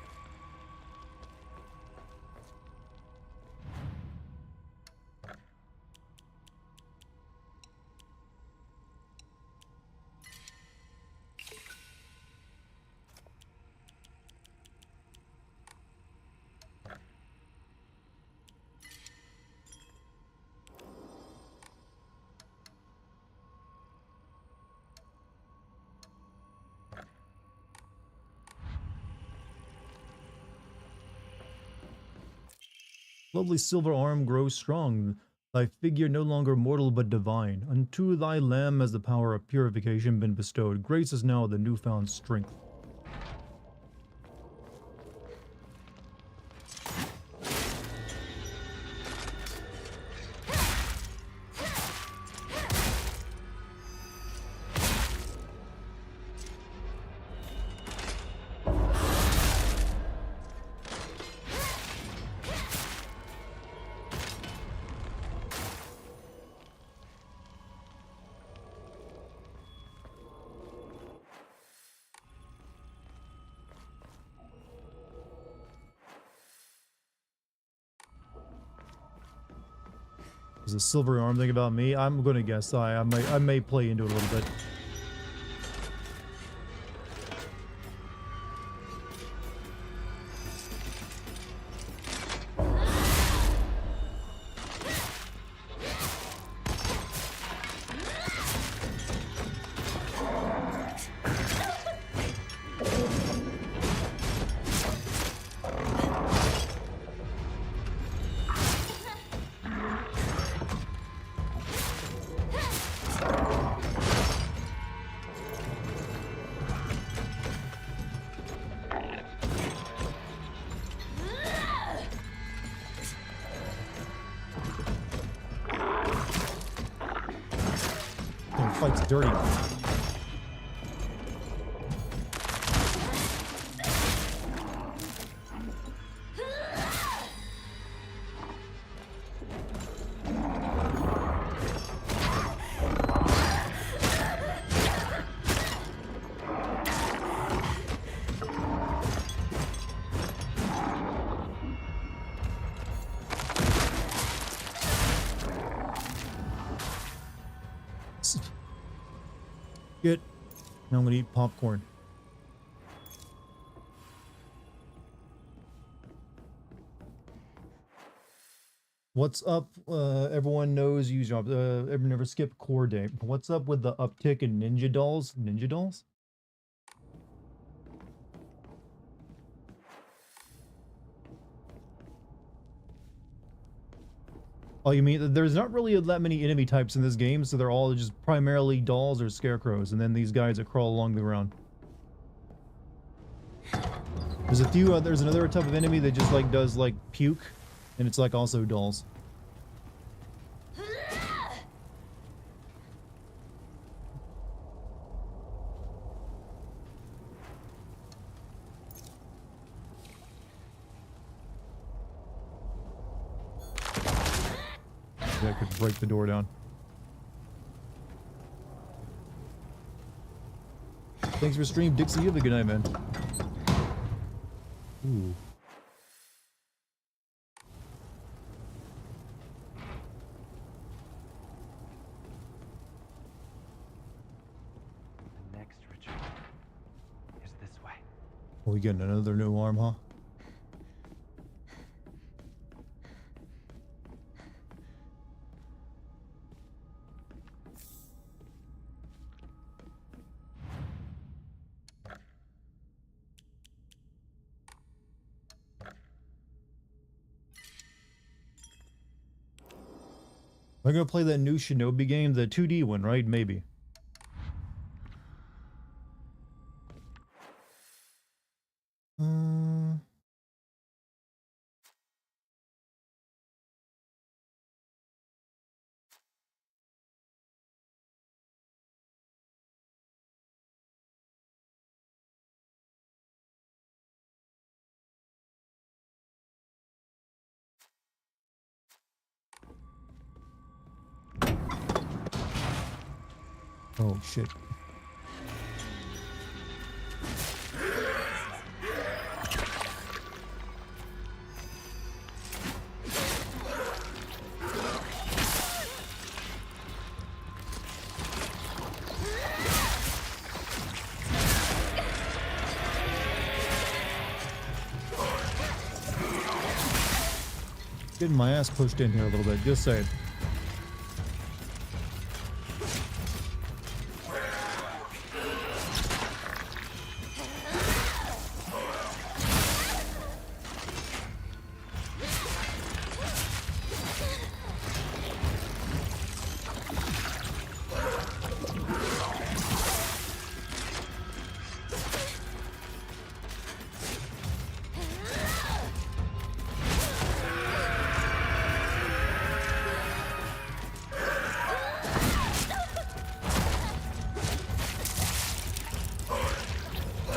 Lovely silver arm grows strong, thy figure no longer mortal but divine. Unto thy lamb has the power of purification been bestowed. Grace is now the newfound strength. Is the silver arm thing about me? I'm gonna guess I may play into it a little bit. Fight's dirty. Good. Now I'm gonna eat popcorn. What's up? Everyone knows use job. Never skip core day. What's up with the uptick in ninja dolls? Ninja dolls? Oh, you mean there's not really that many enemy types in this game, so they're all just primarily dolls or scarecrows, and then these guys that crawl along the ground. There's a few. There's another type of enemy that just like does like puke, and it's like also dolls. That could break the door down. Thanks for stream, Dixie. You have a good night, man. Ooh. The next ritual is this way. Oh, we getting another new arm, huh? I'm gonna play that new Shinobi game, the 2D one, right? Maybe. Oh shit. Getting my ass pushed in here a little bit, just saying.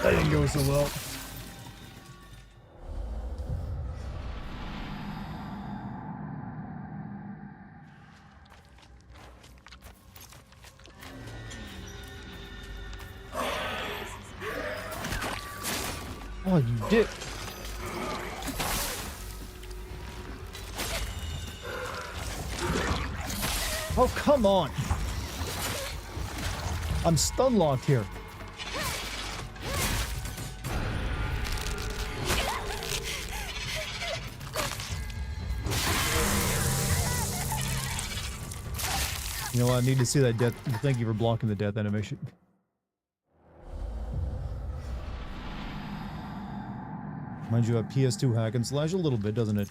That didn't go so well. Oh, you dick. Oh, come on. I'm stun locked here. You know what? I need to see that death. Thank you for blocking the death animation. Mind you, a PS2 hack and slash a little bit, doesn't it?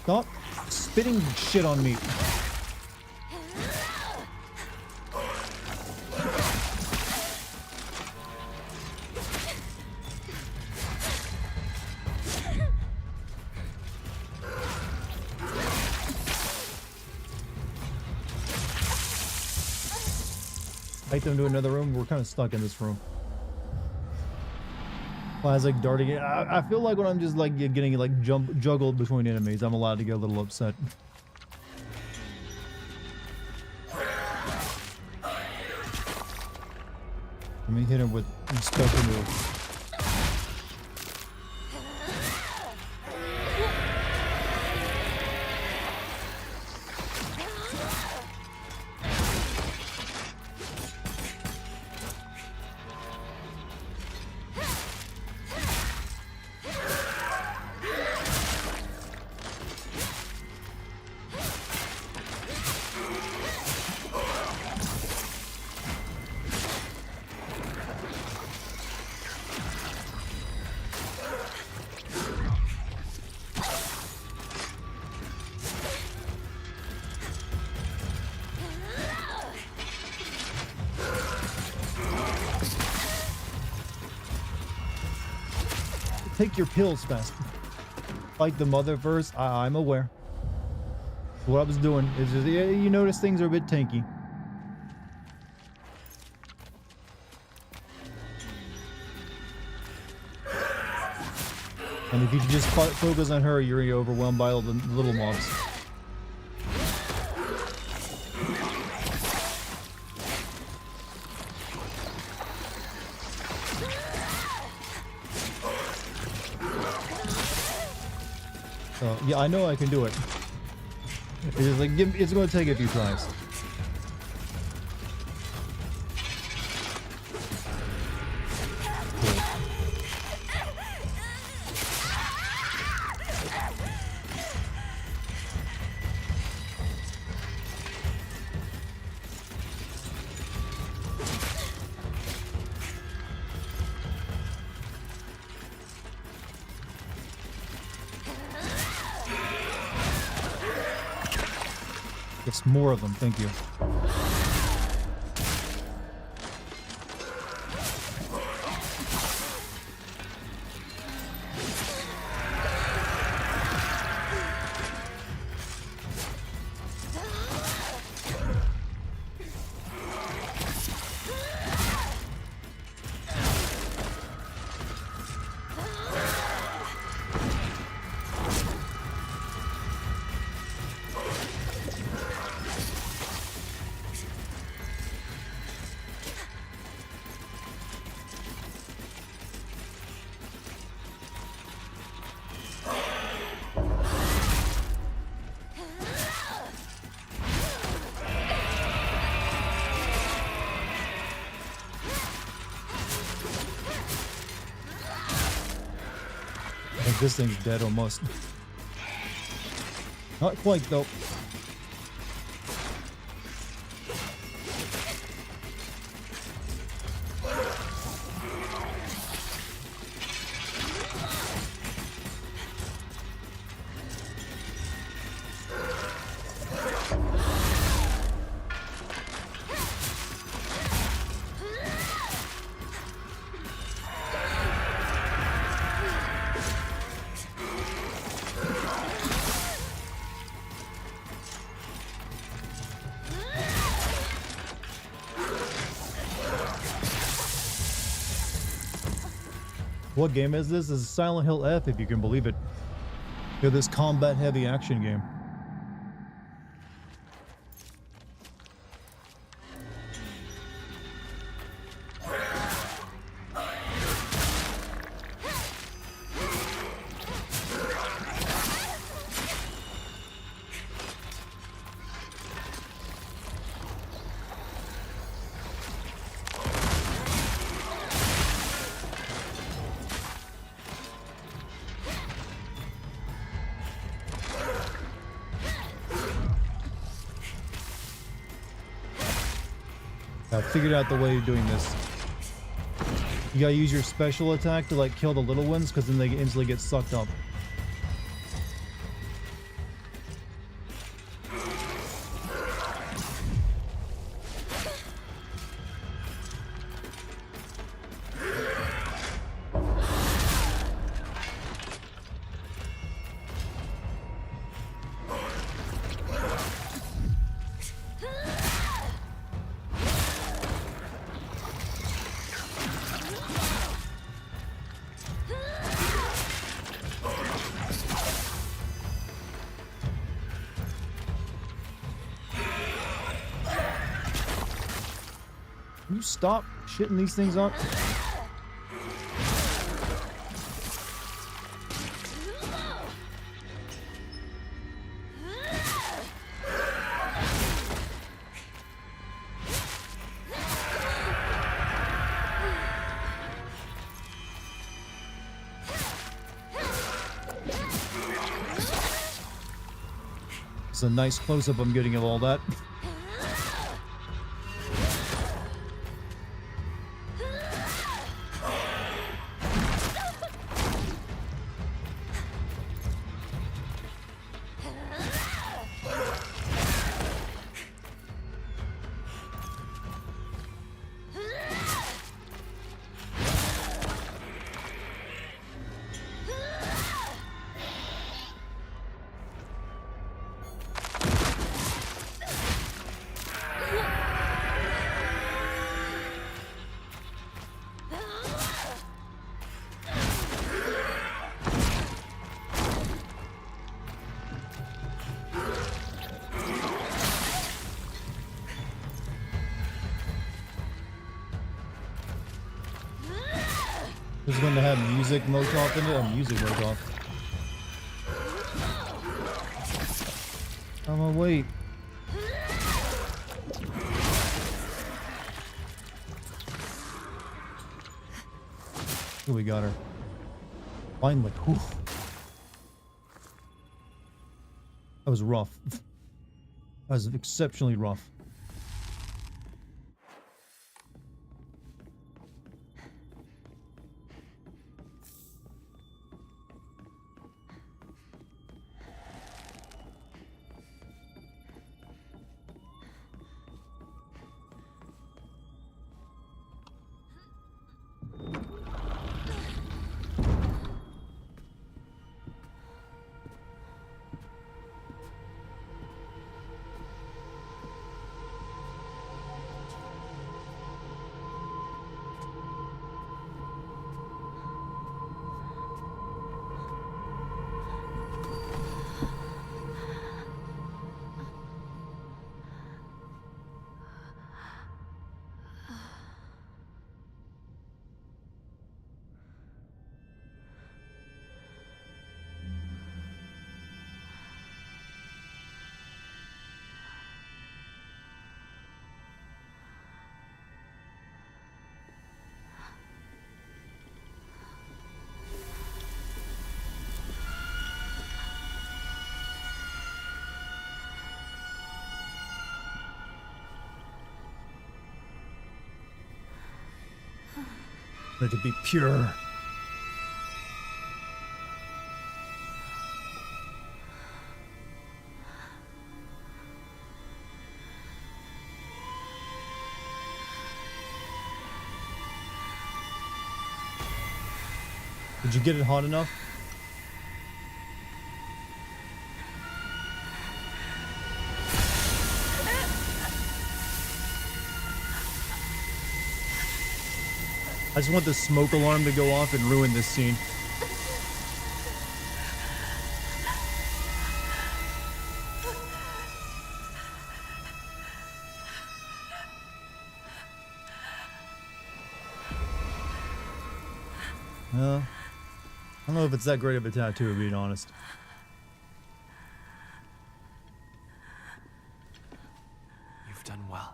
Stop spitting shit on me. Take them to another room. We're kind of stuck in this room. Classic Dartigan. I feel like when I'm just like getting like juggled between enemies, I'm allowed to get a little upset. Let me hit him with special move. Take your pills fast. Fight the mother first. I'm aware. What I was doing is just, you notice things are a bit tanky. And if you just focus on her, you're overwhelmed by all the little mobs. So, yeah, I know I can do it. It's just like, it's going to take a few tries. It's more of them, thank you. This thing's dead almost. Not quite though. What game is this? This is Silent Hill F, if you can believe it. Yeah, this combat-heavy action game. I figured out the way of doing this. You gotta use your special attack to like kill the little ones, because then they instantly get sucked up. Can you stop shitting these things up? It's a nice close-up I'm getting of all that. This one to have music Molotov in it? Oh, music Molotov. I'm gonna wait. Oh, we got her. Finally. Whew. That was rough. That was exceptionally rough. Let it be pure. Did you get it hot enough? I just want the smoke alarm to go off and ruin this scene. I don't know if it's that great of a tattoo, being honest. You've done well.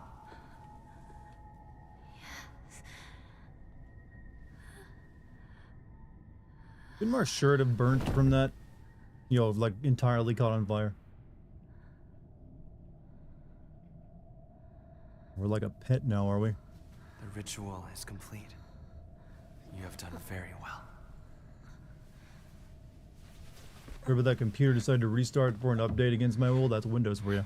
Didn't my shirt have burnt from that? You know, like entirely caught on fire. We're like a pet now, are we? The ritual is complete. You have done very well. Remember that computer decided to restart for an update against my will? That's Windows for you.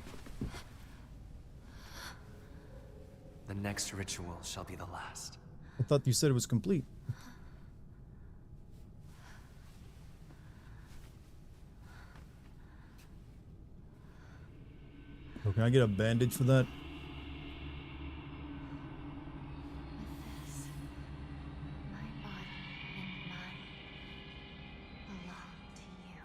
The next ritual shall be the last. I thought you said it was complete. Oh, can I get a bandage for that? With this, my body and mind belong to you.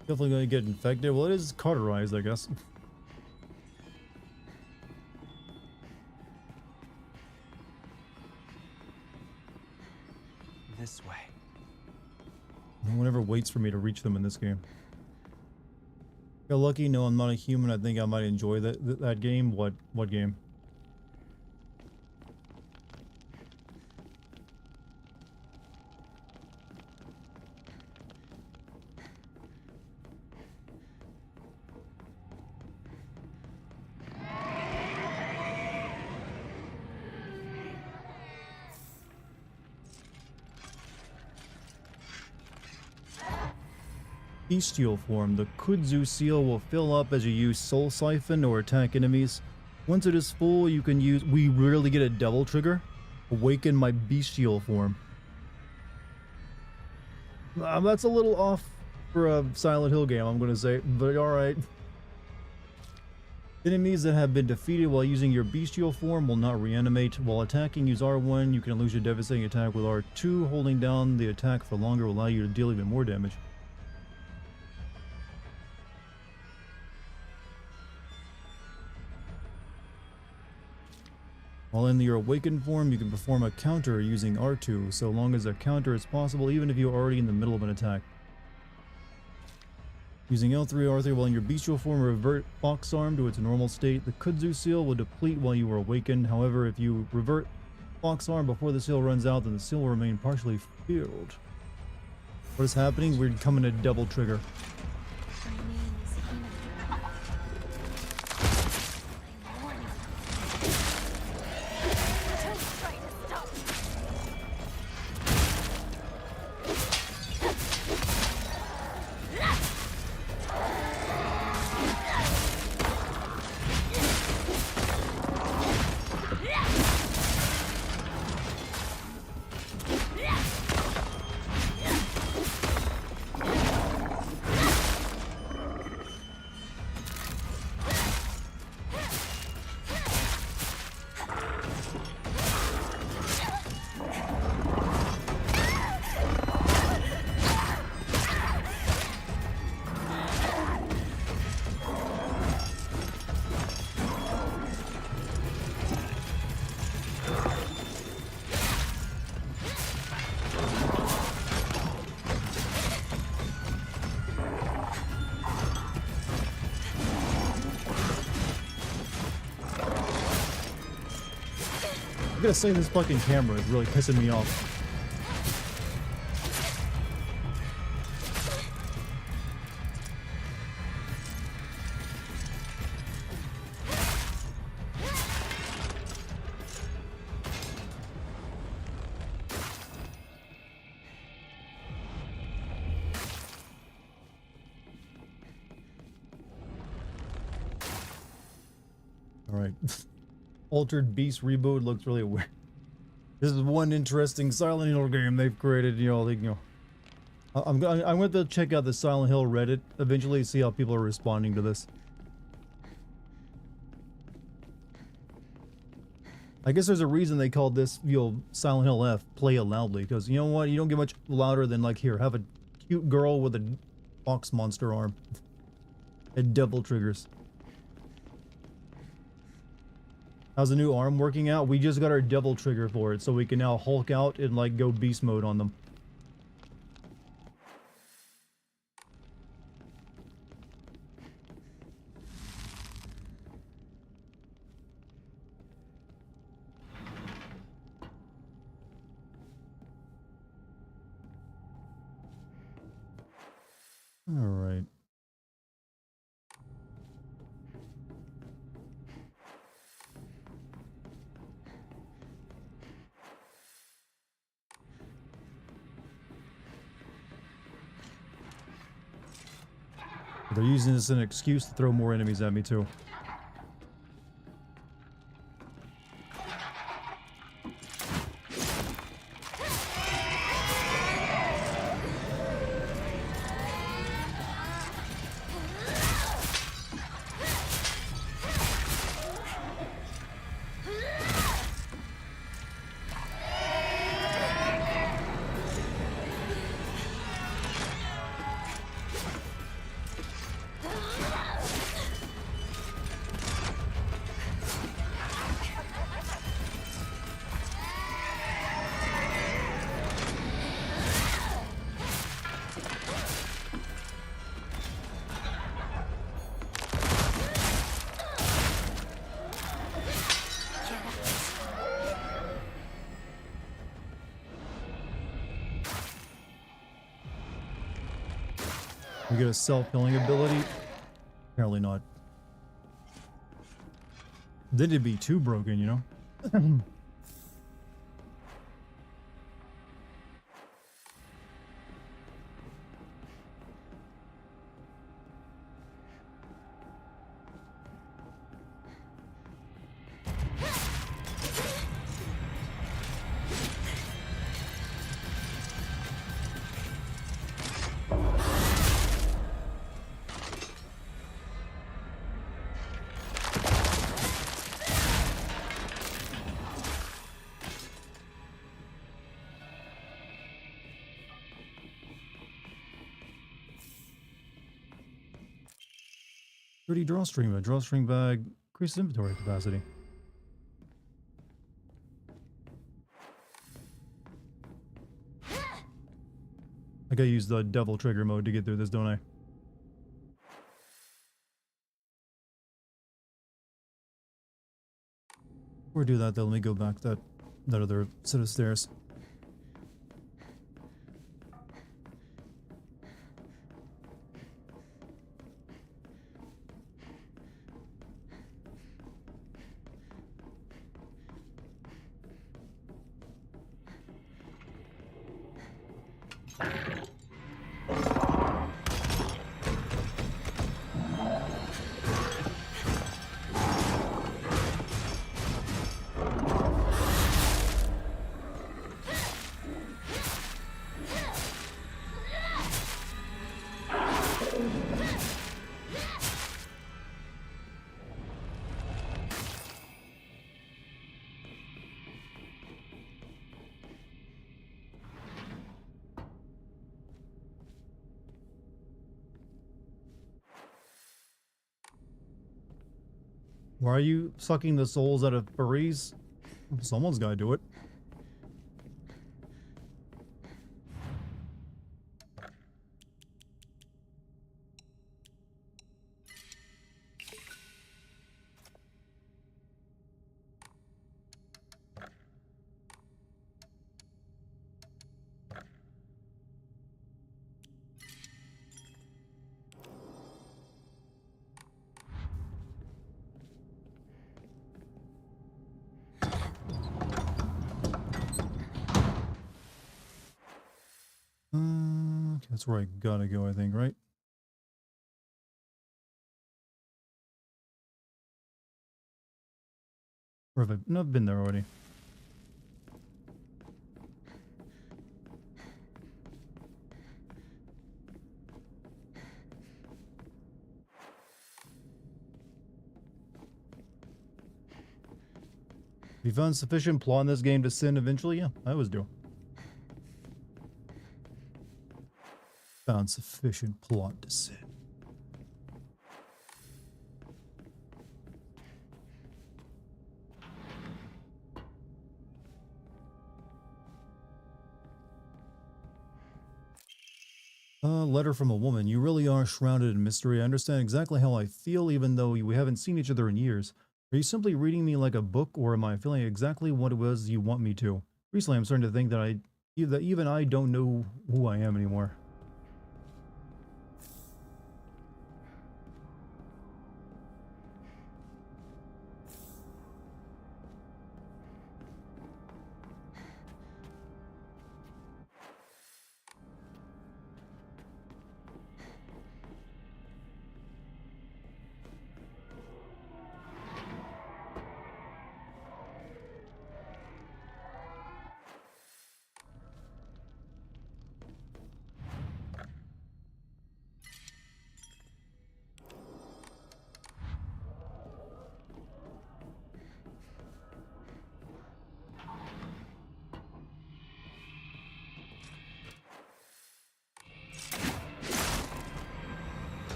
Definitely gonna get infected. Well, it is cauterized, I guess. This way. No one ever waits for me to reach them in this game. Got lucky. No, I'm not a human. I think I might enjoy that game. What game? Bestial form. The kudzu seal will fill up as you use soul siphon or attack enemies. Once it is full, you can use... We rarely get a double trigger. Awaken my bestial form. That's a little off for a Silent Hill game, I'm gonna say, but alright. Enemies that have been defeated while using your bestial form will not reanimate. While attacking, use R1. You can unleash a devastating attack with R2. Holding down the attack for longer will allow you to deal even more damage. While in your awakened form, you can perform a counter using R2, so long as a counter is possible even if you are already in the middle of an attack. Using L3 R3 while in your bestial form, revert Fox Arm to its normal state. The Kudzu seal will deplete while you are awakened. However, if you revert Fox Arm before the seal runs out, then the seal will remain partially filled. What is happening? We're coming a double trigger. My name is Hina. I'm warning you. Don't try to stop me. I gotta say, this fucking camera is really pissing me off. Alright. Altered Beast reboot looks really weird. This is one interesting Silent Hill game they've created, I'm going to check out the Silent Hill Reddit eventually, see how people are responding to this. I guess there's a reason they called this, Silent Hill F, play it loudly, because you know what, you don't get much louder than like, here, have a cute girl with a box monster arm. And double triggers. How's the new arm working out? We just got our double trigger for it, so we can now Hulk out and like go beast mode on them. All right. They're using this as an excuse to throw more enemies at me too. We get a self-healing ability? Apparently not. Then it'd be too broken, you know? 30 drawstring bag. Drawstring bag increases inventory capacity. I gotta use the devil trigger mode to get through this, don't I? Before I do that, though, let me go back that other set of stairs. Why are you sucking the souls out of furries? Someone's gotta do it. Okay, that's where I gotta go, I think, right? Or have I... No, I've been there already. Have you found sufficient plot in this game to sin eventually? Yeah, I always do. Found sufficient plot to sin. Letter from a woman. You really are shrouded in mystery. I understand exactly how I feel even though we haven't seen each other in years. Are you simply reading me like a book, or am I feeling exactly what it was you want me to? Recently I'm starting to think that even I don't know who I am anymore.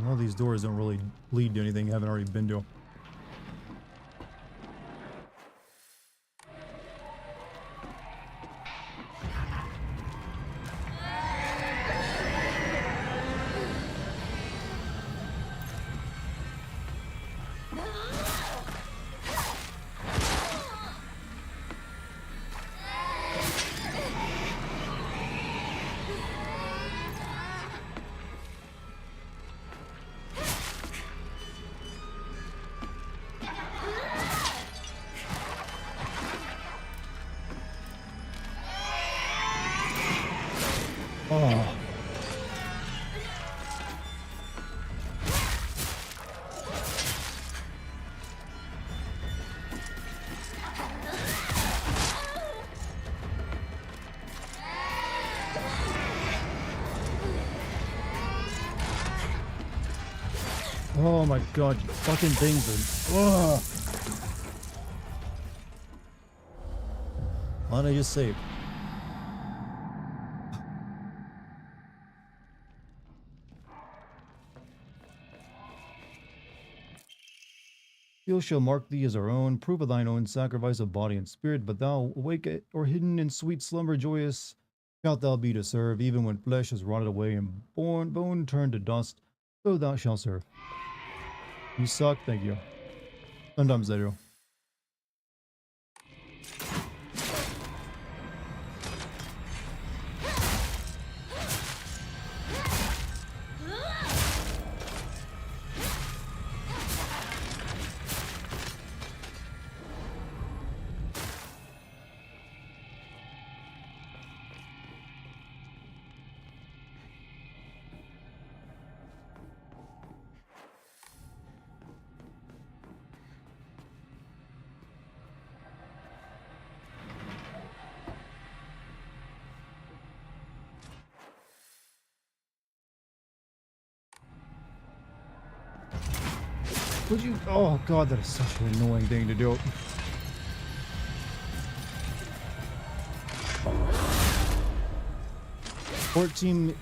All these doors don't really lead to anything I haven't already been to. Oh. Oh my god, you fucking things are... Ugh. Why did I just save? He'll shall mark thee as our own, prove of thine own sacrifice of body and spirit, but thou, awake or hidden in sweet slumber joyous, shalt thou be to serve, even when flesh is rotted away and bone turned to dust, so thou shalt serve. You suck, thank you. Sometimes I do. Would you? Oh god, that is such an annoying thing to do. "14"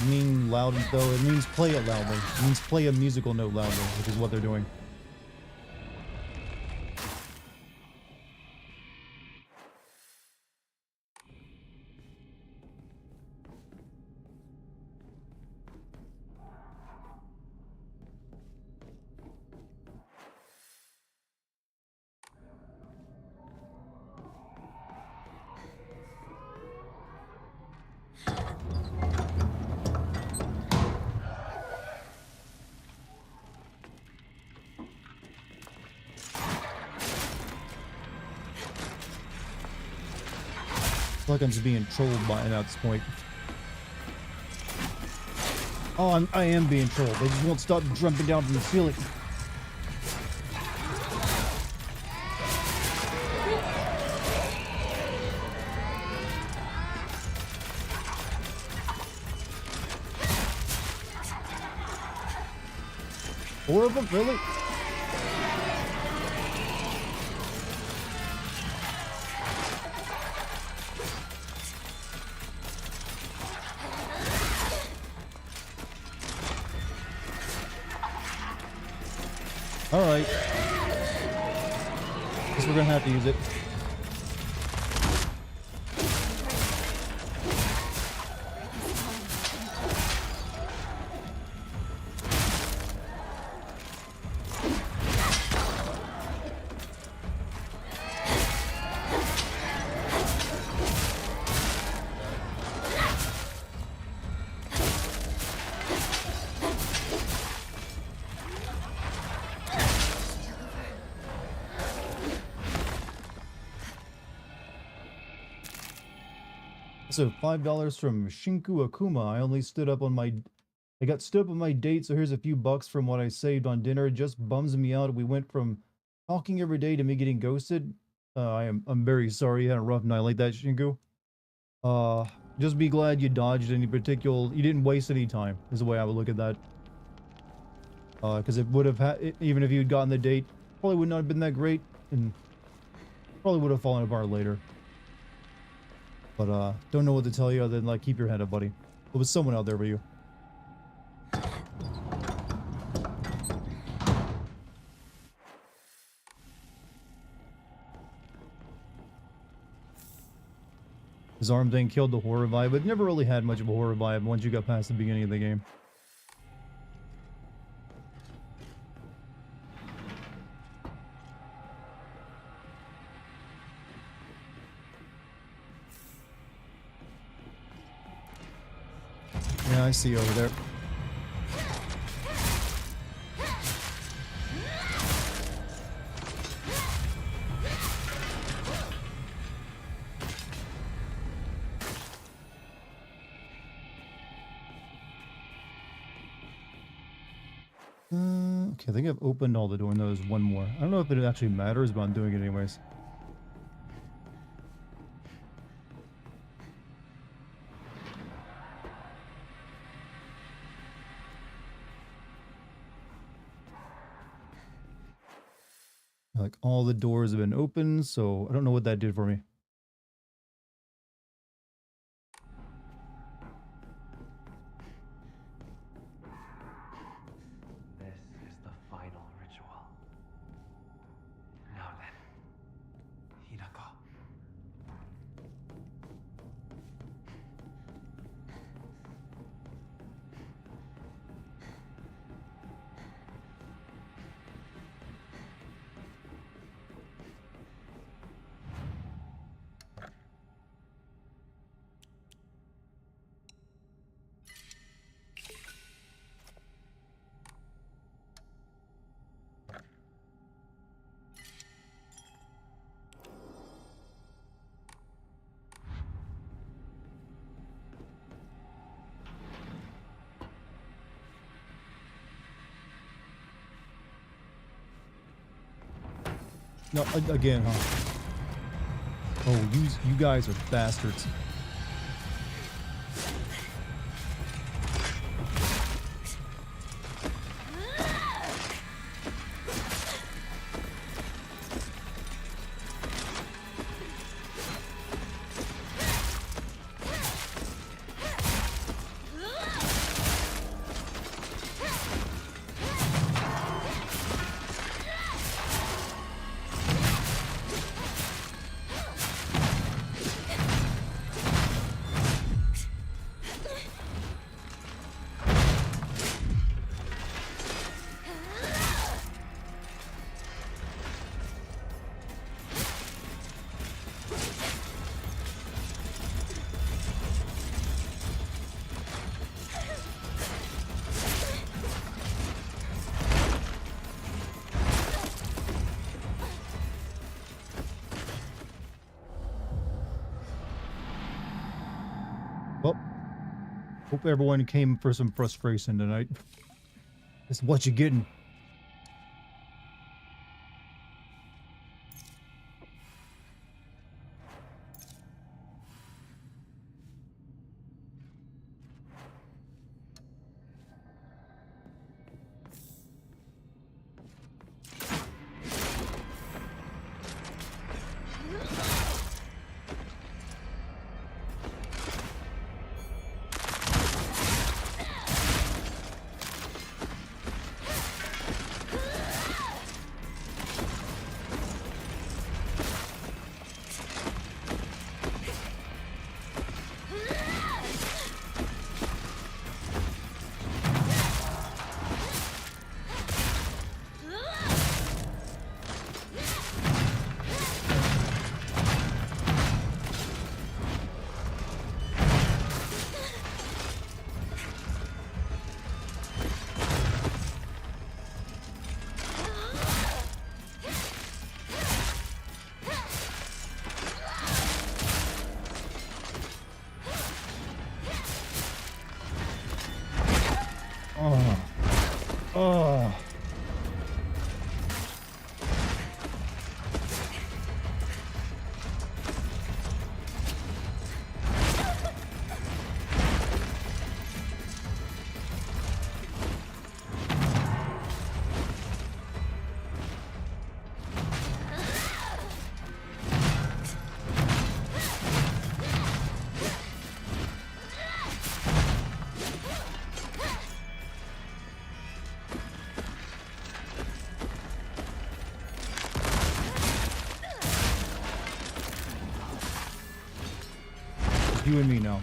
mean loud though. It means play it loudly. It means play a musical note loudly, which is what they're doing. I feel like I'm just being trolled by it at this point. Oh, I am being trolled. They just won't stop jumping down from the ceiling. Four of them? Really? Alright. Guess we're gonna have to use it. So $5 from Shinku Akuma. I got stood up on my date, so here's a few bucks from what I saved on dinner. It just bums me out. We went from talking every day to me getting ghosted. I'm very sorry you had a rough night like that, Shinku. Just be glad you dodged any particular, you didn't waste any time, is the way I would look at that. Because it would have even if you'd gotten the date, probably would not have been that great, and probably would have fallen apart later. But, don't know what to tell you other than, like, keep your head up, buddy. There was someone out there for you. His arm thing killed the horror vibe, but never really had much of a horror vibe once you got past the beginning of the game. Yeah, I see you over there. Okay, I think I've opened all the doors. No, there's one more. I don't know if it actually matters, but I'm doing it anyways. Like all the doors have been opened, so I don't know what that did for me. This is the final ritual. Now then, Hinako. No, again, huh? Oh, you guys are bastards. Well, hope everyone came for some frustration tonight. That's what you're getting. Oh. Oh. You and me now.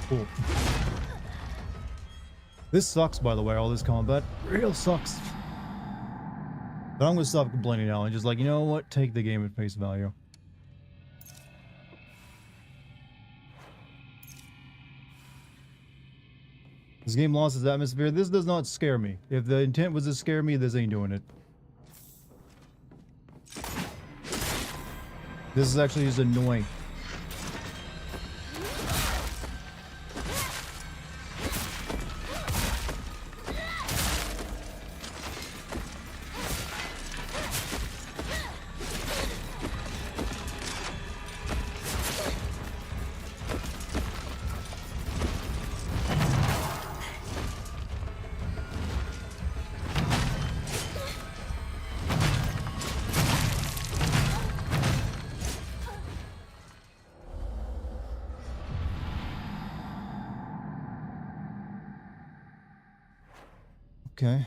Cool. This sucks, by the way, all this combat. Real sucks. But I'm gonna stop complaining now and just like, you know what? Take the game at face value. This game lost its atmosphere. This does not scare me. If the intent was to scare me, this ain't doing it. This is actually just annoying. Okay.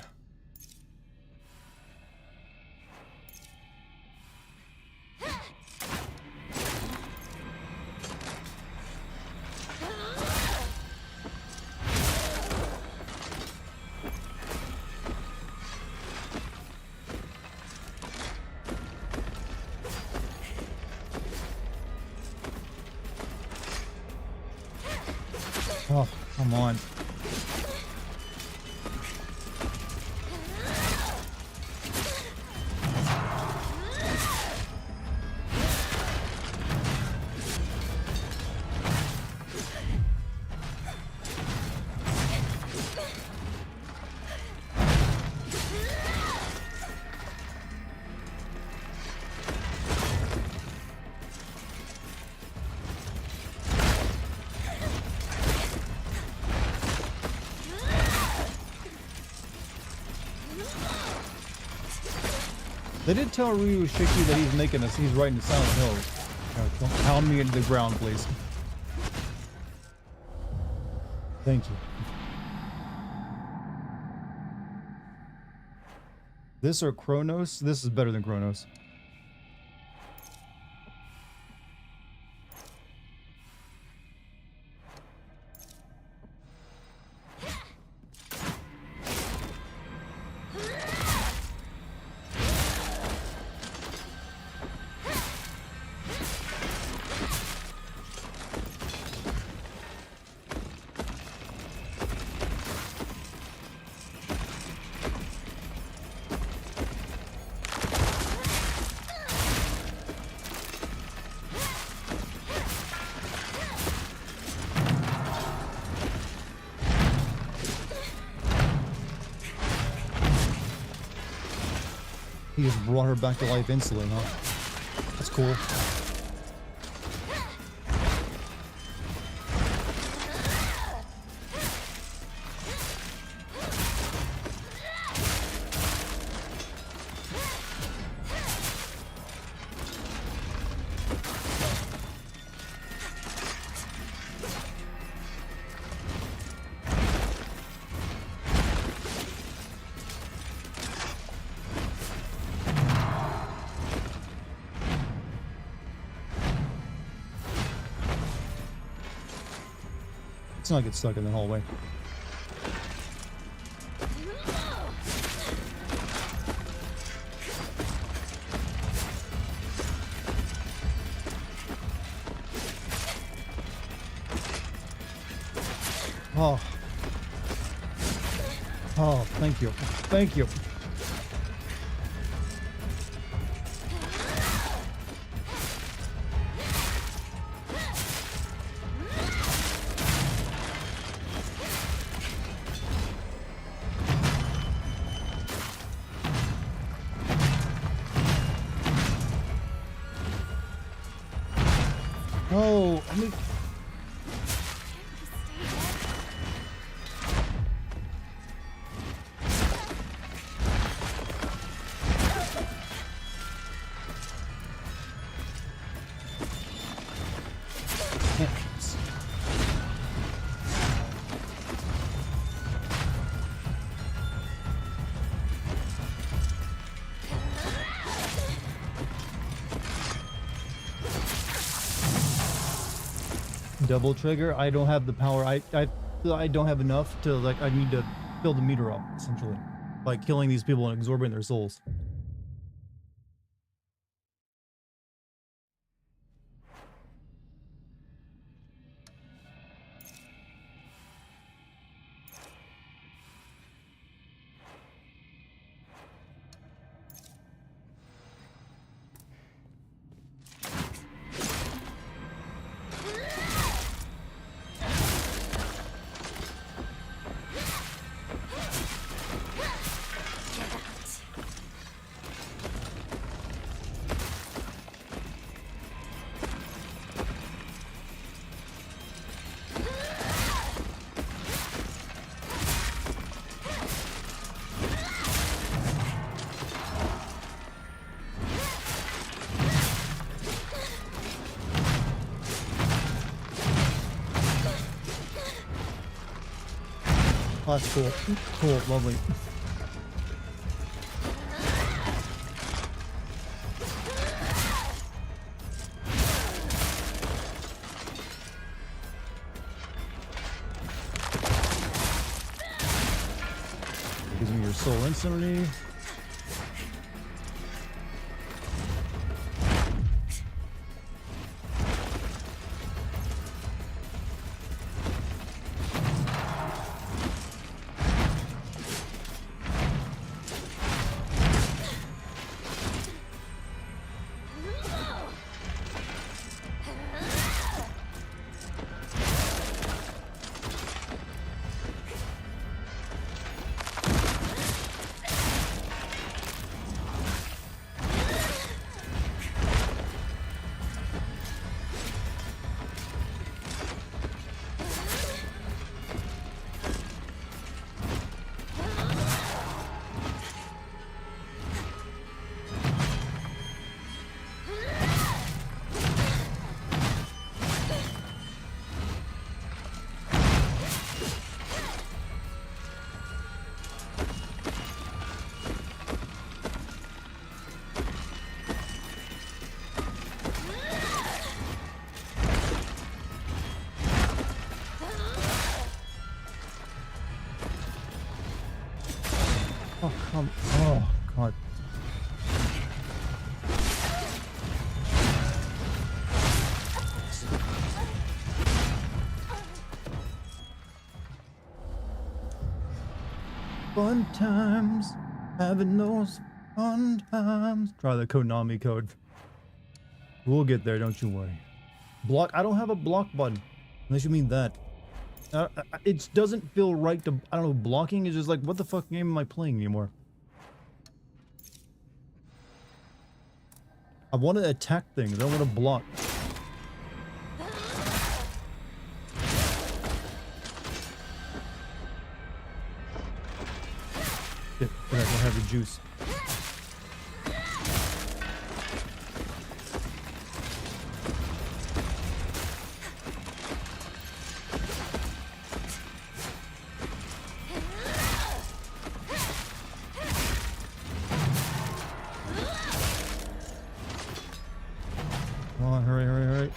Oh, come on. They did tell Ryu Shiki that he's riding to Silent Hill. Don't pound me into the ground, please. Thank you. This or Kronos? This is better than Kronos. He just brought her back to life instantly, huh? That's cool. Let's not get stuck in the hallway. Oh. Oh, thank you. Thank you. Oh, I mean... Double trigger. I don't have the power. I don't have enough to, like, I need to fill the meter up, essentially, by killing these people and absorbing their souls. Oh, that's cool. Cool, lovely. your soul instantly. Oh, come. Oh, God. Fun times. Having those fun times. Try the Konami code. We'll get there, don't you worry. Block. I don't have a block button. Unless you mean that. It doesn't feel right to, I don't know, blocking is just like, what the fuck game am I playing anymore? I want to attack things, I don't want to block. Shit, I don't have the juice. Come on, hurry, hurry, hurry.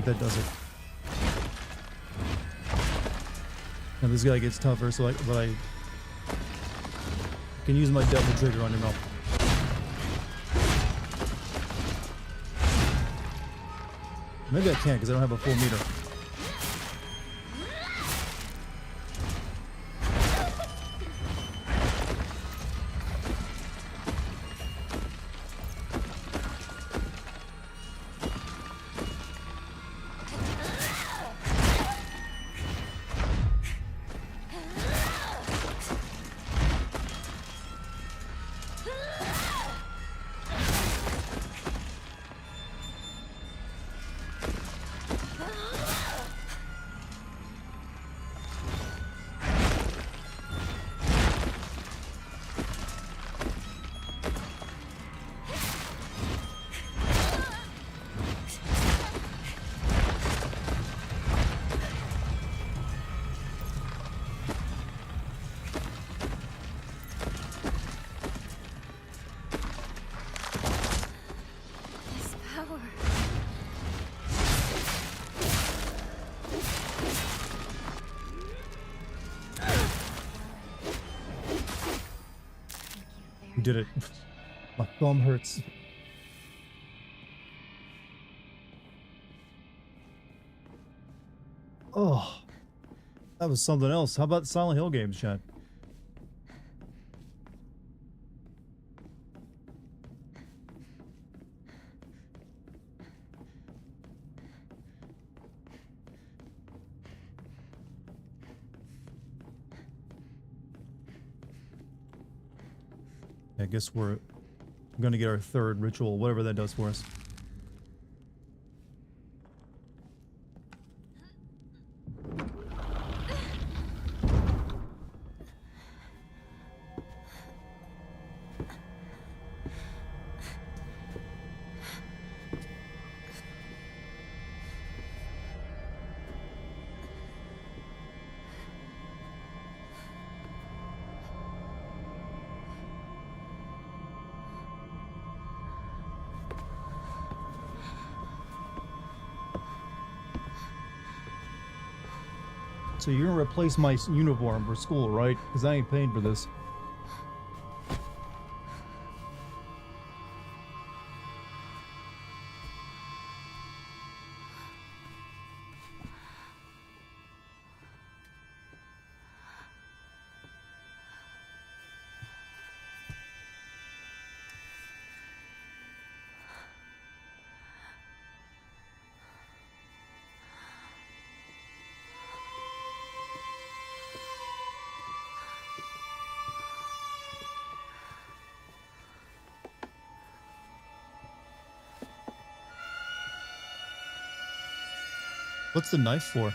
That does it. Now this guy gets tougher, so I can use my devil trigger on him now. Maybe I can't because I don't have a full meter. You did it. My thumb hurts. Oh, that was something else. How about Silent Hill games, chat? I guess we're gonna get our third ritual, whatever that does for us. So you're gonna replace my uniform for school, right? Because I ain't paying for this. What's the knife for?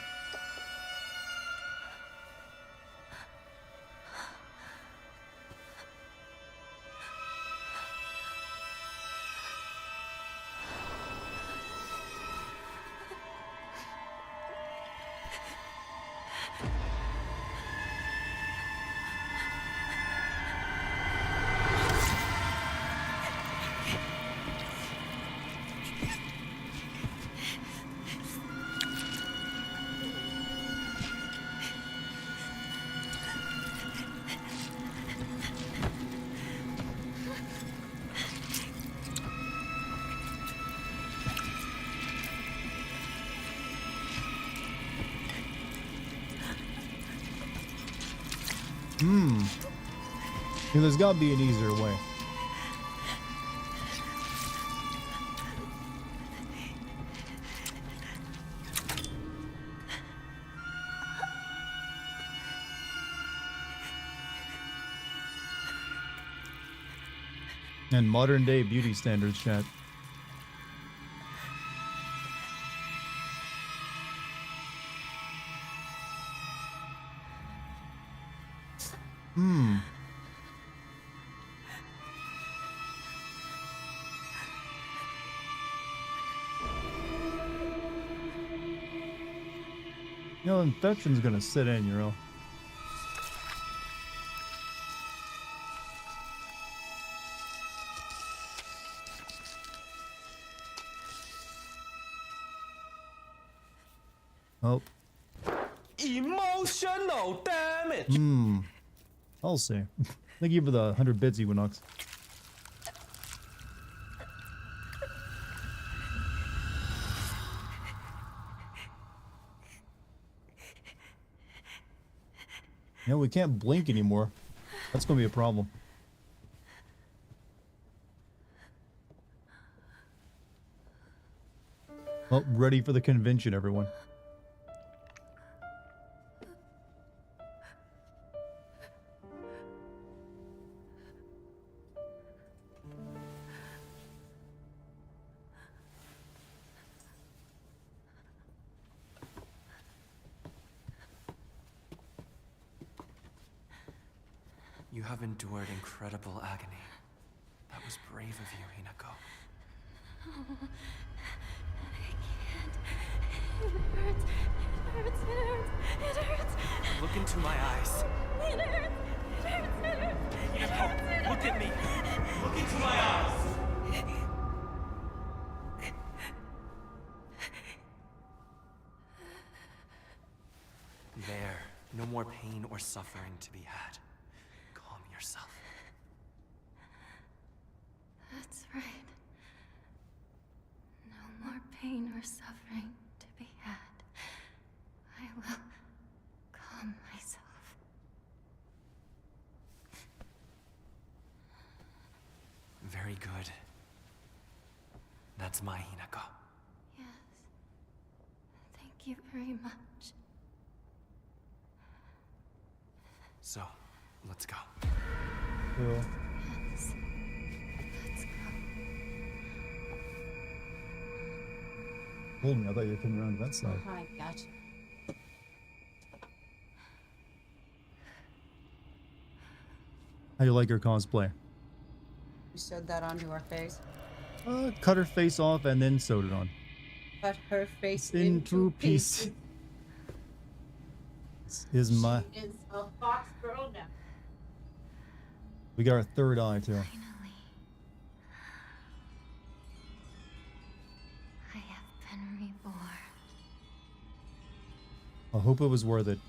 Yeah, there's gotta be an easier way. And modern day beauty standards, chat. You know, infection's gonna sit in, you know. Oh. Emotional damage. I'll say. Thank you for the 100 bits, Equinox. Yeah, we can't blink anymore. That's gonna be a problem. Well, ready for the convention, everyone. You have endured incredible agony. That was brave of you, Hinako. Oh, I can't. It hurts. It hurts. It hurts. It hurts. Look into my eyes. It hurts. It hurts. It hurts. Hinako, look at me. Look into my eyes. There. No more pain or suffering to be had. Calm yourself. That's right. No more pain or suffering to be had. I will calm myself. Very good. That's my Hinako. Yes. Thank you very much. So, let's go. Cool. Yes. Hold me, I thought you were coming around to that side. Hi, gotcha. How you like your cosplay? You sewed that onto her face. Cut her face off and then sewed it on. Cut her face Into into pieces. Is my... She is a fox girl now. We got our third eye too. Finally. I have been reborn. I hope it was worth it.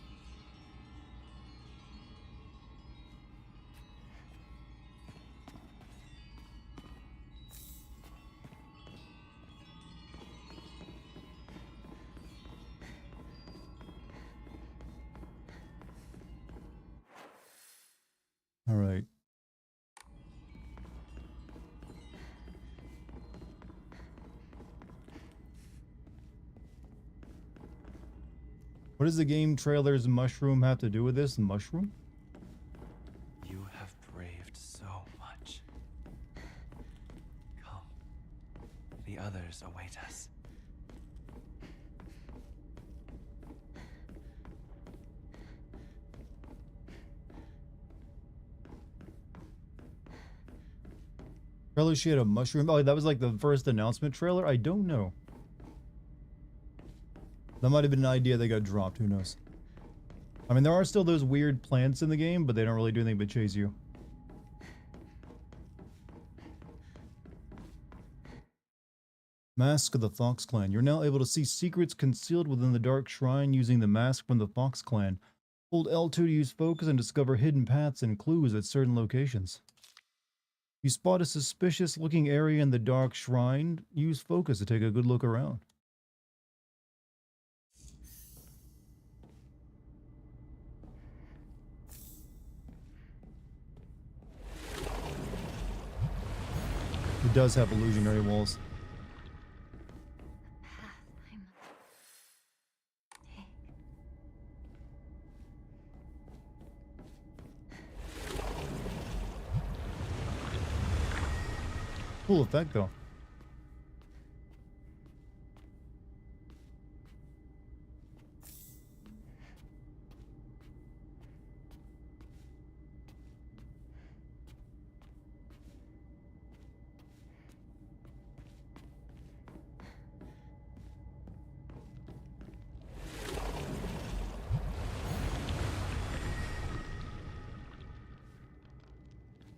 All right. What does the game trailer's mushroom have to do with this? Mushroom? You have braved so much. Come. The others await us. Trailer, she had a mushroom. Oh, that was like the first announcement trailer? I don't know. That might have been an idea that got dropped. Who knows? I mean, there are still those weird plants in the game, but they don't really do anything but chase you. Mask of the Fox Clan. You're now able to see secrets concealed within the dark shrine using the mask from the Fox Clan. Hold L2 to use focus and discover hidden paths and clues at certain locations. You spot a suspicious looking area in the dark shrine. Use focus to take a good look around. It does have illusionary walls. Path I must take. Cool effect though.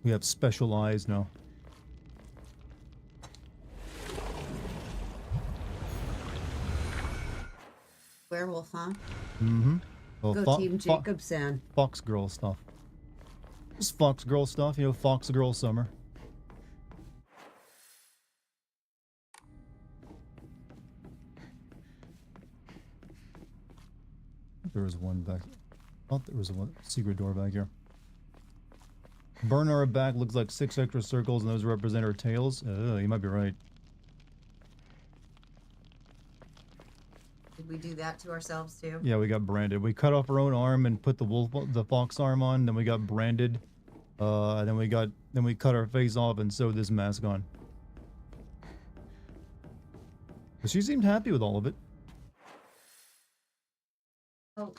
We have special eyes now. Werewolf, huh? Mm-hmm. Well, Go Team Jacobson. Fox Girl stuff. Just Fox Girl stuff, you know, Fox Girl Summer. There was one back. I thought there was a secret door back here. Burn our back looks like 6 extra circles, and those represent our tails. You might be right. Did we do that to ourselves too? Yeah, we got branded. We cut off our own arm and put the fox arm on. Then we got branded. Then we cut our face off and sewed this mask on. But she seemed happy with all of it. Oh,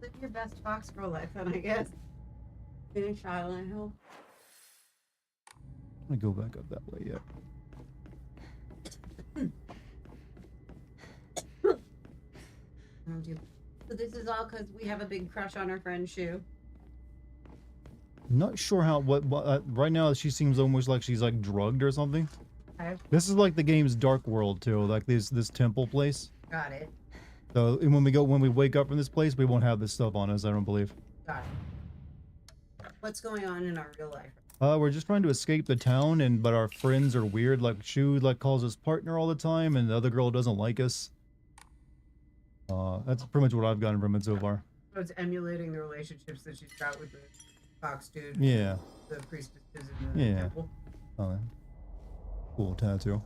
live your best fox girl life, then I guess. Finish Island Hill. I'm gonna go back up that way. Yeah. So this is all because we have a big crush on our friend Shu. Not sure how what right now she seems almost like she's like drugged or something. Okay. This is like the game's dark world too, like this temple place. Got it. So when we wake up from this place, we won't have this stuff on us, I don't believe. Got it. What's going on in our real life? We're just trying to escape the town, but our friends are weird. Like Shu calls us partner all the time, and the other girl doesn't like us. That's pretty much what I've gotten from it so far. So it's emulating the relationships that she's got with the fox dude. Yeah. The priestesses in the temple. Oh, cool tattoo.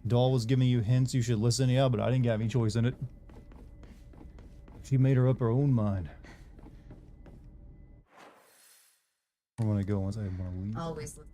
Doll was giving you hints you should listen, yeah, but I didn't have any choice in it. She made her up her own mind. I want to go once I want to leave. Always listen.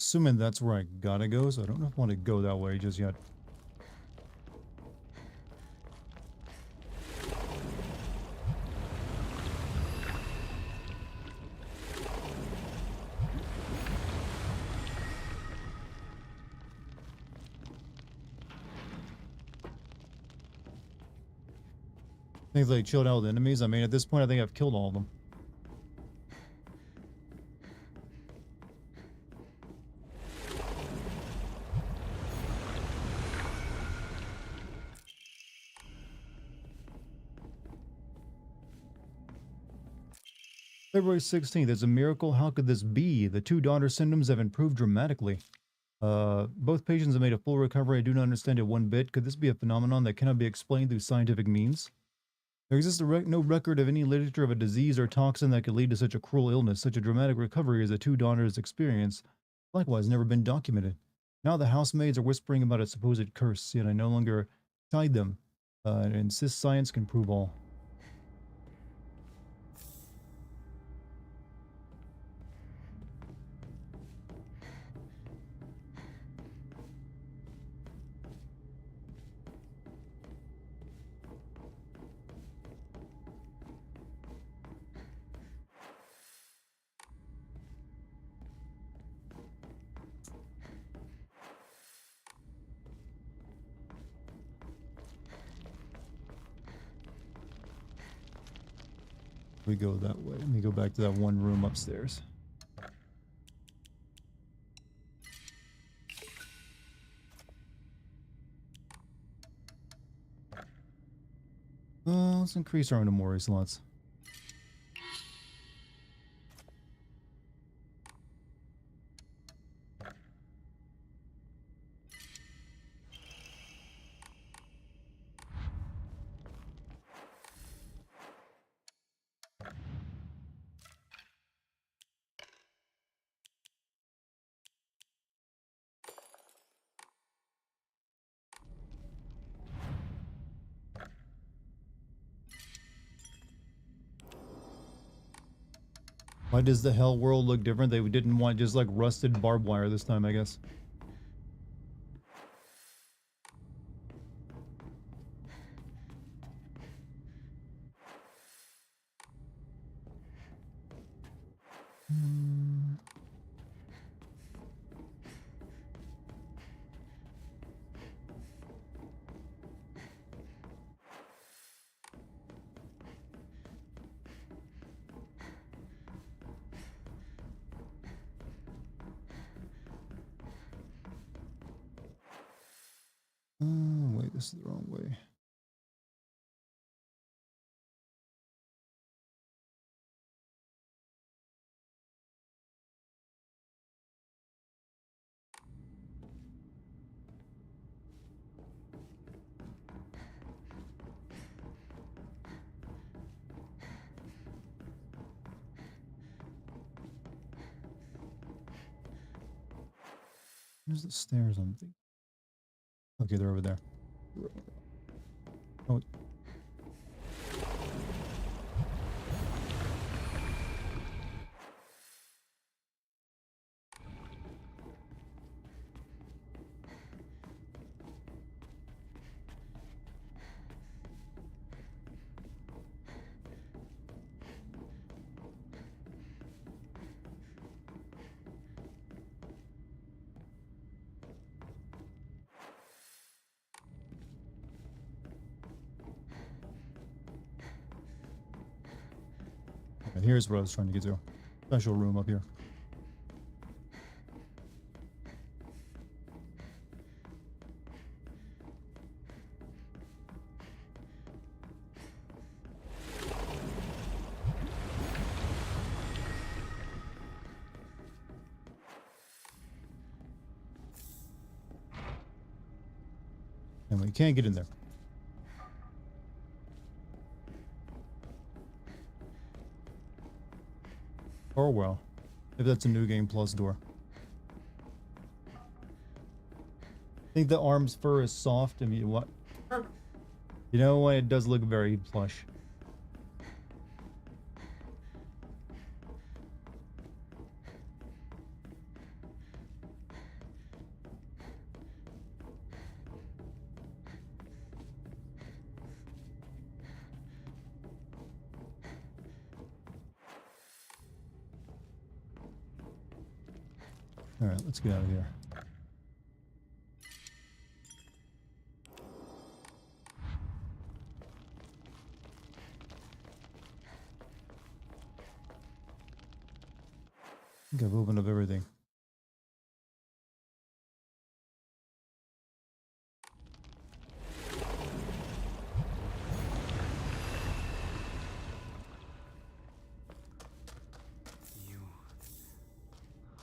Assuming that's where I gotta go, so I don't know if I want to go that way just yet. Things like chilled out with enemies. I mean, at this point, I think I've killed all of them. February 16th. It's a miracle. How could this be? The two daughter symptoms have improved dramatically. Both patients have made a full recovery. I do not understand it one bit. Could this be a phenomenon that cannot be explained through scientific means? There exists no record of any literature of a disease or toxin that could lead to such a cruel illness. Such a dramatic recovery as the two daughters experienced, likewise, never been documented. Now the housemaids are whispering about a supposed curse, yet I no longer chide them and insist science can prove all. We go that way. Let me go back to that one room upstairs. Let's increase our Nomori slots. Why does the hell world look different? They didn't want just like rusted barbed wire this time, I guess. Wait, this is the wrong way. Where's the stairs on the... Okay, they're over there. Oh. Okay, here's what I was trying to get to. Special room up here. And we can't get in there. Oh well, if that's a new game plus door. I think the arm's fur is soft. I mean, what? You know what? It does look very plush. Alright, let's get out of here. I think I've opened up everything. You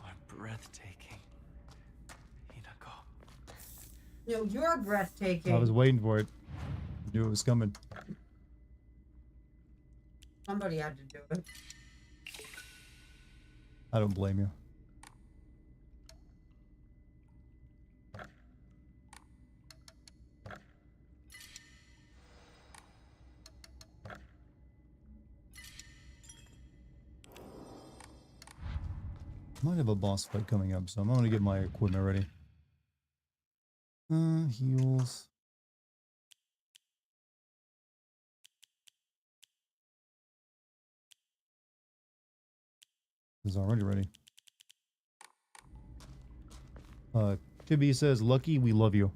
are breathtaking, Hinako. No, you're breathtaking. I was waiting for it. I knew it was coming. Somebody had to do it. I don't blame you. Might have a boss fight coming up, so I'm gonna get my equipment ready. Heals. Is already ready. Tibby says, "Lucky, we love you."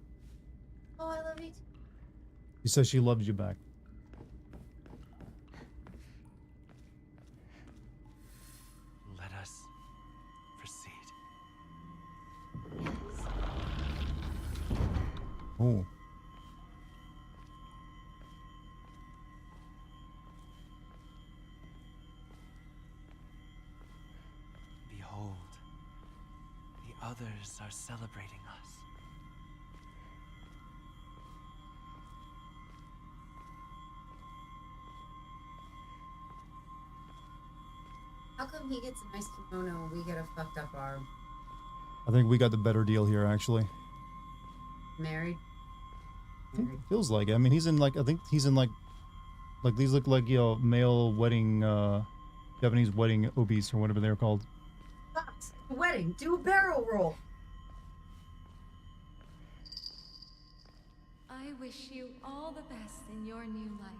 Oh, I love you too. She says she loves you back. Let us proceed. Oh. Behold, the others are celebrating us. How come he gets a nice kimono and we get a fucked up arm? I think we got the better deal here, actually. Married? I think it feels like it. I mean, he's in like, I think he's in like these look like, you know, male wedding, Japanese wedding obis or whatever they're called. Fox, a wedding. Do a barrel roll. I wish you all the best in your new life.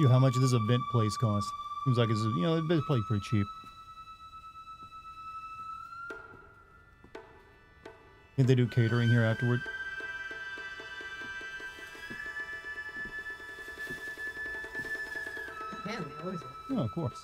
How much does this event place cost? Seems like it's, you know, it's probably pretty cheap. Think they do catering here afterward? Man, they always Oh, of course.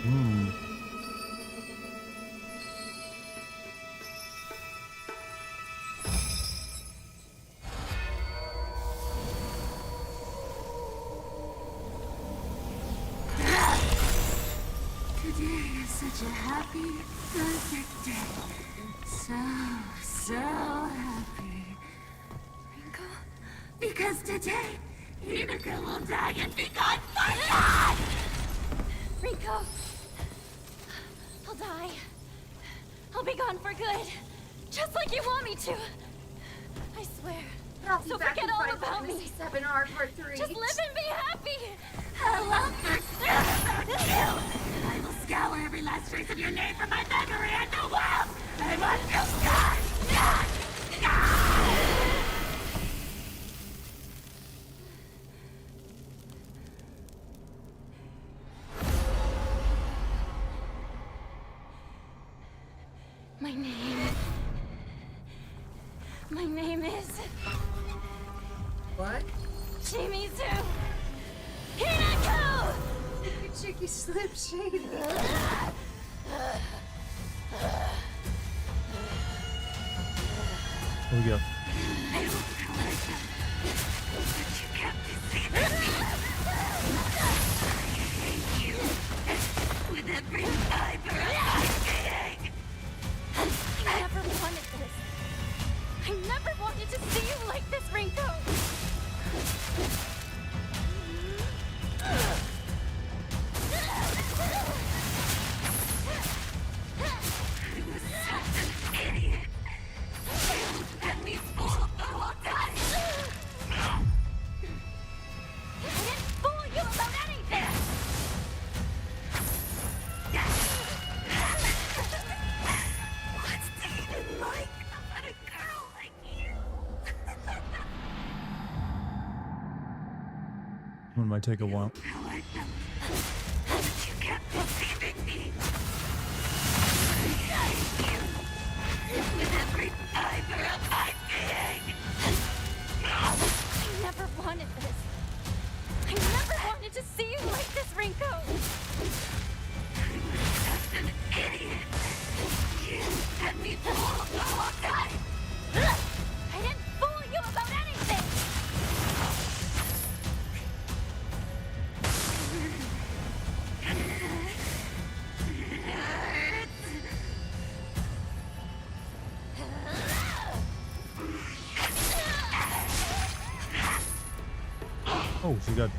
Hmm. Today is such a happy, perfect day. So happy. Rinko? Because today, Hinako will die and be gone for good! Rico! I'll die. I'll be gone for good. Just like you want me to. I swear. So forget all about me. 7R Part 3. Just live and be happy. I love you! I will scour every last trace of your name from my memory and the world! I want you gone! My name My name is What? Shimizu Hinako! Chicky Slim Shady. Here we go. With every fiber of my being. I never wanted this. I never wanted to see you like this, Rinko! Let me fool the whole time. I didn't fool you about anything! What's it even like about a girl like you? One might take a while. How I felt. But you kept deceiving me. I hate you. With every fiber of my being. I never wanted this. I never wanted to see you like this, Rinko! Just an idiot. You let me fool the whole time. I didn't fool you about anything! Oh, she got.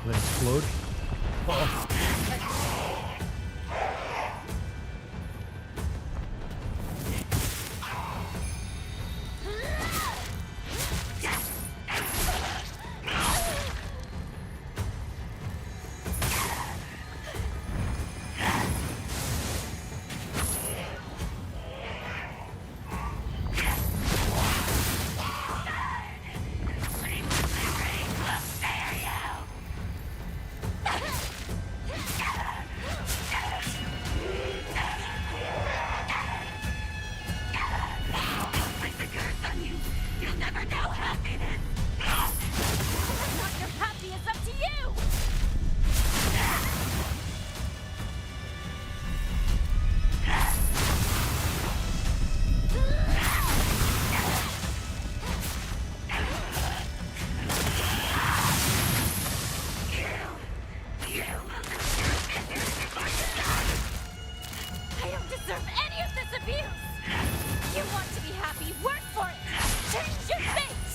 Let it explode. Oh. With the curse on you, you'll never know happiness. Whether or not you're happy is up to you! I don't deserve any of this abuse! You want to be happy, work for it! Change your fate!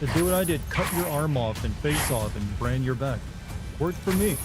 To do what I did, cut your arm off and face off and brand your back. Worked for me.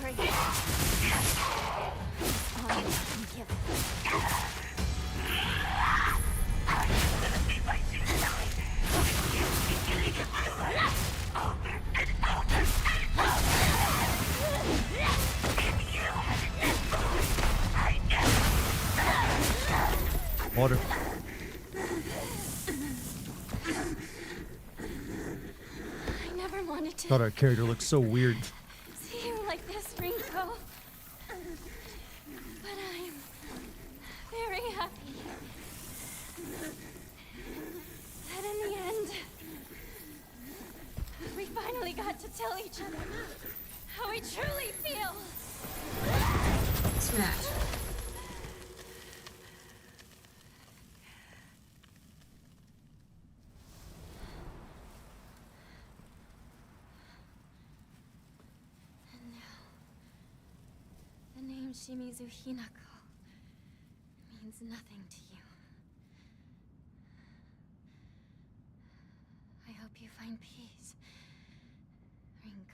Angry? Respond and give it. Water. I never wanted to Thought our character looked so weird. see you like this, Rinko. But I'm very happy that in the end, we finally got to tell each other how we truly feel. Smash. am Shimizu Hinako means nothing to you. I hope you find peace, Rinko.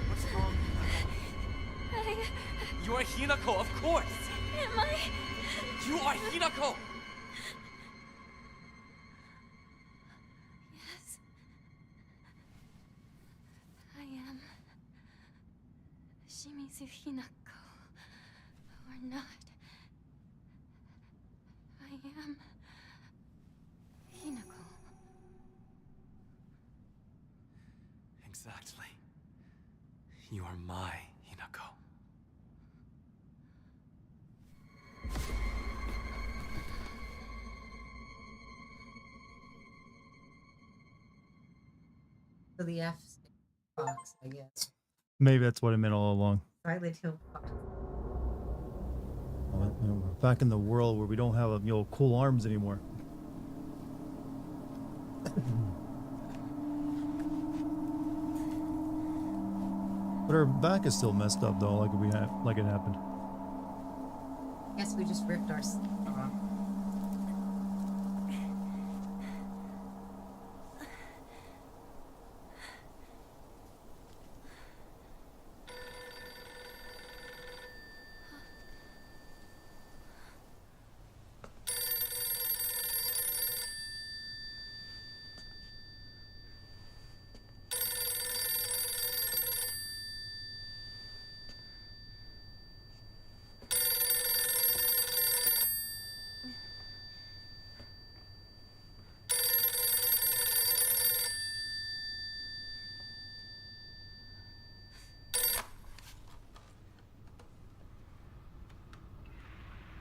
What's wrong? You are Hinako, of course! Am I? You are Hinako! Yes. I am Shimizu Hinako. Or not. I am Hinako. Exactly. You are my Hinako. So the F fox, I guess. Maybe that's what it meant all along. Silent Hill fox. Well, you know, we're back in the world where we don't have, cool arms anymore. But our back is still messed up though, like it happened. Guess we just ripped our sleeve off.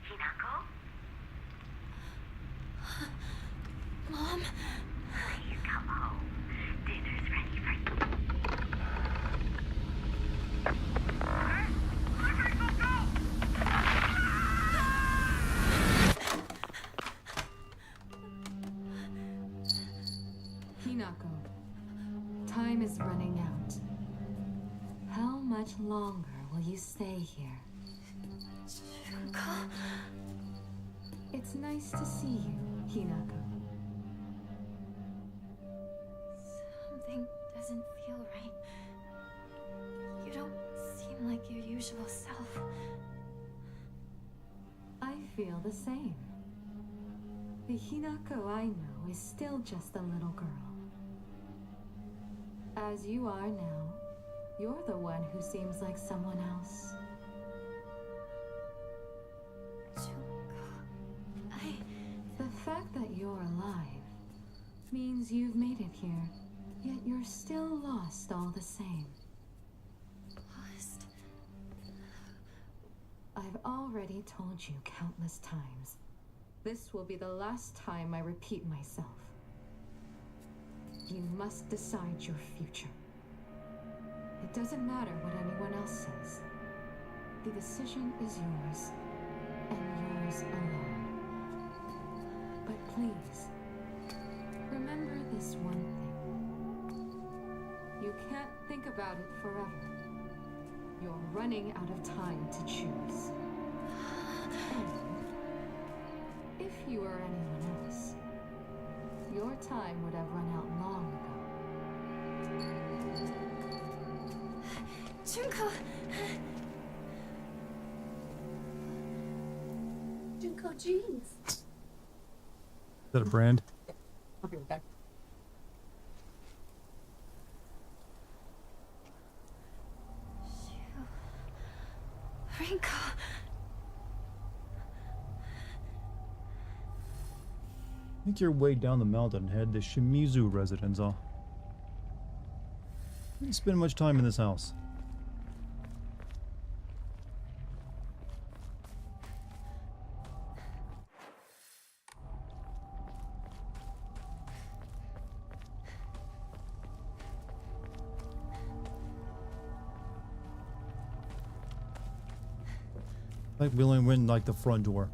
Hinako? Mom? Please come home. Dinner's ready for you. Hinako, time is running out. How much longer will you stay here? Junko? It's nice to see you, Hinako. Something doesn't feel right. You don't seem like your usual self. I feel the same. The Hinako I know is still just a little girl. As you are now, you're the one who seems like someone else. Junko, The fact that you're alive means you've made it here, yet you're still lost all the same. lost. I've already told you countless times. This will be the last time I repeat myself. You must decide your future. It doesn't matter what anyone else says. The decision is yours, and yours alone. But please, remember this one thing. You can't think about it forever. You're running out of time to choose. And if you were anyone else, your time would have run out long ago. Junko! Junko jeans. Is that a brand? I'll be right back. Rinko! Make your way down the mountain and head to Shimizu residence, Didn't spend much time in this house. Like we only went in, like the front door.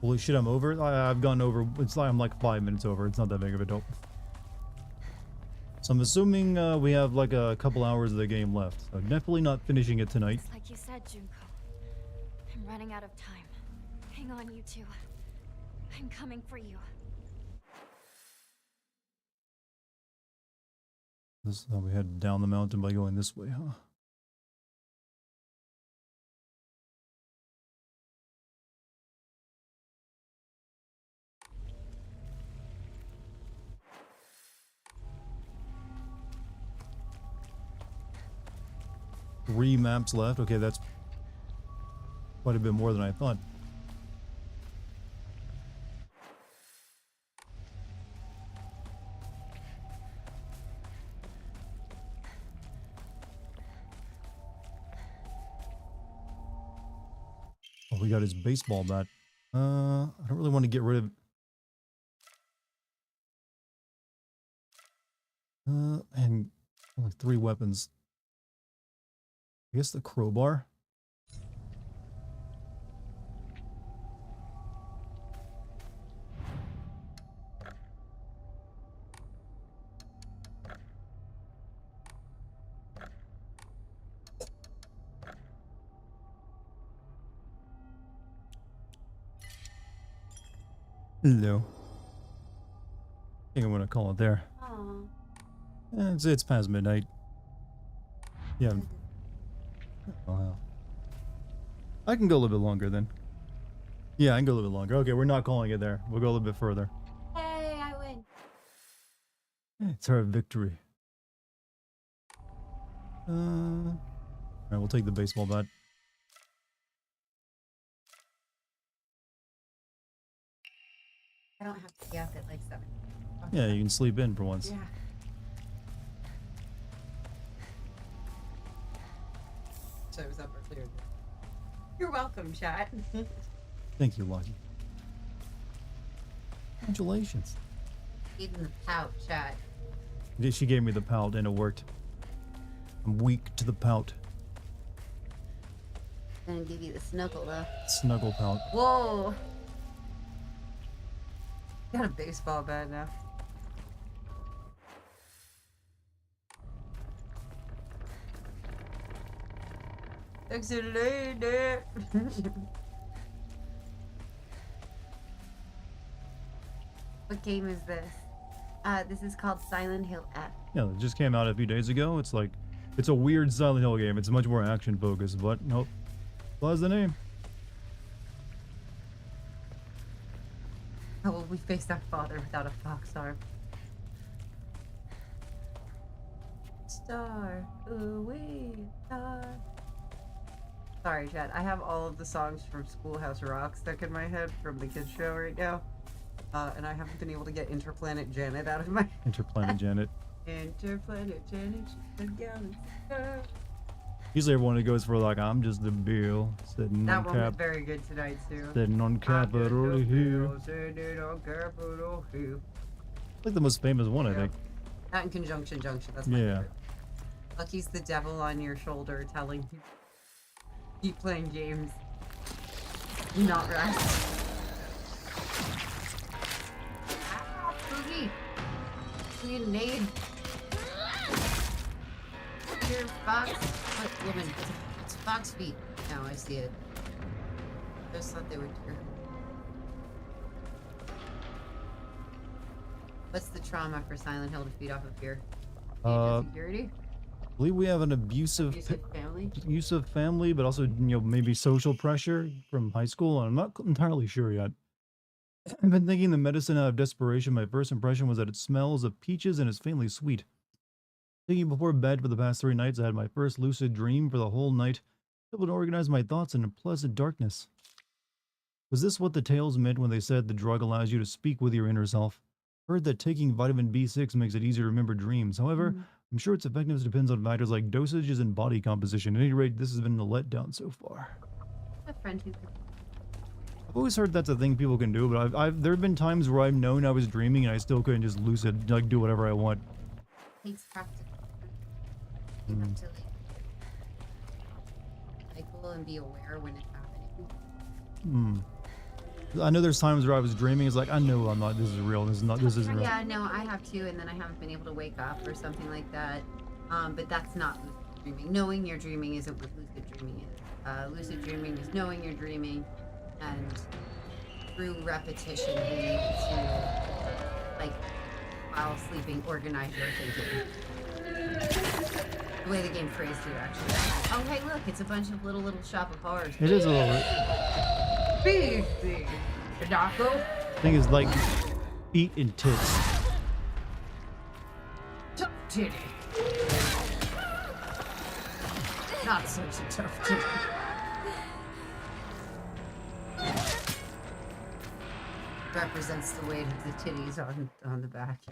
Holy shit, I'm over. I've gone over. It's like I'm like 5 minutes over. It's not that big of a deal. So I'm assuming we have like a couple hours of the game left. So definitely not finishing it tonight. It's like you said, Junko. I'm running out of time. Hang on, you two. I'm coming for you. This is how we head down the mountain by going this way, huh? Three maps left. Okay, that's quite a bit more than I thought. Oh, we got his baseball bat. I don't really want to get rid of... and only 3 weapons. I guess the crowbar. Hello. I think I'm gonna call it there. Aww. It's past midnight. Yeah. Oh, hell. I can go a little bit longer then. Yeah, I can go a little bit longer. Okay, we're not calling it there. We'll go a little bit further. Hey, I win. It's our victory. Alright, we'll take the baseball bat. I don't have to be up at like 7. Okay. Yeah, you can sleep in for once. Yeah. So I was up earlier. You're welcome, chat. Thank you, Lucky. Congratulations. Eating the pout, chat. She gave me the pout and it worked. I'm weak to the pout. Gonna give you the snuggle though. Snuggle pout. Whoa. Got a baseball bat now. Sexy lady. What game is this? This is called Silent Hill F. Yeah, it just came out a few days ago. It's like, it's a weird Silent Hill game. It's much more action focused, but nope. Well, that's the name. How will we face our father without a fox arm? Star, ooh wee, star. Sorry, Chad. I have all of the songs from Schoolhouse Rock stuck in my head from the kids show right now, and I haven't been able to get Interplanet Janet out of my Interplanet Janet. Interplanet Janet, she's a gallant star. Usually everyone goes for like, I'm just the Bill sitting That on one was very good tonight too. sitting on Capitol Hill. Sitting on Capitol Hill. Like the most famous one, I Yeah. think. That in Conjunction Junction. That's my Yeah. favorite. Lucky's the devil on your shoulder telling you keep playing games. Not rest. Ah, Boogie! Boogie nade. Here, fox. What woman? It's fox feet. Now I see it. I just thought they were deer. What's the trauma for Silent Hill to feed off of fear? Security? I believe we have an abusive family, but also, you know, maybe social pressure from high school. I'm not entirely sure yet. I've been thinking the medicine out of desperation. My first impression was that it smells of peaches and is faintly sweet. Thinking before bed for the past 3 nights, I had my first lucid dream for the whole night, able to organize my thoughts in a pleasant darkness. Was this what the tales meant when they said the drug allows you to speak with your inner self? Heard that taking vitamin B6 makes it easier to remember dreams. However, I'm sure its effectiveness depends on factors like dosages and body composition. At any rate, this has been a letdown so far. A friend who could. I've always heard that's a thing people can do, but there have been times where I've known I was dreaming and I still couldn't just lucid, like, do whatever I want. Takes practice. You have to like cycle and be aware when it's happening. I know there's times where I was dreaming. It's like, I know I'm not. This is real. This isn't real. Yeah, no, I have too, and then I haven't been able to wake up or something like that. But that's not lucid dreaming. Knowing you're dreaming isn't what lucid dreaming is. Lucid dreaming is knowing you're dreaming, and through repetition being able to, like, while sleeping, organize your thinking. The way the game phrased it, actually. Oh, hey, look, it's a bunch of little shop of horrors. It is a little bit. Big Hidako. Thing is like feet and tits. Tough titty. Not such a tough titty. Represents the weight of the titties on the back.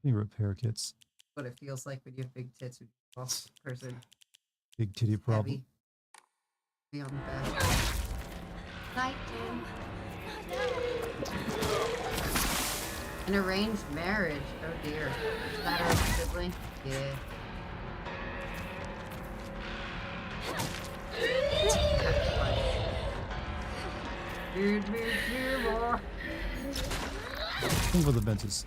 Any repair kits. What it feels like when you have big tits with a tall person. Big titty problem. Heavy. Be on the bed. Night. An arranged marriage. Oh dear. Is that a sibling? Yeah. Dude, boy. Come for the benches.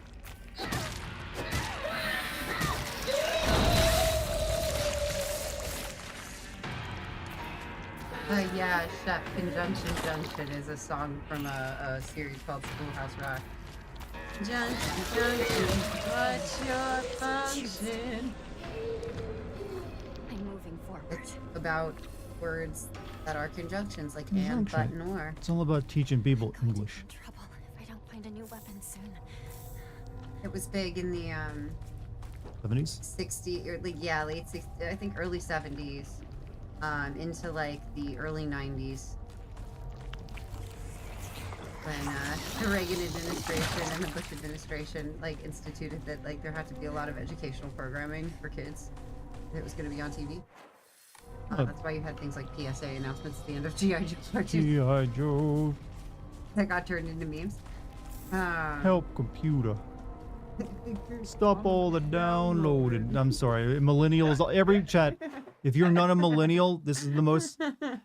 Yeah, Chef Conjunction Junction is a song from a series called Schoolhouse Rock. Junction, Junction, what's your function? I'm moving forward. It's about words that are conjunctions, like and, but, nor. It's all about teaching people I'm going to English. get in trouble if I don't find a new weapon soon. It was big in the 70s? 60s, or like, yeah, late 60s, I think early 70s. Into like the early 90s when the Reagan administration and the Bush administration like instituted that like there had to be a lot of educational programming for kids. It was going to be on TV. That's why you had things like PSA announcements at the end of G.I. Joe cartoons G.I. Joe. that got turned into memes. Help computer. Stop all the downloading. I'm sorry, millennials. Every chat. If you're not a millennial, this is the most.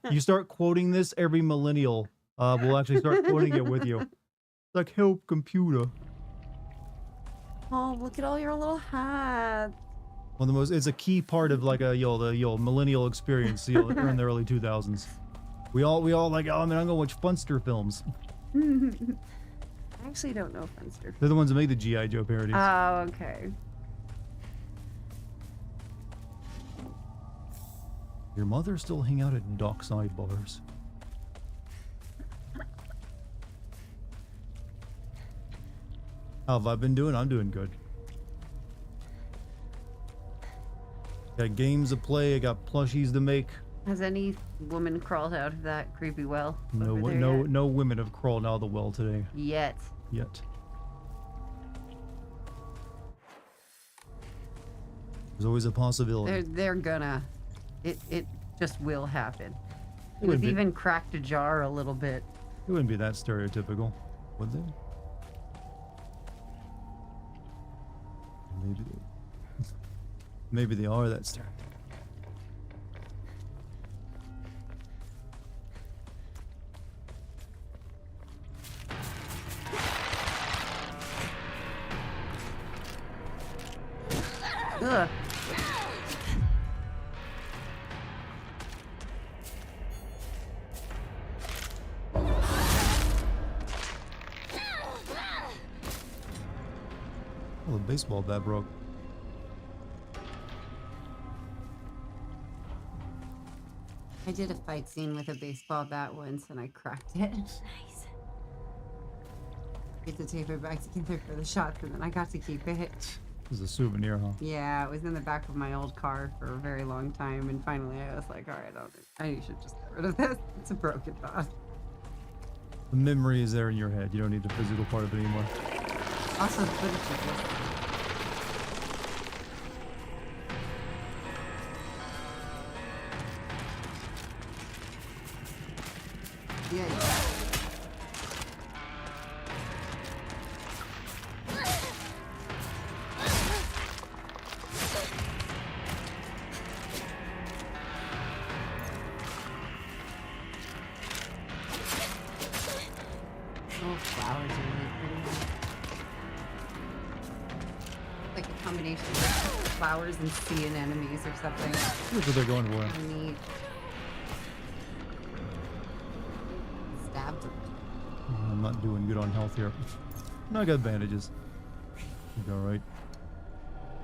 You start quoting this, every millennial will actually start quoting it with you. It's like help computer. Oh, look at all your little hats. One of the most. It's a key part of like the millennial experience. In the early 2000s. We all like. Oh man, I'm gonna watch Funster films. I actually don't know Funster. They're the ones that made the G.I. Joe parodies. Oh, okay. Your mother still hang out at dockside bars. How have I been doing? I'm doing good. Got games to play. I got plushies to make. Has any woman crawled out of that creepy well? No, over there yet? no women have crawled out of the well today. Yet. There's always a possibility. They're gonna. It just will happen. It It was even cracked a jar a little bit. It wouldn't be that stereotypical, would they? Maybe. Maybe they are that stereotypical. Ugh. Oh, the baseball bat broke. I did a fight scene with a baseball bat once and I cracked it. Nice. Get to tape it back together for the shots and then I got to keep it. This is a souvenir, huh? Yeah, it was in the back of my old car for a very long time and finally I was like, alright, I should just get rid of this. It's a broken dot. The memory is there in your head. You don't need the physical part of it anymore. Also, footage of this. Yeah. Oh, flowers are really pretty. Like a combination of flowers and sea anemones or something. That's what they're going for. Neat. Stabbed him. I'm not doing good on health here. No, I got bandages. All right.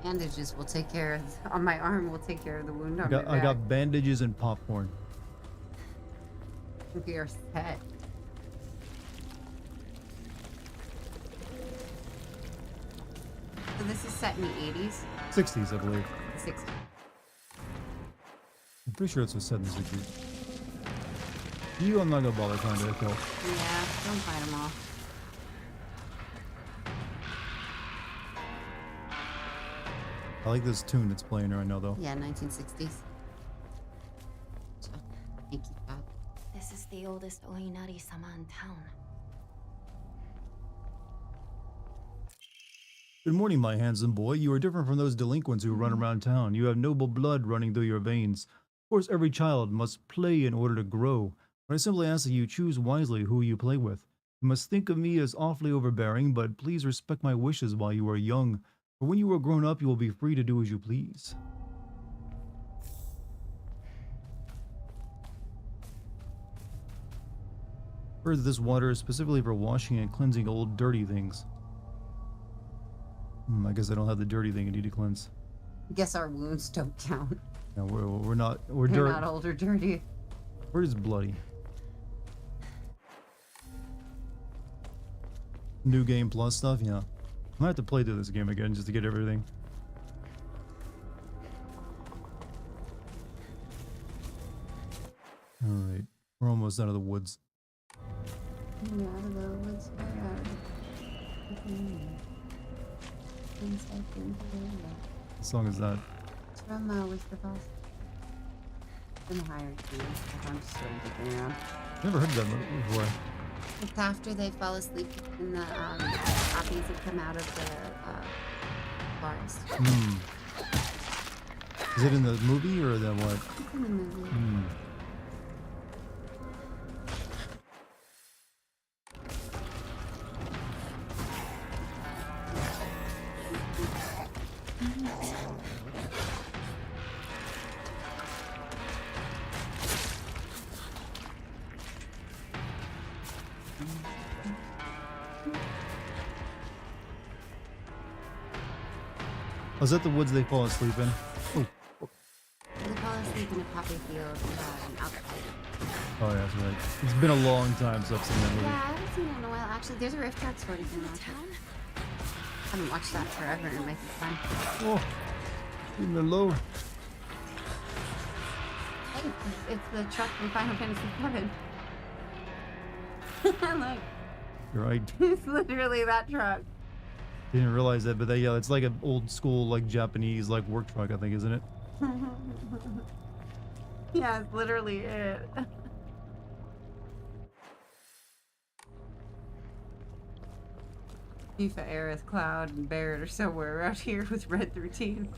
Bandages will take care of, on my arm will take care of the wound on I my back. got bandages and popcorn. We are set. So this is set in the 80s? 60s, I believe. 60s. I'm pretty sure it's a 7 60s. You, I'm not gonna bother trying to kill. Yeah, don't fight them all. I like this tune that's playing right now, though. Yeah, 1960s. So, thank you, God. This is the oldest Oinari-sama in town. Good morning, my handsome boy. You are different from those delinquents who run around town. You have noble blood running through your veins. Of course, every child must play in order to grow. But I simply ask that you choose wisely who you play with. You must think of me as awfully overbearing, but please respect my wishes while you are young. For when you are grown up, you will be free to do as you please. Heard this water is specifically for washing and cleansing old dirty things. I guess I don't have the dirty thing I need to cleanse. I guess our wounds don't count. No, we're not. We're They're dirty. not old or dirty. We're just bloody. New game plus stuff, yeah. I might have to play through this game again just to get everything. Alright, we're almost out of the woods. Yeah, out of the woods. What song is that? It's from Whisper Falls. In the higher key. I'm just sort of looking around. Never heard that before. It's after they fall asleep and the poppies have come out of the forest. Hmm. Is it in the movie or the what? It's in the movie. Hmm. Was that the woods they fall asleep in? Oh, They fall asleep in a poppy field outside. oh yeah, that's right. It's been a long time since I've seen that movie. Yeah, I haven't seen it in a while. Actually, there's a Rift Tracks for it if you want to. Town? I haven't watched that forever. It might be fun. Oh, leave me alone. Hey, it's the truck from Final Fantasy VII. Look, You're right. it's literally that truck. Didn't realize that, but they, yeah, it's like an old school, like Japanese, like work truck, I think, isn't it? Yeah, it's literally it. Tifa, Aerith, Cloud, and Barrett are somewhere around here with Red 13.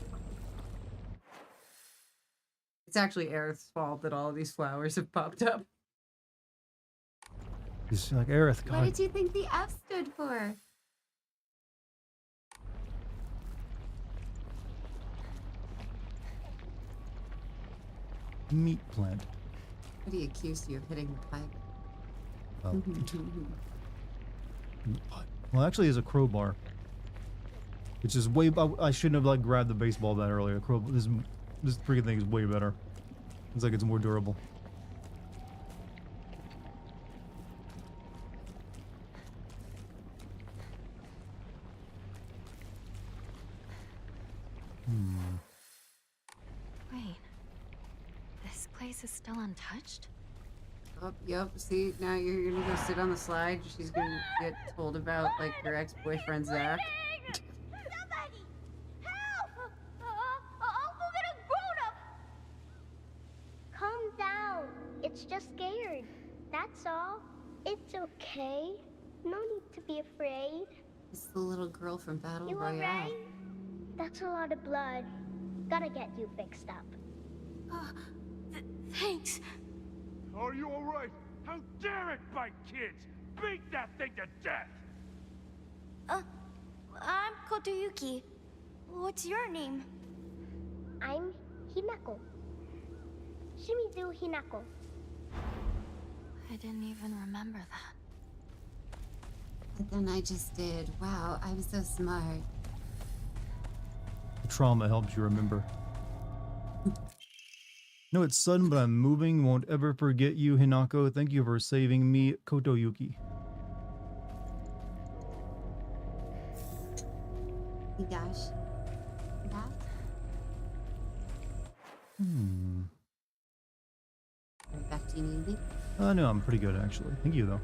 It's actually Aerith's fault that all of these flowers have popped up. It's like Aerith, What God. did you think the F stood for? Meat plant. What he accused you of hitting the pipe. Oh. Well, actually, it's a crowbar. Which is way. I shouldn't have like grabbed the baseball bat earlier. This freaking thing is way better. It's like it's more durable. Wait. This place is still untouched? Oh, yep. See, now you're gonna go sit on the slide. She's gonna get told about, like, her ex-boyfriend, Zach. Somebody! Help! Uncle little grown-up! Calm down. It's just scared. That's all. It's okay. No need to be afraid. It's the little girl from Battle You Royale. alright? That's a lot of blood. Gotta get you fixed up. Thanks. Are you alright? How dare it bite kids? Beat that thing to death! I'm Kotoyuki. What's your name? I'm Hinako. Shimizu Hinako. I didn't even remember that. But then I just did. Wow, I'm so smart. Trauma helps you remember. No, it's sudden, but I'm moving. Won't ever forget you, Hinako. Thank you for saving me, Kotoyuki. Oh gosh. That? Back to you, Neely. No, I'm pretty good, actually. Thank you, though.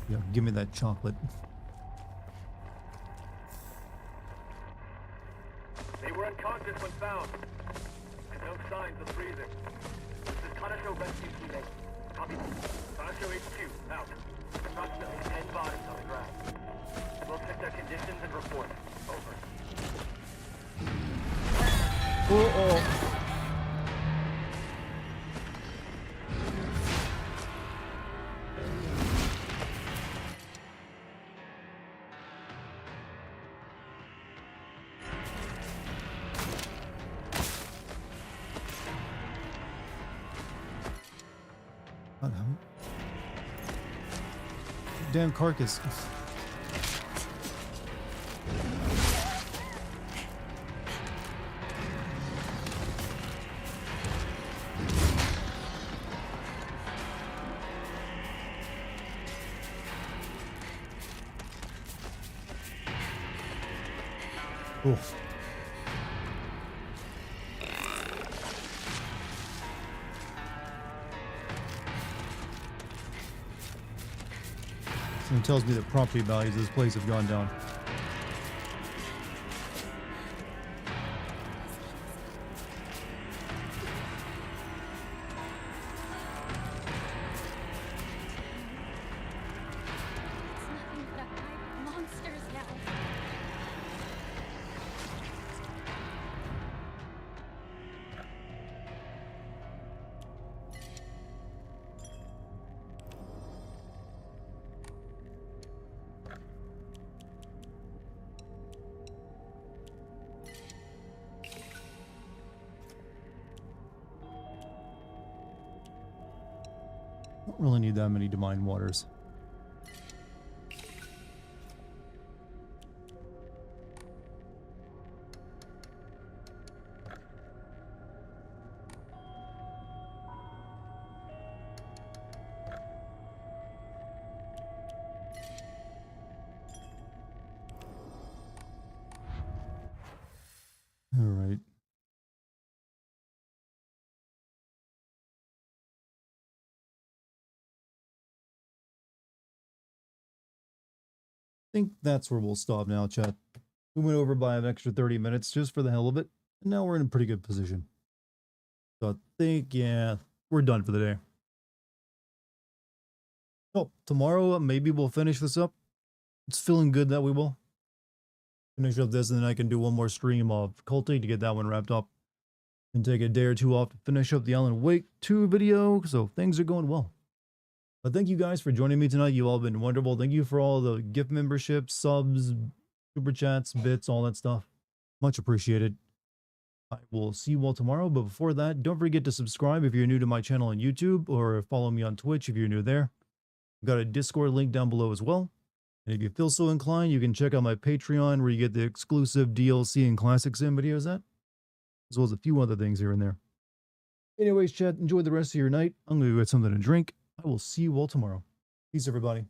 Yeah, give me that chocolate. They were unconscious when found, and no signs of breathing. This is Kanasho Rescue Teammate. Copy. Kanasho HQ, out. Approximately 10 bodies on the ground. We'll check their conditions and report. Over. Oh. Damn carcass. Oof. Someone tells me that property values of this place have gone down. It's nothing but a hive of monsters now. Don't really need that many divine waters. All right. I think that's where we'll stop now, chat. We went over by an extra 30 minutes just for the hell of it, and now we're in a pretty good position. So I think, yeah, we're done for the day. Oh, tomorrow, maybe we'll finish this up. It's feeling good that we will. Finish up this, and then I can do one more stream of Culty to get that one wrapped up. And take a day or two off to finish up the Alan Wake 2 video, so things are going well. But thank you guys for joining me tonight. You all been wonderful. Thank you for all the gift memberships, subs, super chats, bits, all that stuff. Much appreciated. I will see you all tomorrow. But before that, don't forget to subscribe if you're new to my channel on YouTube, or follow me on Twitch if you're new there. I've got a Discord link down below as well. And if you feel so inclined, you can check out my Patreon where you get the exclusive DLC and Classic Sim videos at. as well as a few other things here and there. Anyways, chat, enjoy the rest of your night. I'm going to go get something to drink. I will see you all tomorrow. Peace, everybody.